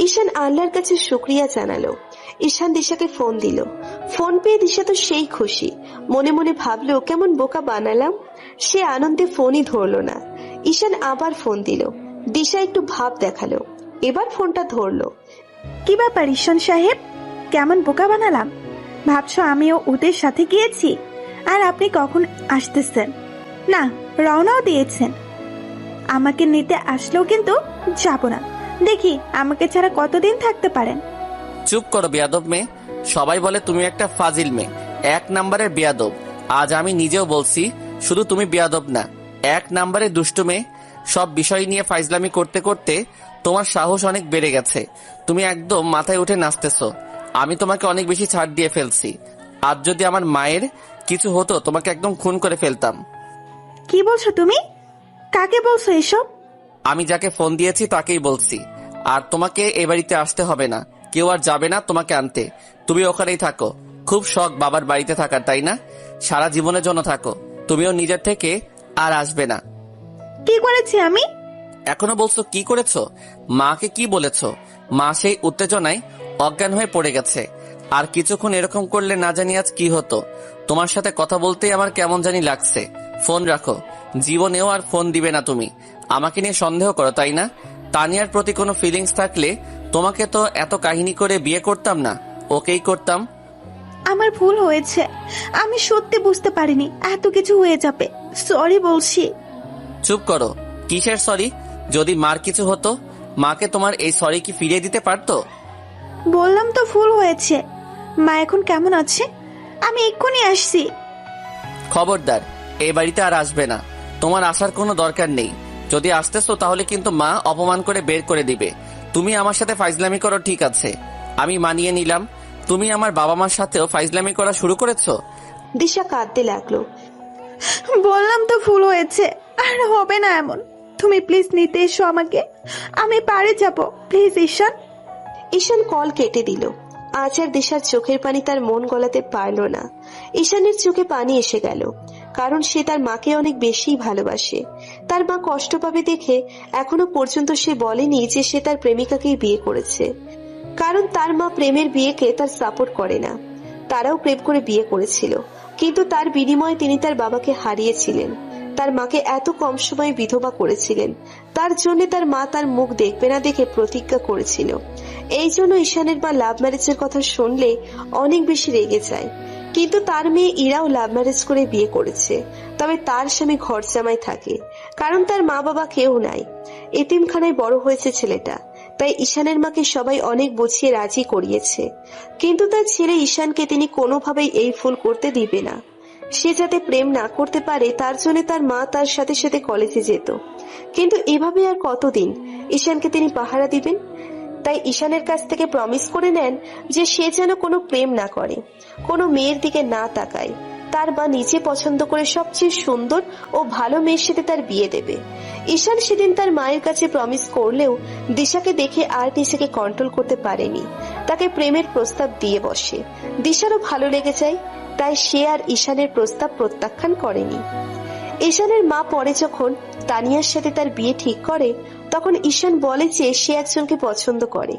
ঈশান আল্লাহর কাছে শুকরিয়া জানালো। ঈশান দিশাকে ফোন দিল। ফোন পেয়ে দিশা তো সেই খুশি, মনে মনে ভাবলো কেমন বোকা বানালাম। সে আনন্দে ফোনই ধরলো না। ঈশান আবার ফোন দিল। দিশা একটু ভাব দেখালো, এবার ফোনটা ধরলো। কি ব্যাপার ঈশান সাহেব, কেমন বোকা বানালাম? ভাবছো আমিও ওদের সাথে গিয়েছি? আর আপনি কখন আসতেছেন? না, রওনাও দিয়েছেন। আমাকে নিতে আসলেও কিন্তু যাব না। দেখি আমাকে ছাড়া কতদিন থাকতে পারেন। চুপ করো বেয়াদব মেয়ে। সবাই বলে তুমি একটা ফাজিল মেয়ে, 1 নম্বরের বেয়াদব। আজ আমি নিজেও বলছি, শুধু তুমি বেয়াদব না, 1 নম্বরের দুষ্টু মেয়ে। সব বিষয় নিয়ে ফাইজলামি করতে করতে তোমার সাহস অনেক বেড়ে গেছে। তুমি একদম মাথায় উঠে নাচতেছো। আমি তোমাকে অনেক বেশি ছাড় দিয়ে ফেলছি। আজ যদি আমার মায়ের কিছু হতো তোমাকে একদম খুন করে ফেলতাম। কি বলছো তুমি? কাকে বলছো এসব? আমি যাকে ফোন দিয়েছি তাকেই বলছি। আর তোমাকে এ বাড়িতে আসতে হবে না, কেউ আর যাবে না তোমাকে আনতে। তুমি ওখানেই থাকো। খুব শখ বাবার বাড়িতে থাকার, তাই না? সারা জীবনের জন্য থাকো। তুমিও নিজের থেকে আর আসবে না। কি করেছি আমি? এখনো বলছো কি করেছো? মাকে কি বলেছো? মা সেই উত্তেজনায় অজ্ঞান হয়ে পড়ে গেছে। আর কিছুক্ষণ এরকম করলে না জানি আজ কি হতো। তোমার সাথে কথা বলতেই আমার কেমন জানি লাগছে। ফোন রাখো। জীবনেও আর ফোন দিবে না তুমি। আমাকে নিয়ে সন্দেহ করো, তাই না? তানিয়ার প্রতি কোনো ফিলিংস থাকলে তোমাকে তো এত কাহিনী করে বিয়ে করতাম না, ওকেই করতাম। আমার ভুল হয়েছে, আমি সত্যি বুঝতে পারিনি এত কিছু হয়ে যাবে। সরি বলছি। চুপ করো। কিসের সরি? যদি মার কিছু হতো, মাকে তোমার এই সরি কি ফিরিয়ে দিতে পারতো? বললাম তো ভুল হয়েছে। মা এখন কেমন আছে? আমি এক্ষুনি আসছি। খবরদার, এই বাড়িতে আর আসবে না। তোমার আসার কোনো দরকার নেই। যদি আসতেছো তাহলে কিন্তু মা অপমান করে বের করে দিবে। তুমি আমার সাথে ফাইজলামি করো, ঠিক আছে, আমি মানিয়ে নিলাম। তুমি আমার বাবা মার সাথেও ফাইজলামি করা শুরু করেছো। দিশা কাঁদতে লাগলো। বললাম তো ভুল হয়েছে, আর হবে না এমন। তুমি প্লিজ নিতে এসো আমাকে, আমি বাড়ি যাব প্লিজ ঈশান। ঈশান কল কেটে দিল। আজ আর দিশার চোখের পানি তার মন গলাতে পারল না। ঈশানের চোখে পানি এসে গেল, কারণ সে তার মাকে অনেক বেশি ভালোবাসে। তার মা কষ্ট পাবে দেখে এখনো পর্যন্ত সে বলেনি যে সে তার প্রেমিকাকেই বিয়ে করেছে। কারণ তার মা প্রেমের বিয়েকে তার সাপোর্ট করে না। তারাও প্রেম করে বিয়ে করেছিল, কিন্তু তার বিনিময়ে তিনি তার বাবাকে হারিয়েছিলেন। তার মাকে এত কম সময়ে বিধবা করেছিলেন। তার জন্য তার মা তার মুখ দেখবে না দেখে প্রতিজ্ঞা করেছিল। এই জন্য ঈশানের মা লাভ ম্যারেজের কথা শুনলে অনেক বেশি রেগে যায়। কিন্তু তার মেয়ে ইরাও লাভ ম্যারেজ করে বিয়ে করেছে, তবে তার স্বামী ঘর জামাই থাকে। কারণ তার মা বাবা কেউ নাই, এতিমখানায় বড় হয়েছে ছেলেটা। তাই ঈশানের মাকে সবাই অনেক বুঝিয়ে রাজি করিয়েছে। কিন্তু তার ছেলে ঈশানকে তিনি কোনোভাবেই এই ভুল করতে দিবে না। সে যাতে প্রেম না করতে পারে তার জন্য তার মা তার সাথে সাথে কলেজে যেত। কিন্তু এভাবে আর কতদিন ঈশানকে তিনি পাহারা দিবেন? তাই ঈশানের কাছ থেকে প্রমিস করে নেন যে সে যেন কোনো প্রেম না করে, কোনো মেয়ের দিকে না তাকায়। তার মা নিজে পছন্দ করে সবচেয়ে সুন্দর ও ভালো মেয়ের সাথে তার বিয়ে দেবে। ঈশান সেদিন তার মায়ের কাছে প্রমিস করলেও দিশাকে দেখে আর নিজেকে কন্ট্রোল করতে পারেনি। তাকে প্রেমের প্রস্তাব দিয়ে বসে। দিশারও ভালো লেগে যায়, তাই সে আর ঈশানের প্রস্তাব প্রত্যাখ্যান করেনি। ঈশানের মা পরে যখন তানিয়ার সাথে তার বিয়ে ঠিক করে, তখন ঈশান বলে যে সে একজনকে পছন্দ করে,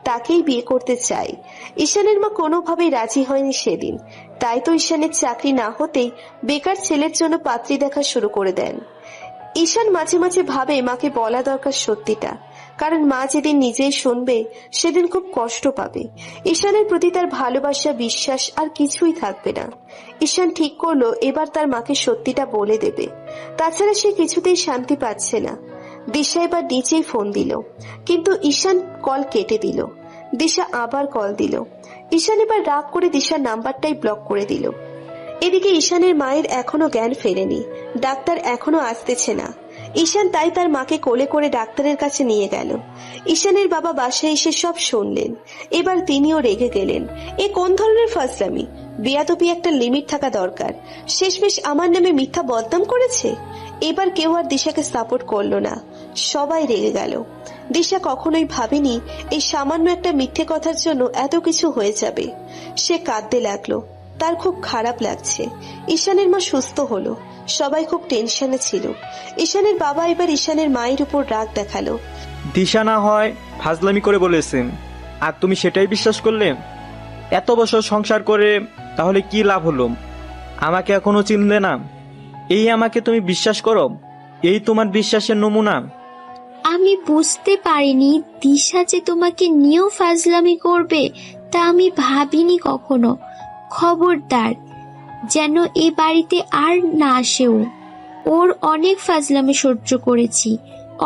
তাকেই বিয়ে করতে চায়। ঈশানের মা কোনোভাবেই রাজি হয়নি সেদিন। তাই তো ঈশানের চাকরি না হতেই বেকার ছেলের জন্য পাত্রী দেখা শুরু করে দেন। ঈশান মাঝে মাঝে ভাবে মাকে বলা দরকার সত্যিটা, কারণ মা যেদিন নিজেই শুনবে সেদিন খুব কষ্ট পাবে। ঈশানের প্রতি তার ভালোবাসা, বিশ্বাস আর কিছুই থাকবে না। ঈশান ঠিক করলো এবার তার মাকে সত্যিটা বলে দেবে। তাছাড়া সে কিছুতেই শান্তি পাচ্ছে না। দিশা এবার নিজেই ফোন দিল, কিন্তু ঈশান কল কেটে দিল। দিশা আবার কল দিল। ঈশান এবার রাগ করে দিশার নাম্বারটাই ব্লক করে দিল। এদিকে ঈশানের মায়ের এখনো জ্ঞান ফেরেনি, ডাক্তার এখনো আসতেছে না। ঈশান তাই তার মাকে কোলে করে ডাক্তারের কাছে নিয়ে গেল। ঈশানের বাবা বাসায় এসে সব শুনলেন। এবার তিনিও রেগে গেলেন। এ কোন ধরনের ফাজলামি? বেয়াদবি একটা লিমিট থাকা দরকার। শেষমেশ আমার নামে মিথ্যা বদনাম করেছে। এবার কেউ আর দিশাকে সাপোর্ট করলো না, সবাই রেগে গেল। দিশা কখনোই ভাবেনি এই সামান্য একটা মিথ্যে কথার জন্য এত কিছু হয়ে যাবে। সে কাঁদতে লাগলো, তার খুব খারাপ লাগছে। ঈশানের মা সুস্থ হলো, সবাই খুব টেনশনে ছিল। ঈশানের বাবা এবার ঈশানের মায়ের উপর রাগ দেখালো। দিশা না হয় ফাজলামি করে বলেছেন, আর তুমি সেটাই বিশ্বাস করলে? এত বছর সংসার করে তাহলে কি লাভ হলো? আমাকে এখনো চিনলে না? এই আমাকে তুমি বিশ্বাস করো? এই তোমার বিশ্বাসের নমুনা? আমি বুঝতে পারিনি দিশা যে তোমাকে নিয়েও ফাজলামি করবে, তা আমি ভাবিনি কখনো। খবরদার যেন এ বাড়িতে আর না আসেও। ওর অনেক ফাজলামি সহ্য করেছি,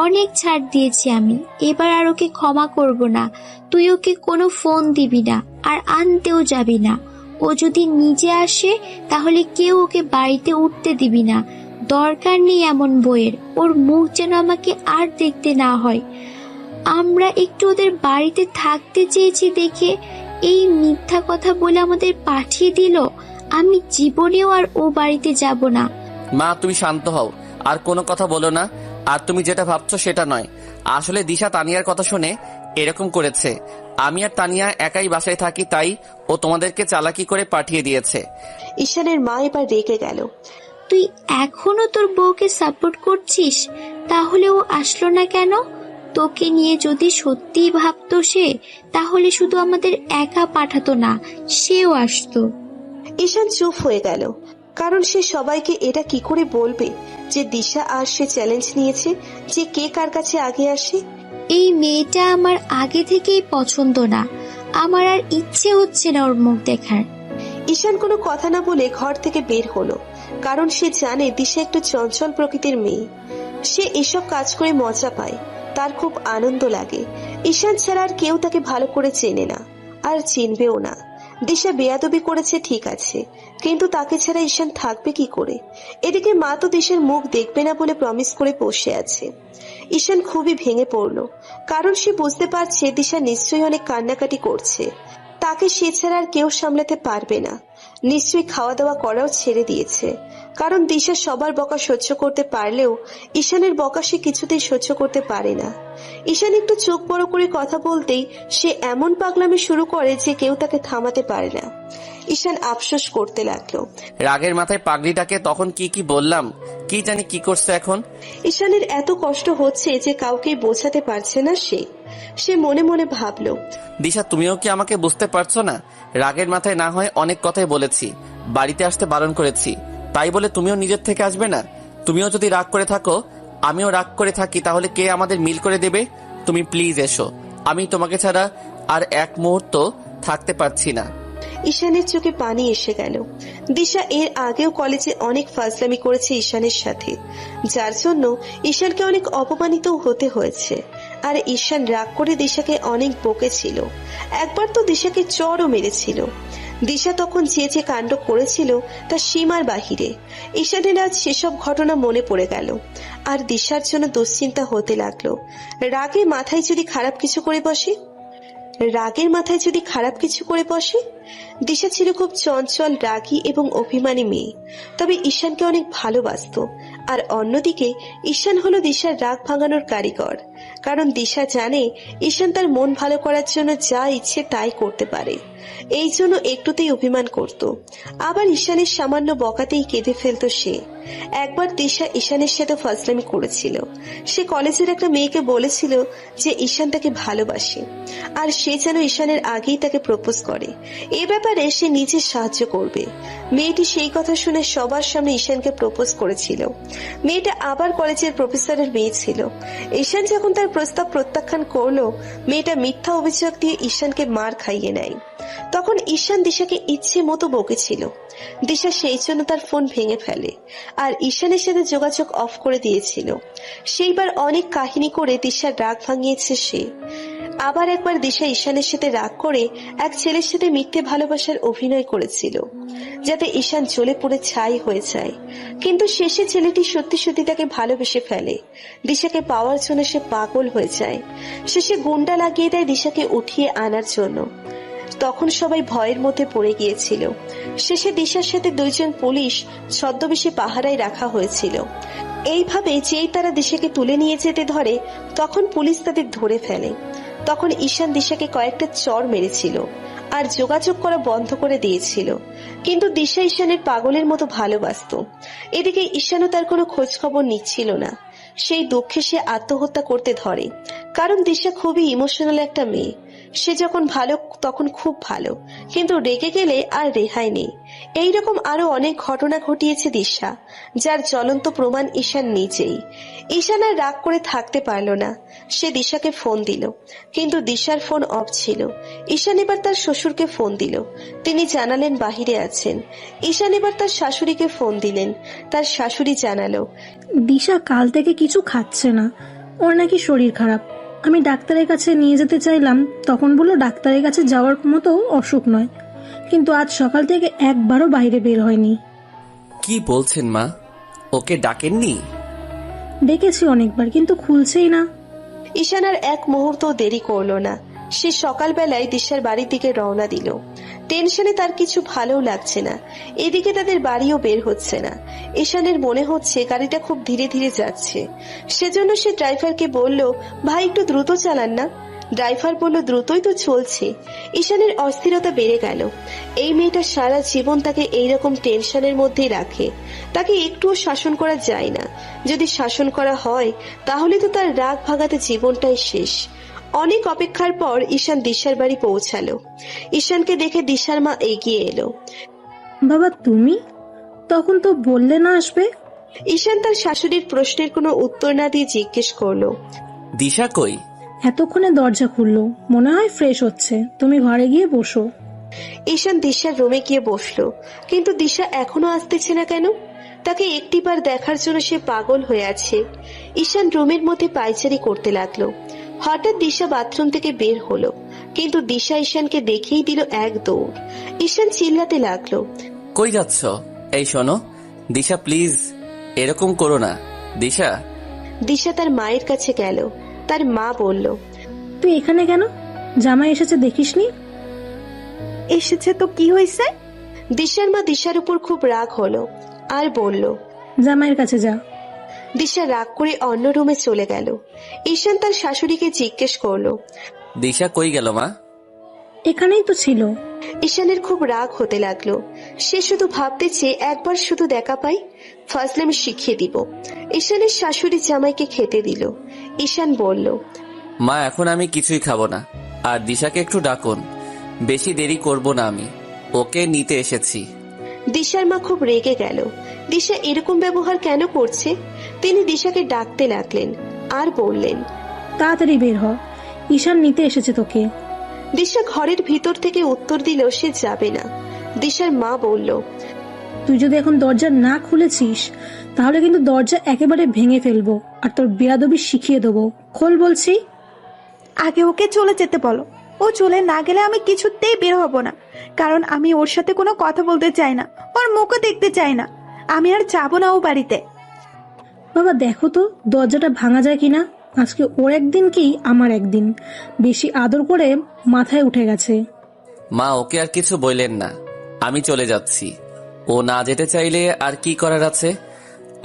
অনেক ছাড় দিয়েছি আমি। এবার আর ওকে ক্ষমা করব না। তুই ওকে কোনো ফোন দিবি না, আর আনতেও যাবি না। ও যদি নিজে আসে তাহলে কেউ ওকে বাড়িতে উঠতে দিবি না। দরকার নেই এমন বইয়ের। ওর মুখ যেন আমাকে আর দেখতে না হয়। আমরা একটু ওদের বাড়িতে থাকতে চেয়েছি দেখে এই মিথ্যা কথা বলে আমাদের পাঠিয়ে দিল। আমি জীবনেও আর ও বাড়িতে যাব না। মা, তুমি শান্ত হও, আর কোনো কথা বলো না। আর তুমি যেটা ভাবছো সেটা নয়। আসলে দিশা তানিয়ার কথা শুনে এরকম করেছে। আমি আর তানিয়া একাই বাসায় থাকি, তাই ও তোমাদেরকে চালাকি করে পাঠিয়ে দিয়েছে। ঈশানের মা এবার রেগে গেল। তুই এখনো তোর বউকে সাপোর্ট করছিস? তাহলে ও আসলো না কেন? তোকে নিয়ে যদি সত্যিই ভাবতো সে, তাহলে শুধু আমাদের একা পাঠাতো না, সেও আসতো। ঈশান চুপ হয়ে গেল, কারণ সে সবাইকে এটা কি করে বলবে যে দিশা আর সে চ্যালেঞ্জ নিয়েছে যে কে কার কাছে আগে আসে। এই মেয়েটা আমার আগে থেকেই পছন্দ না। আমার আর ইচ্ছে হচ্ছে না ওর মুখ দেখার। ঈশান কোনো কথা না বলে ঘর থেকে বের হলো, কারণ সে জানে দিশা একটু চঞ্চল প্রকৃতির মেয়ে। সে এসব কাজ করে মজা পায়, তার খুব আনন্দ লাগে। ঈশান ছাড়া আর কেউ তাকে ভালো করে চেনে না, আর চিনবেও না। দিশা বেয়াদবি করেছে ঠিক আছে, কিন্তু তাকে ছাড়া ঈশান থাকবে কি করে? এদিকে মা তো দিশার মুখ দেখবে না বলে প্রমিস করে বসে আছে। ঈশান খুবই ভেঙে পড়লো, কারণ সে বুঝতে পারছে দিশা নিশ্চয়ই অনেক কান্নাকাটি করছে। তাকে সে ছাড়া আর কেউ সামলাতে পারবে না। নিশ্চয়ই খাওয়া দাওয়া করাও ছেড়ে দিয়েছে, কারণ দিশা সবার বকা সহ্য করতে পারলেও ঈশানের বকা সে কিছুতেই সহ্য করতে পারে না। ঈশান একটু চোখ বড় করে কথা বলতেই সে এমন পাগলামি শুরু করে যে কেউ তাকে থামাতে পারে না। ঈশান আফসোস করতে লাগলো। রাগের মাথায় পাগড়িটাকে তখন কি কি বললাম, কি জানি কি করছে এখন। ঈশানের এত কষ্ট হচ্ছে যে কাউকে বোঝাতে পারছে না সে মনে মনে ভাবলো, দিশা, তুমিও কি আমাকে বুঝতে পারছো না? রাগের মাথায় না হয় অনেক কথাই বলেছি, বাড়িতে আসতে বারণ করেছি, তাই বলে তুমিও নিজের থেকে আসবে না? তুমিও যদি রাগ করে থাকো, আমিও রাগ করে থাকি, তাহলে কে আমাদের মিল করে দেবে? তুমি প্লিজ এসো, আমি তোমাকে ছাড়া আর এক মুহূর্ত থাকতে পারছি না। ঈশানের চোখে পানি এসে গেল। দিশা এর আগেও কলেজে অনেক ফাজলামি করেছে ঈশানের সাথে, যার জন্য ঈশানকে অনেক অপমানিত হতে হয়েছে। আর ঈশান রাগ করে দিশাকে অনেক বকেছিল, একবার তো দিশাকে চড়ও মেরেছিল। দিশা তখন যে যে কাণ্ড করেছিল তা সীমার বাহিরে। ঈশানের আজ সেসব ঘটনা মনে পড়ে গেল, আর দিশার জন্য দুশ্চিন্তা হতে লাগলো। রাগে মাথায় যদি খারাপ কিছু করে বসে, রাগের মাথায় যদি খারাপ কিছু করে বসে। দিশা ছিল খুব চঞ্চল, রাগী এবং অভিমানী মেয়ে, তবে ঈশানকে অনেক ভালোবাসতো। আর অন্যদিকে ঈশান হলো দিশার রাগ ভাঙানোর কারিগর, কারণ দিশা জানে ঈশান তার মন ভালো করার জন্য যা ইচ্ছে তাই করতে পারে। এই জন্য একটুতেই অভিমান করত, আবার ঈশানের সামান্য বকাতেই কেঁদে ফেলতো সে। একবার দিশা ঈশানের সাথে ফাজলামি করেছিল। সে কলেজের একটা মেয়েকে বলেছিল যে ঈশান তাকে ভালোবাসে, আর সে যেন ঈশানের আগেই তাকে প্রপোজ করে। এ ব্যাপারে সে নিজে সাহায্য করবে। মেয়েটি সেই কথা শুনে সবার সামনে ঈশানকে প্রপোজ করেছিল। মেয়েটা আবার কলেজের প্রফেসরের মেয়ে ছিল। ঈশান যখন তার প্রস্তাব প্রত্যাখ্যান করলো, মেয়েটা মিথ্যা অভিযোগ দিয়ে ঈশানকে মার খাইয়ে নেয়। তখন ঈশান দিশাকে ইচ্ছে মতো বকেছিল। দিশা সেই জন্য তার ফোন ভেঙে ফেলে, আর ঈশানের সাথে যোগাযোগ অফ করে দিয়েছিল। সেইবার অনেক কাহিনী করে দিশার রাগ ভাঙিয়েছে সে। আবার একবার দিশা ঈশানের সাথে রাগ করে এক ছেলের সাথে মিথ্যে ভালোবাসার অভিনয় করেছিল, যাতে ঈশান জ্বলে পড়ে ছাই হয়ে যায়। কিন্তু শেষে ছেলেটি সত্যি সত্যি তাকে ভালোবেসে ফেলে। দিশাকে পাওয়ার জন্য সে পাগল হয়ে যায়। শেষে গুন্ডা লাগিয়ে দেয় দিশাকে উঠিয়ে আনার জন্য। তখন সবাই ভয়ের মধ্যে পড়ে গিয়েছিল। শেষে দিশার সাথে দুইজন পুলিশ ছদ্মবেশে পাহারায় রাখা হয়েছিল। এইভাবে যেই তারা দিশাকে তুলে নিয়ে যেতে ধরে, তখন পুলিশ তাদের ধরে ফেলে। তখন ঈশান দিশাকে কয়েকটা চড় মেরেছিল আর যোগাযোগ করা বন্ধ করে দিয়েছিল। কিন্তু দিশা ঈশানের পাগলের মতো ভালোবাসতো। এদিকে ঈশানও তার কোনো খোঁজ খবর নিচ্ছিল না। সেই দুঃখে সে আত্মহত্যা করতে ধরে, কারণ দিশা খুবই ইমোশনাল একটা মেয়ে। সে যখন ভালো তখন খুব ভালো, কিন্তু রেগে গেলে আর রেহাই নেই। এইরকম আরো অনেক ঘটনা ঘটিয়েছে দিশা, যার জ্বলন্ত প্রমাণ ঈশান নিজেই। ঈশান আর রাগ করে থাকতে পারল না, সে দিশাকে ফোন দিল, কিন্তু দিশার ফোন অফ ছিল। ঈশান এবার তার শ্বশুরকে ফোন দিল, তিনি জানালেন বাহিরে আছেন। ঈশান এবার তার শাশুড়িকে ফোন দিলেন, তার শাশুড়ি জানালো দিশা কাল থেকে কিছু খাচ্ছে না, ওর নাকি শরীর খারাপ। আমি ডাক্তারের কাছে নিয়ে যেতে চাইলাম, তখন বললো ডাক্তারের কাছে যাওয়ার মতো অসুখ নয়, কিন্তু আজ সকাল থেকে একবারও বাইরে বের হয়নি। কি বলছেন মা? ওকে ডাকেননি? ডেকেছি অনেকবার, কিন্তু খুলছেই না। ঈশান আর এক মুহূর্ত দেরি করলো না, সে সকালবেলায় দিশার বাড়ির দিকে রওনা দিল। টেনশনে তার কিছু ভালো লাগছে না, এদিকে তাদের বাড়িও বের হচ্ছে না। ঈশানের মনে হচ্ছে গাড়িটা খুব ধীরে ধীরে যাচ্ছে, সেজন্য সে ড্রাইভারকে বলল, ভাই একটু দ্রুত চালান না। ড্রাইভার বলল, দ্রুতই তো চলছে। ঈশানের অস্থিরতা বেড়ে গেল। এই মেয়েটা সারা জীবন তাকে এইরকম টেনশনের মধ্যেই রাখে, তাকে একটুও শাসন করা যায় না। যদি শাসন করা হয় তাহলে তো তার রাগ ভাগাতে জীবনটাই শেষ। অনেক অপেক্ষার পর ঈশান দিশার বাড়ি পৌঁছালো। ঈশানকে দেখে দিশার মা এগিয়ে এলো। বাবা তুমি তখন তো বললে না আসবে। ঈশান তার শাশুড়ির প্রশ্নের কোনো উত্তর না দিয়ে জিজ্ঞেস করলো, দিশা কই? এতক্ষণে দরজা খুললো, মনে হয় ফ্রেশ হচ্ছে, তুমি ঘরে গিয়ে বসো। ঈশান দিশার রুমে গিয়ে বসলো, কিন্তু দিশা এখনো আসতেছে না কেন? তাকে একটিবার দেখার জন্য সে পাগল হয়ে আছে। ঈশান রুমের মধ্যে পায়চারি করতে লাগলো। হঠাৎ দিশা বাথরুম থেকে বের হলো, কিন্তু দিশা ঈশানকে দেখেই দিল এক দৌড়। ঈশান চিল্লাতে লাগলো, কই যাচ্ছ? এই শোনো দিশা, প্লিজ এরকম করো না দিশা। দিশা তার মায়ের কাছে গেল। তার মা বলল, তুই এখানে কেন? জামাই এসেছে দেখিসনি? এসেছে তো কি হয়েছে? দিশার মা দিশার উপর খুব রাগ হলো আর বলল, জামাইয়ের কাছে যা। দিশা রাগ করে অন্য রুমে চলে গেল। ঈশান তার শাশুড়িকে জিজ্ঞেস করলো, দিশা কই গেল মা? এখানেই তো ছিল। ঈশানের খুব রাগ হতে লাগলো। সে শুধু ভাবতেছে একবার শুধু দেখা পাই, ফাজলামি শিখিয়ে দিব। ঈশানের শাশুড়ি জামাইকে খেতে দিল। ঈশান বলল, মা এখন আমি কিছুই খাবো না, আর দিশাকে একটু ডাকুন, বেশি দেরি করব না, আমি ওকে নিতে এসেছি। দিশার মা খুব রেগে গেল। দিশা এরকম ব্যবহার কেন করছে? তিনি দিশাকে ডাকতে লাগলেন আর বললেন, তাড়াতাড়ি বের হ, ঈশান নিতে এসেছে তোকে। দিশা ঘরের ভিতর থেকে উত্তর দিল সে যাবে না। দিশার মা বলল, তুই যদি এখন দরজা না খুলেছিস তাহলে কিন্তু দরজা একেবারে ভেঙে ফেলবো আর তোর বেয়াদবি শিখিয়ে দেবো। খোল বলছি। আগে ওকে চলে যেতে বলো। ও চলে না গেলে আমি কিছুতেই বের হব না, কারণ আমি ওর সাথে কোনো কথা বলতে চাই না, ওর মুখও দেখতে চাই না। আমি আর যাবো না ও বাড়িতে। বাবা দেখো তো দরজাটা ভাঙা যায় কিনা। আজকে ওর একদিন কি আমার একদিন, বেশি আদর করে মাথায় উঠে গেছে। মা ওকে আর কিছু বললেন না, আমি চলে যাচ্ছি। ও না যেতে চাইলে আর কি করার আছে?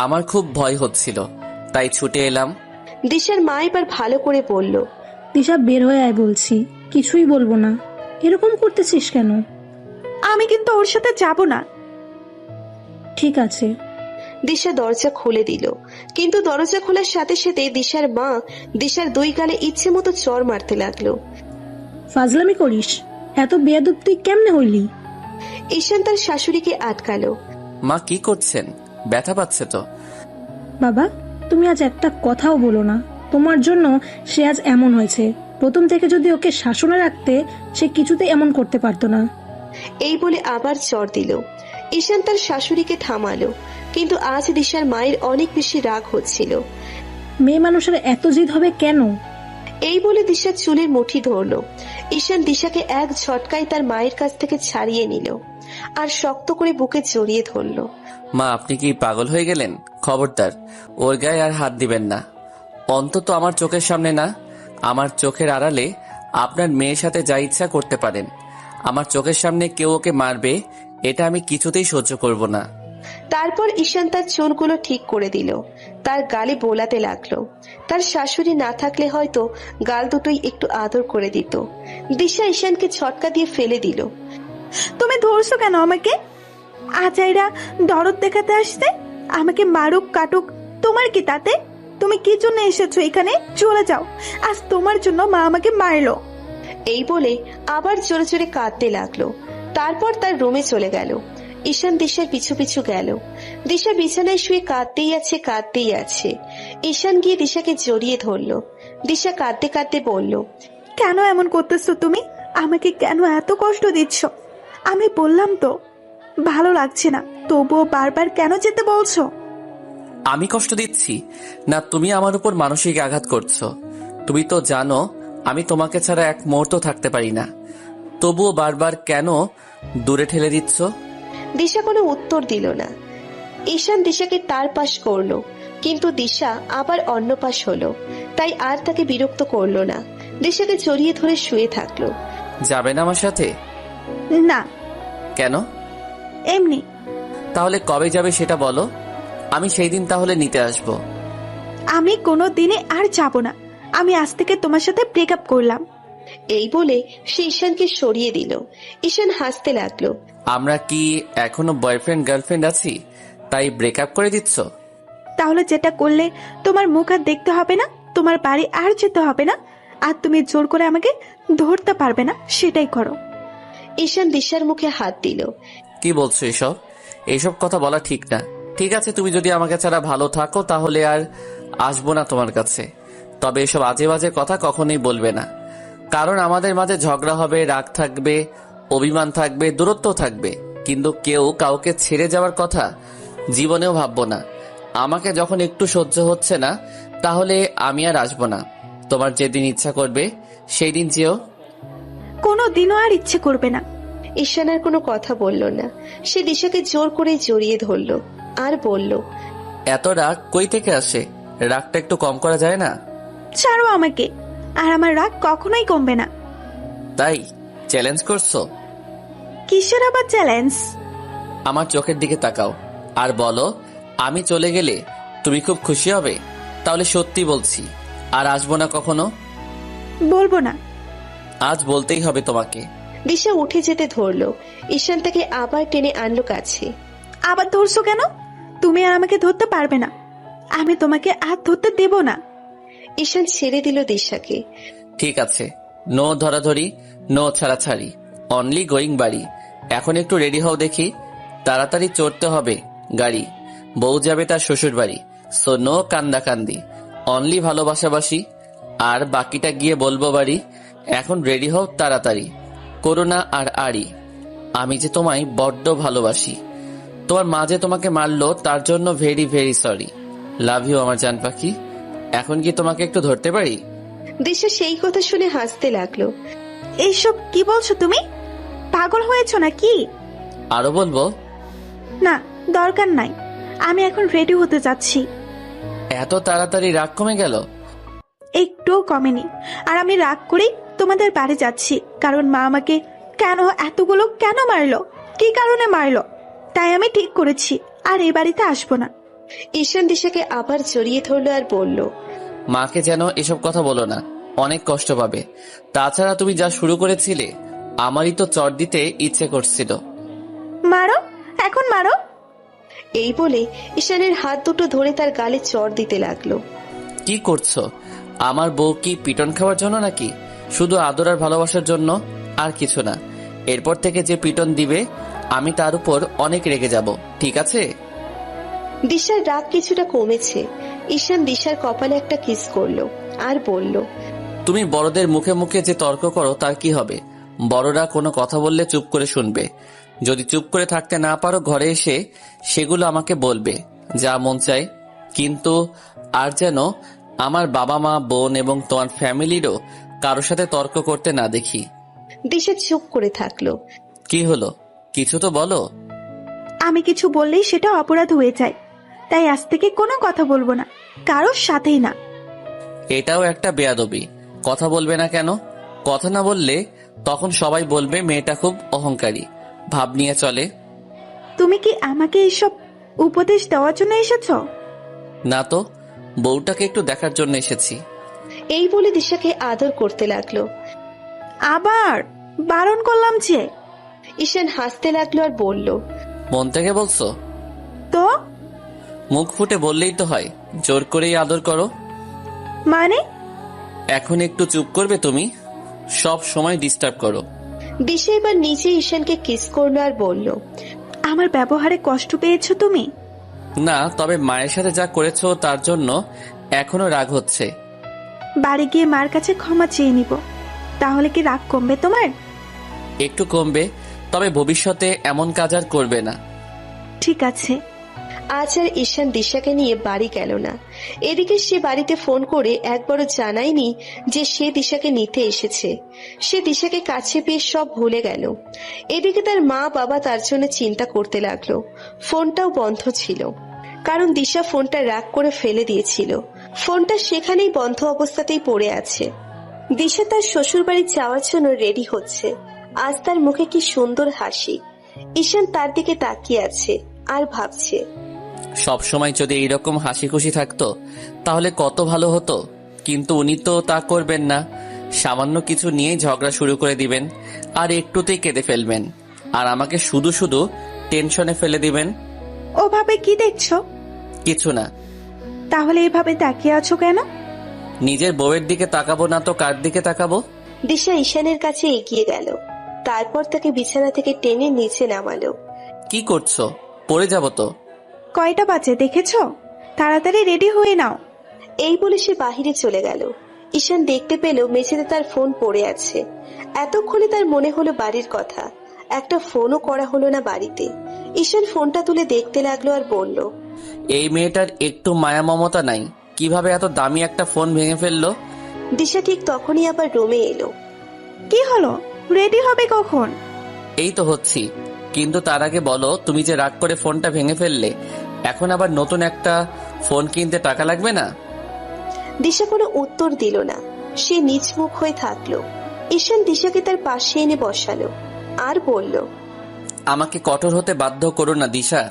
আমার খুব ভয় হচ্ছিল, তাই ছুটে এলাম। দিশার মা এবার ভালো করে বলল, দিশা বের হয়ে আয় বলছি, কিছুই বলবো না। এরকম করতেছিস কেন? আমি কিন্তু ওর সাথে যাব না। ঠিক আছে। দিশা দরজা খুলে দিল, কিন্তু দরজা খোলার সাথে সাথে দিশার মা দিশার দুই গালে ইচ্ছে মতো চড় মারতে লাগলো। ফাজলামি করিস? এত বেয়াদব তুই কেমনে হইলি? ঈশান তার শাশুড়িকে আটকালো। মা কি করছেন? ব্যথা পাচ্ছে তো? বাবা তুমি আজ একটা কথাও বলো না, তোমার জন্য সে আজ এমন হয়েছে। প্রথম থেকে যদি ওকে শাসনে রাখতে সে কিছুতেই এমন করতে পারতো না। এই বলে আবার চড় দিল। ঈশান তার শাশুড়িকে থামালো, কিন্তু আজ দিশার মায়ের অনেক বেশি রাগ হচ্ছিল। মেয়ে মানুষের এত জিদ হবে কেন? এই বলে দিশার চুলের মুঠি ধরলো। ঈশান দিশাকে এক ঝটকায় তার মায়ের কাছ থেকে ছাড়িয়ে নিল আর শক্ত করে বুকে জড়িয়ে ধরলো। মা আপনি কি পাগল হয়ে গেলেন? খবরদার ওর গায়ে আর হাত দিবেন না, অন্তত আমার চোখের সামনে না। আমার চোখের আড়ালে আপনার মেয়ের সাথে যা ইচ্ছা করতে পারেন, আমার চোখের সামনে কেউ ওকে মারবে এটা আমি কিছুতেই সহ্য করব না। তারপর ঈশান তার চুলগুলো ঠিক করে দিল, তার গালে বোলাতে লাগলো। তার শাশুড়ি না থাকলে হয়তো গাল দুটোই একটু আদর করে দিত। দিশা ঈশানকে ছটকা দিয়ে ফেলে দিল। তুমি ধরছো কেন আমাকে? আজাইরা দরদ দেখাতে আসতে? আমাকে মারুক কাটুক তোমার কি তাতে? তুমি কি জন্য এসেছো এখানে? চলে যাও, আজ তোমার জন্য মা আমাকে মারলো। এই বলে আবার জোরে জোরে কাঁদতে লাগলো। তারপর তার রুমে চলে গেল। ঈশান দিশার পিছু পিছু গেল। দিশা বিছানায় শুয়ে কাঁদতেই আছে। ঈশান গিয়ে দিশাকে জড়িয়ে ধরলো। দিশা কাঁদতে কাঁদতে বলল, কেন এমন করতেছো তুমি? আমাকে কেন এত কষ্ট দিচ্ছ? আমি বললাম তো ভালো লাগছে না, তবুও বারবার কেন যেতে বলছো? আমি কষ্ট দিচ্ছি না, তুমি আমার উপর মানসিক আঘাত করছো। তুমি তো জানো আমি তোমাকে ছাড়া এক মুহূর্ত থাকতে পারি না, তবুও বারবার কেন দূরে ঠেলে দিচ্ছ? দিশা কোনো উত্তর দিল না। ঈশান দিশাকে তার পাশ করলো, কিন্তু দিশা আবার অন্য পাশ হলো। তাই আর তাকে বিরক্ত করলো না। দিশাকে জড়িয়ে ধরে শুয়ে থাকলো। যাবে না আমার সাথে? না। কেন? এমনি। তাহলে কবে যাবে সেটা বলো, আমি সেই দিন তাহলে নিতে আসবো। আমি কোনো দিনে আর যাব না। আমি আজ থেকে তোমার সাথে ব্রেকআপ করলাম। এই বলে সে ঈশানকে সরিয়ে দিল। ঈশান হাসতে লাগলো। আমরা কি এখনো বয়ফ্রেন্ড গার্লফ্রেন্ড আছি, তাই ব্রেকআপ করে দিচ্ছ? তাহলে যেটা করলে তোমার মুখ আর দেখতে হবে না, তোমার বাড়ি আর যেতে হবে না, আর তুমি জোর করে আমাকে ধরতে পারবে না, সেটাই করো। ঈশান দিশার মুখে হাত দিল। কি বলছো এসব? এইসব কথা বলা ঠিক না। ঠিক আছে, তুমি যদি আমাকে ছাড়া ভালো থাকো তাহলে আর আসবো না তোমার কাছে। তবে এসব আজে বাজে কথা কখনোই বলবে না, কারণ আমাদের মাঝে ঝগড়া হবে, রাগ থাকবে, অভিমান থাকবে, দূরত্ব থাকবে, কিন্তু কেউ কাউকে ছেড়ে যাওয়ার কথা জীবনেও ভাববো না। আমাকে যখন একটু সহ্য হচ্ছে না, তাহলে আমি আর আসবো না। তোমার যেদিন ইচ্ছা করবে সেই দিন যেও। কোনো দিনও আর ইচ্ছে করবে না। ঈশান আর কোনো কথা বলল না। সে দিশাকে জোর করে জড়িয়ে ধরলো আর বলল, এত রাগ কই থেকে আসে? রাগটা একটু কম করা যায় না? ছাড়ো আমাকে, আর আমার রাগ কখনোই কমবে না। তাই চ্যালেঞ্জ করছো? কিসের আবার চ্যালেঞ্জ? আমার চোখের দিকে তাকাও আর বলো, আমি চলে গেলে তুমি খুব খুশি হবে? তাহলে সত্যি বলছি, আর আসবো না কখনো। বলবো না। আজ বলতেই হবে তোমাকে। দিশা উঠে যেতে ধরলো। ঈশান তাকে আবার টেনে আনলো কাছে। আবার ধরছো কেন? তুমি আর আমাকে ধরতে পারবে না, আমি তোমাকে আর ধরতে দেব না। ঈশান ছেড়ে দিল দিশাকে। ঠিক আছে, নো ধরাধরি, নো ছাড়াছাড়ি, অনলি গোয়িং বাড়ি। এখন একটু রেডি হও দেখি, তাড়াতাড়ি চড়তে হবে গাড়ি। বউ যাবে তার শ্বশুর বাড়ি, সো নো কান্দাকান্দি, অনলি ভালোবাসাবাসি, আর বাকিটা গিয়ে বলবো বাড়ি। এখন রেডি হও তাড়াতাড়ি, করোনা আর আড়ি। আমি যে তোমায় বড্ড ভালোবাসি। তোমার মা যে তোমাকে মারলো তার জন্য very very sorry. Love you আমার জান পাখি। এখন কি তোমাকে একটু ধরতে পারি? দিশা সেই কথা শুনে হাসতে লাগলো। এইসব কি বলছো তুমি? পাগল হয়েছো না কি? আরো বলবো? না, দরকার নাই। আমি এখন রেডি হতে যাচ্ছি। এত তাড়াতাড়ি রাগ কমে গেল? একটুও কমেনি। আর আমি রাগ করেই তোমাদের বাড়ি যাচ্ছি, কারণ মা আমাকে কেন মারলো, কি কারণে মারলো, তাই আমি ঠিক করেছি আর এই বাড়িতে আসবো না। ঈশান দিশাকে আবার জড়িয়ে ধরলো আর বলল, মাকে যেন এসব কথা বলো না, অনেক কষ্ট পাবে। তাছাড়া তুমি যা শুরু করেছিলে, আমারই তো চট দিতে ইচ্ছে করছিল। মারো, এখন মারো। এই বলে ঈশানের হাত দুটো ধরে তার গালে চড় দিতে লাগলো। কি করছো? আমার বউ কি পিটন খাওয়ার জন্য নাকি? শুধু আদর আর ভালোবাসার জন্য, আর কিছু না। এরপর থেকে যে পিটন দিবে আমি তার উপর অনেক রেগে যাব, ঠিক আছে? দিশার রাগ কিছুটা কমেছে। ঈশান দিশার কপালে একটা কিস করলো আর বলল, তুমি বড়দের মুখে মুখে যে তর্ক করো তার কি হবে? বড়রা কোনো কথা বললে চুপ করে শুনবে। যদি চুপ করে থাকতে না পারো, ঘরে এসে সেগুলো আমাকে বলবে, যা মন চায়। কিন্তু আর যেন আমার বাবা মা, বোন এবং তোমার ফ্যামিলিরও কারোর সাথে তর্ক করতে না দেখি। দিশা চুপ করে থাকলো। কি হলো? কিছু তো বলো। আমি কিছু বললেই সেটা অপরাধ হয়ে যায়, তাই আজ থেকে কোনো কথা বলবো না, কারোর সাথেই না। এটাও একটা বেয়াদবি। কথা বলবে না কেন? কথা না বললে তখন সবাই বলবে মেয়েটা খুব অহংকারী, ভাব নিয়ে চলে। তুমি কি আমাকে এইসব উপদেশ দেওয়ার জন্য এসেছো? না তো, বউটাকে একটু দেখার জন্য এসেছি। এই বলে দিশাকে আদর করতে লাগলো। আবার বারণ করলাম যে। ঈশান হাসতে লাগলো আর বলল, মন থেকে বলছো তো? মুখ ফুটে বললেই তো হয়, জোর করেই আদর করো। মানে? এখন একটু চুপ করবে তুমি? সব সময় ডিস্টার্ব করো। দিশা এবার নিজে ঈশানকে কিস করলো আর বলল, আমার ব্যবহারে কষ্ট পেয়েছো তুমি? না, তবে মায়ের সাথে যা করেছো তার জন্য এখনো রাগ হচ্ছে। বাড়ি গিয়ে মার কাছে ক্ষমা চেয়ে নিব, তাহলে কি রাগ কমবে তোমার? একটু কমবে, তবে ভবিষ্যতে এমন কাজ আর করবে না। ঠিক আছে। আজ আর ঈশান দিশাকে নিয়ে বাড়ি গেল না। এদিকে সে বাড়িতে ফোন করে একবারও জানায়নি যে সে দিশাকে নিতে এসেছে। সে দিশাকে কাছে পেয়ে সব ভুলে গেল। এদিকে তার মা বাবা তার জন্য চিন্তা করতে লাগলো। ফোনটাও বন্ধ ছিল, কারণ দিশা ফোনটা রাগ করে ফেলে দিয়েছিল। ফোনটা সেখানেই বন্ধ অবস্থাতেই পড়ে আছে। দিশা তার শ্বশুর বাড়ি যাওয়ার জন্য রেডি হচ্ছে। আজ তার মুখে কি সুন্দর হাসি। ঈশান তার দিকে তাকিয়ে আছে আর ভাবছে, সব সময় যদি এইরকম হাসি খুশি থাকতো তাহলে কত ভালো হতো। কিন্তু উনি তো তা করবেন না। সামান্য কিছু নিয়েই ঝগড়া শুরু করে দিবেন, আর একটুতেই কেঁদে ফেলবেন, আর আমাকে শুধু শুধু টেনশনে ফেলে দিবেন। ওভাবে কি দেখছো? কিছু না। তাহলে এভাবে তাকিয়ে আছো কেন? নিজের বউয়ের দিকে তাকাবো না তো কার দিকে তাকাবো? দিশা ঈশানের কাছে এগিয়ে গেল। তারপর তাকে বিছানা থেকে টেনে নিচে নামালো। কি করছো? পড়ে যাবো তো। কয়টা বাজে দেখেছো? তাড়াতাড়ি রেডি হয়ে নাও। এই বলে সে বাহিরে চলে গেল। ঈশান দেখতে পেল মেঝেতে তার ফোন পড়ে আছে। এতক্ষণে তার মনে হলো বাড়ির কথা। একটা ফোনও করা হলো না বাড়িতে। ঈশান ফোনটা তুলে দেখতে লাগলো আর বলল, এই মেয়েটার একটু মায়া মমতা নাই, কিভাবে এত দামি একটা ফোন ভেঙে ফেললো? দিশা ঠিক তখনই আবার রুমে এলো। কি হলো? রেডি হবে কখন? এই তো হচ্ছি, কিন্তু তার আগে বলো, তুমি যে রাগ করে ফোনটা ভেঙে ফেললে, এখন আবার নতুন একটা ফোন কিনতে টাকা লাগবে না? দিশা কোনো উত্তর দিল না। সে নিচমুখ হয়ে থাকলো। ঈশান দিশাকে তার পাশে এনে বসালো আর বলল, আমাকে কঠোর হতে বাধ্য করো না দিশা।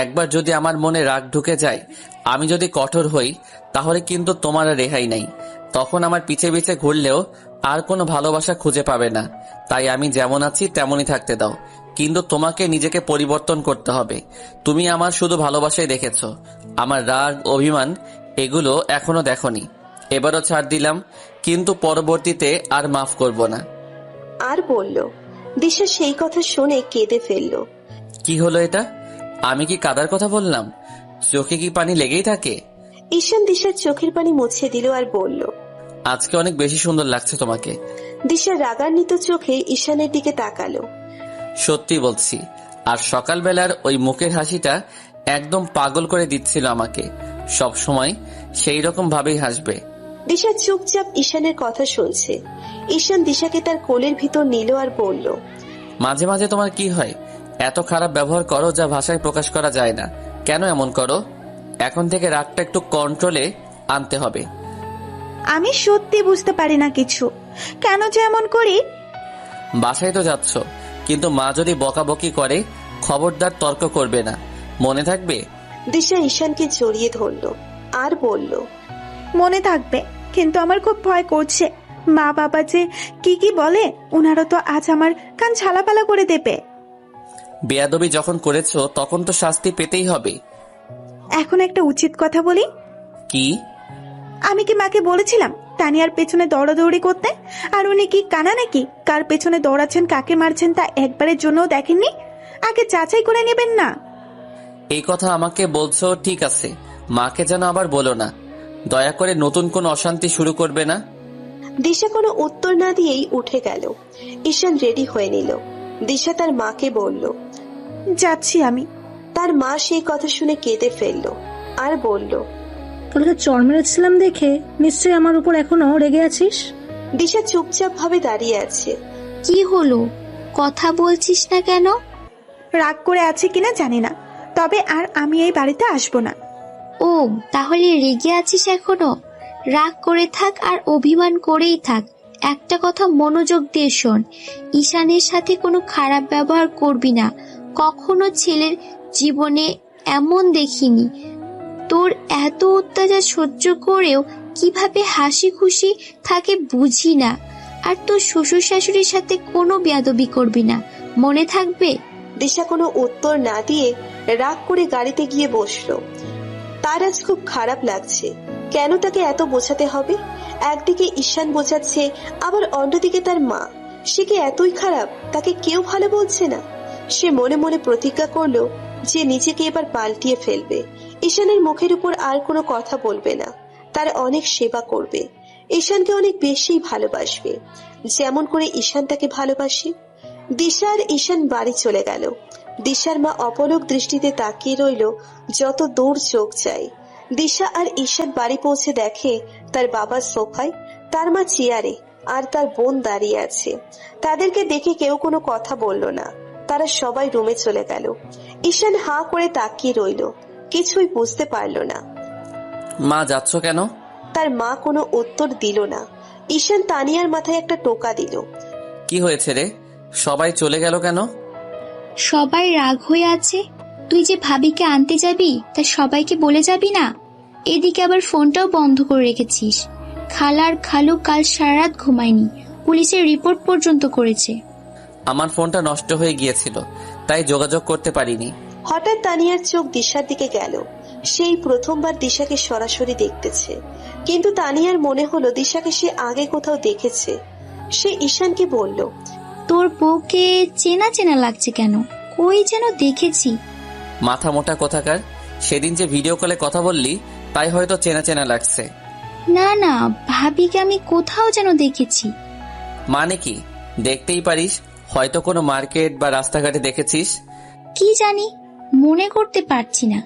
একবার যদি আমার মনে রাগ ঢুকে যায়, আমি যদি কঠোর হই, তাহলে কিন্তু তোমার আর রেহাই নাই। তখন আমার পিছে পিছে ঘুরলেও আর কোনো ভালোবাসা খুঁজে পাবে না। তাই আমি যেমন আছি তেমনই থাকতে দাও, কিন্তু তোমাকে নিজেকে পরিবর্তন করতে হবে। তুমি আমার শুধু ভালোবাসাই দেখেছো, আমার রাগ অভিমান এগুলো এখনো দেখোনি। এবারও ছাড় দিলাম, কিন্তু পরবর্তীতে আর মাফ করব না। আর বলল। দিশা সেই কথা শুনে কেঁদে ফেলল। কি হলো এটা? আমি কি কাদার কথা বললাম? চোখে কি পানি লেগেই থাকে? ঈশান দিশার চোখের পানি মুছে দিল আর বলল, আজকে অনেক বেশি সুন্দর লাগছে তোমাকে। দিশা রাগান্বিত চোখে ঈশানের দিকে তাকালো। সত্যি বলছি, আর সকালবেলার ওই মুখের হাসিটা একদম পাগল করে দিচ্ছিল আমাকে। সব সময় সেই রকম ভাবেই হাসবে। দিশা চুপচাপ ঈশানের কথা শুনছে। ঈশান দিশাকে তার কোলের ভিতর নিল আর বলল, মাঝে মাঝে তোমার কি হয়? এত খারাপ ব্যবহার করো যা ভাষায় প্রকাশ করা যায় না। কেন এমন করো? এখন থেকে রাগটা একটু কন্ট্রোলে আনতে হবে। আমি সত্যি বুঝতে পারি না কিছু, কেন যে এমন করি। বাসায় তো যাচ্ছ, কিন্তু মা যদি বকাবকি করে, খবরদার তর্ক করবে না, মনে থাকবে? দিশা ঈশানকে জড়িয়ে ধরল আর বলল, মনে থাকবে, কিন্তু আমার খুব ভয় করছে। মা বাবা যে কি কি বলে, ওনারও তো আজ আমার কান ঝালাপালা করে দেবে। বেয়াদবি যখন করেছো তখন তো শাস্তি পেতেই হবে। এখন একটা উচিত কথা বলি। কি? আমি কি মাকে বলেছিলাম তানিয়ার পেছনে দৌড়াদৌড়ি করতে? আর উনি কি কানা নাকি? কার পেছনে দৌড়াচ্ছেন, কাকে মারছেন তা একবারের জন্যও দেখেননি? আগে যাচাই করে নেবেন না? এই কথা আমাকে বলছো ঠিক আছে, মাকে যেন আবার বলো না। দয়া করে নতুন কোন অশান্তি শুরু করবে না। দিশা কোনো উত্তর না দিয়েই উঠে গেল। ঈশান রেডি হয়ে নিল। দিশা তার মাকে বলল, যাচ্ছি আমি। তার মা সেই কথা শুনে কেঁদে ফেলল আর বলল, কালকে চড় মেরেছিলাম দেখে নিশ্চয়ই আমার উপর এখনো রেগে আছিস? দিশা চুপচাপ ভাবে দাঁড়িয়ে আছে। কি হলো? কথা বলছিস না কেন? রাগ করে আছে কিনা জানি না, তবে আর আমি এই বাড়িতে আসবো না। ও, তাহলে রেগে আছিস এখনো? রাগ করে থাক আর অভিমান করেই থাক। একটা কথা মনোযোগ দিয়ে শোন, ঈশানের সাথে কোনো খারাপ ব্যবহার করবি না। কখনো ছেলের জীবনে এমন দেখিনি। তোর এত অত্যাচার সহ্য করেও কিভাবে হাসি খুশি থাকে বুঝি না। আর তোর শ্বশুর শাশুড়ির সাথে কোনো বেয়াদবি করবি না, মনে থাকবে? দিশা কোনো উত্তর না দিয়ে রাগ করে গাড়িতে গিয়ে বসলো। তার আজ খুব খারাপ লাগছে। কেন তাকে এত বোঝাতে হবে? একদিকে ঈশান বোঝাচ্ছে, আবার অন্যদিকে তার মা। সে কি এতই খারাপ, তাকে কেউ ভালো বলছে না? সে মনে মনে প্রতিজ্ঞা করলো যে নিজেকে এবার পাল্টিয়ে ফেলবে। ঈশানের মুখের উপর আর কোনো কথা বলবে না, তার অনেক সেবা করবে, ঈশানকে অনেক বেশি ভালোবাসবে, যেমন করে ঈশান তাকে ভালোবাসে। দিশা আর ঈশান বাড়ি চলে গেল। দিশার মা অপলক দৃষ্টিতে তাকিয়ে রইল যত দূর চোখ যায়। দিশা আর ঈশান বাড়ি পৌঁছে দেখে তার বাবা সোফায়, তার মা চেয়ারে, আর তার বোন দাঁড়িয়ে আছে। তাদেরকে দেখে কেউ কোনো কথা বলল না, তারা সবাই রুমে চলে গেল। ঈশান হাঁ করে তাকিয়ে রইল, কিছুই বুঝতে পারল না। মা, যাচ্ছ কেন? তার মা কোনো উত্তর দিল না। ঈশান তানিয়ার মাথায় একটা টোকা দিল। কি হয়েছে রে? সবাই চলে গেল কেন? সবাই রাগ হয়ে আছে। তুই যে ভাবিকে আনতে যাবি তা সবাইকে বলে যাবি না? এদিকে আবার ফোনটাও বন্ধ করে রেখেছিস। খালার খালু কাল সারা রাত ঘুমায়নি, পুলিশের রিপোর্ট পর্যন্ত করেছে। আমার ফোনটা নষ্ট হয়ে গিয়েছিল, তাই যোগাযোগ করতে পারিনি। হঠাৎ তানিয়ার চোখ দিশার দিকে গেল। সেই প্রথমবার দিশাকে সরাসরি দেখতেছে, কিন্তু তানিয়ার মনে হলো দিশাকে সে আগে কোথাও দেখেছে। সে ঈশানকে বলল, তোর বউকে চেনা চেনা লাগছে কেন? কই যেন দেখেছি। মাথা মোটা কোথাকার, সেদিন যে ভিডিও কলে কথা বললি তাই হয়তো চেনা চেনা লাগছে। না না, ভাবিকে আমি কোথাও যেন দেখেছি। মানে কি? দেখতেই পারিস, হয়তো কোনো মার্কেট বা রাস্তাঘাটে দেখেছিস। কি জানি, মনে করতে পারছি না।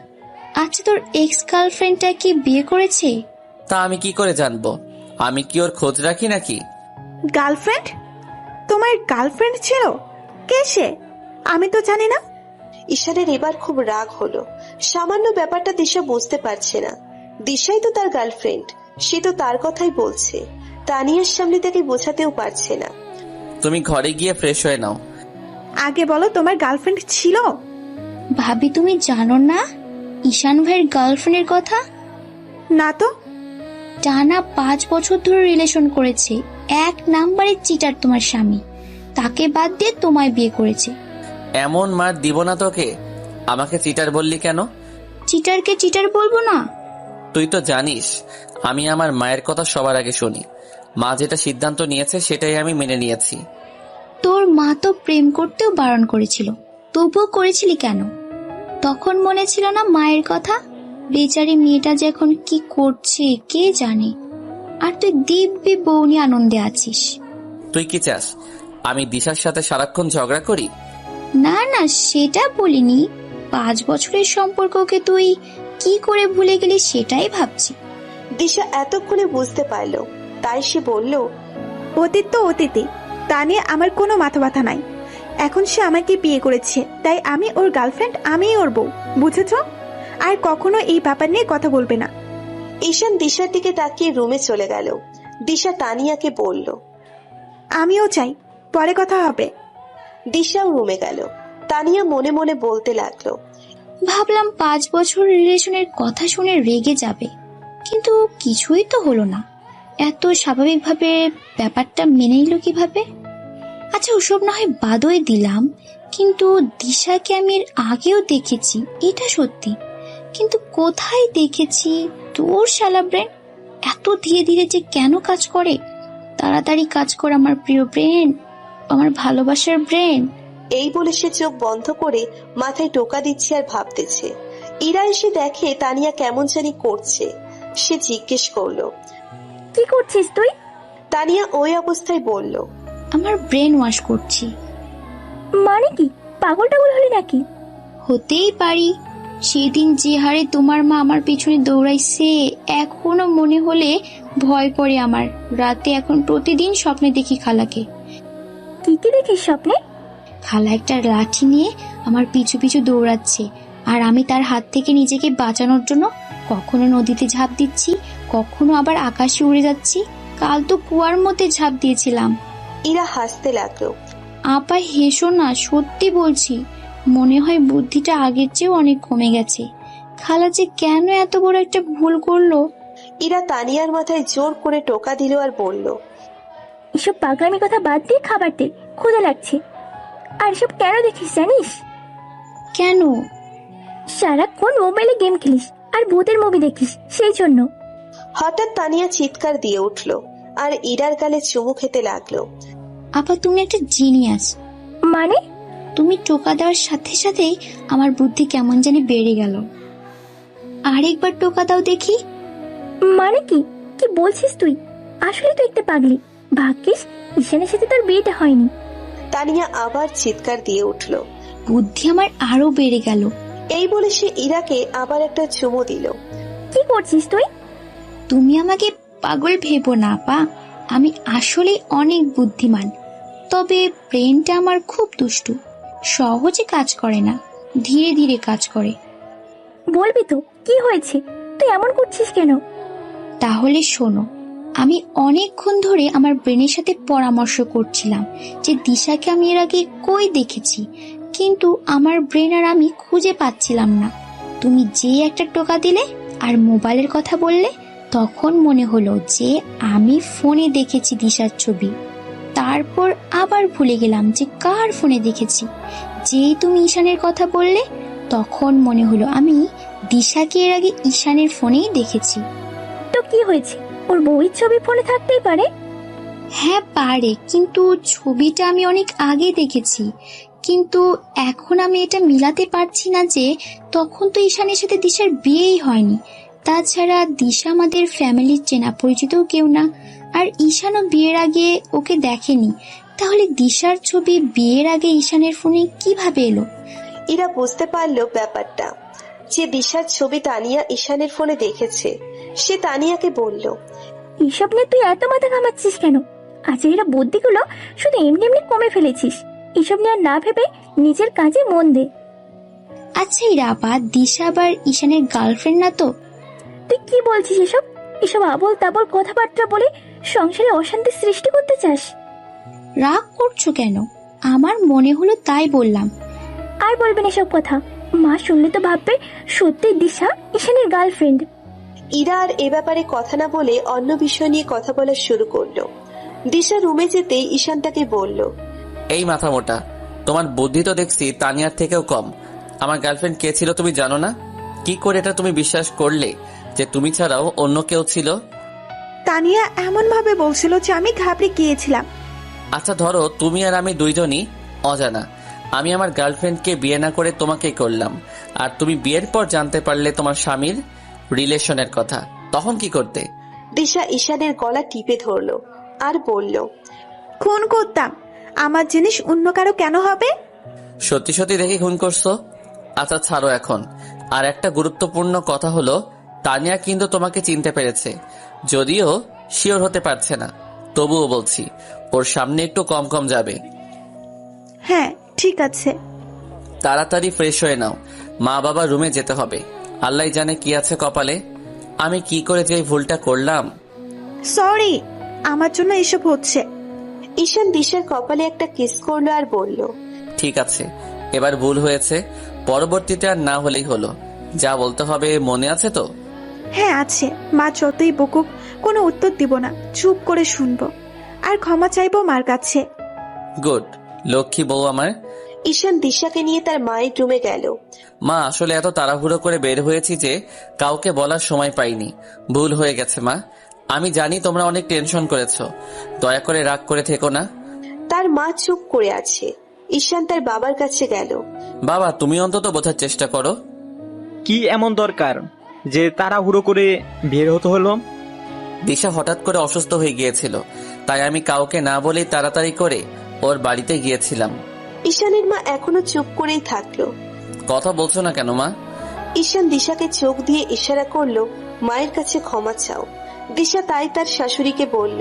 আচ্ছা, তোর এক্স গার্লফ্রেন্ডটা কি বিয়ে করেছে? তা আমি কি করে জানবো? আমি কি ওর খোঁজ রাখি নাকি? গার্লফ্রেন্ড? তোমার গার্লফ্রেন্ড ছিল? কে সে? আমি তো জানি না। ঈশানের এবার খুব রাগ হলো। সামান্য ব্যাপারটা দিশা বুঝতে পারছে না। দিশাই তো তার গার্লফ্রেন্ড, সে তো তার কথাই বলছে। তানিয়ার সামনে তাকে বোঝাতেও পারছে না। তুমি ঘরে গিয়ে ফ্রেশ হয়ে নাও। আগে বলো, তোমার গার্লফ্রেন্ড ছিল? ভাবি, তুমি জানো না ঈশান ভাইয়ের গার্লফ্রেন্ডের কথা? না তো। টানা 5 বছর ধরে রিলেশন করেছে। 1 নাম্বারের চিটার তোমার স্বামী। তাকে বাদ দিয়ে তোমায় বিয়ে করেছে। এমন মার দিব না তোকে। আমাকে চিটার বললি কেন? চিটারকে চিটার বলবো না? তুই তো জানিস আমি আমার মায়ের কথা সবার আগে শুনি। মা যেটা সিদ্ধান্ত নিয়েছে সেটাই আমি মেনে নিয়েছি। তোর মা তো প্রেম করতেও বারণ করেছিল, তবুও করেছিলি কেন? তখন মনে ছিল না মায়ের কথা? বেচারি মেয়েটা যে এখন কি করছে কে জানে। আর তুই দিব্যি বউ নিয়ে আনন্দে আছিস। তুই কি চাস আমি দিশার সাথে সারাক্ষণ ঝগড়া করি? না না, সেটা বলিনি। 5 বছরের সম্পর্ককে তুই কি করে ভুলে গেলি সেটাই ভাবছি। দিশা এতক্ষণে বুঝতে পারলো, তাই সে বলল, অতীত তো অতীতই, তা নিয়ে আমার কোনো মাথা ব্যথা নাই। এখন সে আমাকে বিয়ে করেছে, তাই আমি ওর গার্লফ্রেন্ড, আমিই ওর বউ, বুঝেছো? আর কখনো এই ব্যাপার নিয়ে কথা বলবে না। ঈশান দিশার দিকে তাকিয়ে রুমে চলে গেল। দিশা তানিয়াকে বলল, আমিও চাই, পরে কথা হবে। দিশাও রুমে গেল। তানিয়া মনে মনে বলতে লাগলো, ভাবলাম 5 বছর রিলেশনের কথা শুনে রেগে যাবে, কিন্তু কিছুই তো হলো না। এত স্বাভাবিকভাবে ব্যাপারটা মেনে নিল কিভাবে? আচ্ছা, ওসব না হয় বাদই দিলাম, কিন্তু দিশাকে আমি এর আগেও দেখেছি, এটা সত্যি। কিন্তু কোথায় দেখেছি? তোর শালা ব্রেন এত ধীরে ধীরে যে কেন কাজ করে? তাড়াতাড়ি কাজ কর আমার প্রিয় ব্রেন, আমার ভালোবাসার ব্রেন। এই বলে সে চোখ বন্ধ করে মাথায় টোকা দিচ্ছে আর ভাবতেছে। ইরা এসে দেখে তানিয়া কেমন জানি করছে। সে জিজ্ঞেস করলো, কি করছিস তুই? তানিয়া ওই অবস্থায় বলল, আমার ব্রেন ওয়াশ করছি। মানে কি, পাগল টাগল হলি নাকি? হতেই পারি। সেদিন যে হারে তোমার মা আমার পিছনে দৌড়াইছে, এখনো মনে হলে ভয় করে আমার। রাতে এখন প্রতিদিন স্বপ্নে দেখি খালাকে। কি কি দেখিস স্বপ্নে? খালা একটা লাঠি নিয়ে আমার পিছু পিছু দৌড়াচ্ছে, আর আমি তার হাত থেকে নিজেকে বাঁচানোর জন্য কখনো নদীতে ঝাঁপ দিচ্ছি, কখনো আবার আকাশে উড়ে যাচ্ছি। কাল তো কুয়ার মধ্যে ঝাঁপ দিয়েছিলাম। ইরা হাসতে লাগলো। আপা হেসো না, সত্যি বলছি। মনে হয় বুদ্ধিটা আগের চেয়েও অনেক কমে গেছে। খালা যে কেন এত বড় একটা ভুল করলো। ইরা তানিয়ার মাথায় জোর করে টোকা দিল আর বলল, এসব পাগলামি কথা বাদ দিয়ে খাবার দে, ক্ষুধা লাগছে। আর এসব কেন দেখিস জানিস? কেন? সারাক্ষণ মোবাইলে গেম খেলিস আর ভূতের মুভি দেখিস, সেই জন্য। হঠাৎ তানিয়া চিৎকার দিয়ে উঠল আর ইরার গালে চুমু খেতে লাগলো। আপা তুমি একটা জিনিয়াস। মানে? তুমি টোকা দেওয়ার সাথে সাথেই আমার বুদ্ধি কেমন জানি বেড়ে গেল। আরেকবার টোকা দাও দেখি। মানে কি কি বলছিস তুই? আসলে তুই একটা পাগলি। ভাগ্যিস ঈশানের সাথে তোর বিয়েটা হয়নি। তানিয়া আবার চিৎকার দিয়ে উঠল। বুদ্ধি আমার আরো বেড়ে গেল। এই বলে সে ইরাকে আবার একটা চুমু দিল। কি করছিস তুই? তুমি আমাকে পাগল ভেবো না আপা, আমি আসলে অনেক বুদ্ধিমান। তবে ব্রেনটা আমার খুব দুষ্টু, সহজে কাজ করে না, ধীরে ধীরে কাজ করে। বলবি তো কি হয়েছে? তুই এমন করছিস কেন? তাহলে শোনো, আমি অনেকক্ষণ ধরে আমার ব্রেনের সাথে পরামর্শ করছিলাম যে দিশাকে আমি এর আগে কই দেখেছি, কিন্তু আমার ব্রেন আর আমি খুঁজে পাচ্ছিলাম না। তুমি যে একটা টোকা দিলে আর মোবাইলের কথা বললে, তখন মনে হলো যে আমি ফোনে দেখেছি দিশার ছবি। তারপর আবার ভুলে গেলাম যে কার ফোনে দেখেছি। যেই তুমি ঈশানের কথা বললে, তখন মনে হলো আমি দিশাকে এর আগে ঈশানের ফোনেই দেখেছি। তো কি হয়েছে? ওর বউয়ের ছবি ফোনে থাকতেই পারে। হ্যাঁ পারে, কিন্তু ছবিটা আমি অনেক আগে দেখেছি। কিন্তু এখন আমি এটা মিলাতে পারছি না যে তখন তো ঈশানের সাথে দিশার বিয়েই হয়নি। তাছাড়া দিশা আমাদের ফ্যামিলির চেনা পরিচিতও কেউ না, আর ঈশানও বিয়ের আগে ওকে দেখেনি। তাহলে দিশার ছবি বিয়ের আগে ঈশানের ফোনে কিভাবে এলো? ইরা বুঝতে পারলো ব্যাপারটা, যে দিশার ছবি তানিয়া ঈশানের ফোনে দেখেছে। সে তানিয়াকে বলল, এইসব নিয়ে তুই এত মাথা ঘামাচ্ছিস কেন? আজ এরা বুদ্ধিগুলো শুধু এমনি এমনি কমে ফেলেছিস। এসব নিয়ে আর না ভেবে নিজের কাজে মন দে। আচ্ছা ইরা আপা, দিশা আবার ঈশানের গার্লফ্রেন্ড না তো? তুই কি বলছিস এসব? এসব আবল তাবল কথাবার্তা বলে সংসারে অশান্তি সৃষ্টি করতে চাস? রাগ করছো কেন? আমার মনে হলো তাই বললাম। আর বলবেন এসব কথা। মা শুনলে তো ভাববে সত্যি দিশা ঈশানের গার্লফ্রেন্ড। ইরা আর এ ব্যাপারে কথা না বলে অন্য বিষয় নিয়ে কথা বলা শুরু করলো। দিশা রুমে যেতেই ঈশান তাকে বলল, এই মাথা মোটা, তোমার বুদ্ধি তো দেখছি তানিয়ার থেকেও কম। আমার গার্লফ্রেন্ড কে ছিল তুমি জানো না? কি করে এটা তুমি বিশ্বাস করলে যে তুমি ছাড়াও অন্য কেউ ছিল? তানিয়া এমন ভাবে বলছিল যে আমি ঘাবড়ে গিয়েছিলাম। আচ্ছা ধরো তুমি আর আমি দুইজনই অজানা। আমি আমার গার্লফ্রেন্ডকে বিয়ে না করে তোমাকেই করলাম, আর তুমি বিয়ের পর জানতে পারলে তোমার স্বামীর রিলেশনের কথা, তখন কি করতে? দিশা ঈশানের গলা টিপে ধরলো আর বলল, খুন করতাম। আমার জিনিস অন্য কারো কেন হবে? সত্যি সত্যি দেখি খুন করছো? আচ্ছা ছাড়ো এখন। আর একটা গুরুত্বপূর্ণ কথা হলো, তানিয়া কিন্তু তোমাকে চিনতে পেরেছে, যদিও শিওর হতে পারছে না। তবুও বলছি, ওর সামনে একটু কম কম যাবে। হ্যাঁ ঠিক আছে। তাড়াতাড়ি ফ্রেশ হয়ে নাও, মা বাবা রুমে যেতে হবে। আল্লাহ জানে কি আছে কপালে। আমি কি করে যে এই ভুলটা করলাম। সরি, আমার জন্য এসব হচ্ছে। ঈশান দিশার কপালে একটা কিস করলো আর বলল, ঠিক আছে, এবার ভুল হয়েছে, পরবর্তীতে আর না হলেই হলো। যা বলতে হবে মনে আছে তো? হ্যাঁ আছে। মা যতই বকুক কোনো উত্তর দিব না, চুপ করে শুনবো আর ক্ষমা চাইবো মার কাছে। গুড, লক্ষ্মী বউ আমার। ঈশান দিশাকে নিয়ে তার মায়ের রুমে গেল। মা আসলে এত তাড়াহুড়ো করে বের হয়েছি যে কাউকে বলার সময় পাইনি। ভুল হয়ে গেছে মা। আমি জানি তোমরা অনেক টেনশন করেছো, দয়া করে রাগ করে থেকো না। তার মা চুপ করে আছে। ঈশান তার বাবার কাছে গেল। বাবা তুমি অন্তত বোঝার চেষ্টা করো। কি এমন দরকার যে তাড়াহুড়ো করে বের হতে হলো? দিশা হঠাৎ করে অসুস্থ হয়ে গিয়েছিল, তাই আমি কাউকে না বলেই তাড়াতাড়ি করে ওর বাড়িতে গিয়েছিলাম। ঈশানের মা এখনো চুপ করেই থাকলো। কথা বলছো না কেন মা? ঈশান দিশাকে চোখ দিয়ে ইশারা করলো মায়ের কাছে ক্ষমা চাও। দিশা তাই তার শাশুড়িকে বলল,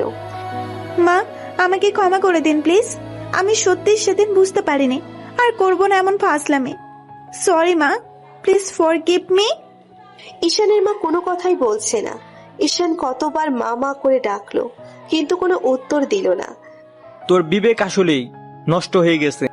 মা আমাকে ক্ষমা করে দিন প্লিজ। আমি সত্যি সেদিন বুঝতে পারিনি, আর করবো না এমন ফাজলামি। সরি মা, প্লিজ ফরগিভ মি। ঈশানের মা কোনো কথাই বলছে না। ঈশান কতবার মা মা করে ডাকলো, কিন্তু কোনো উত্তর দিল না। তোর বিবেক আসলেই নষ্ট হয়ে গেছে।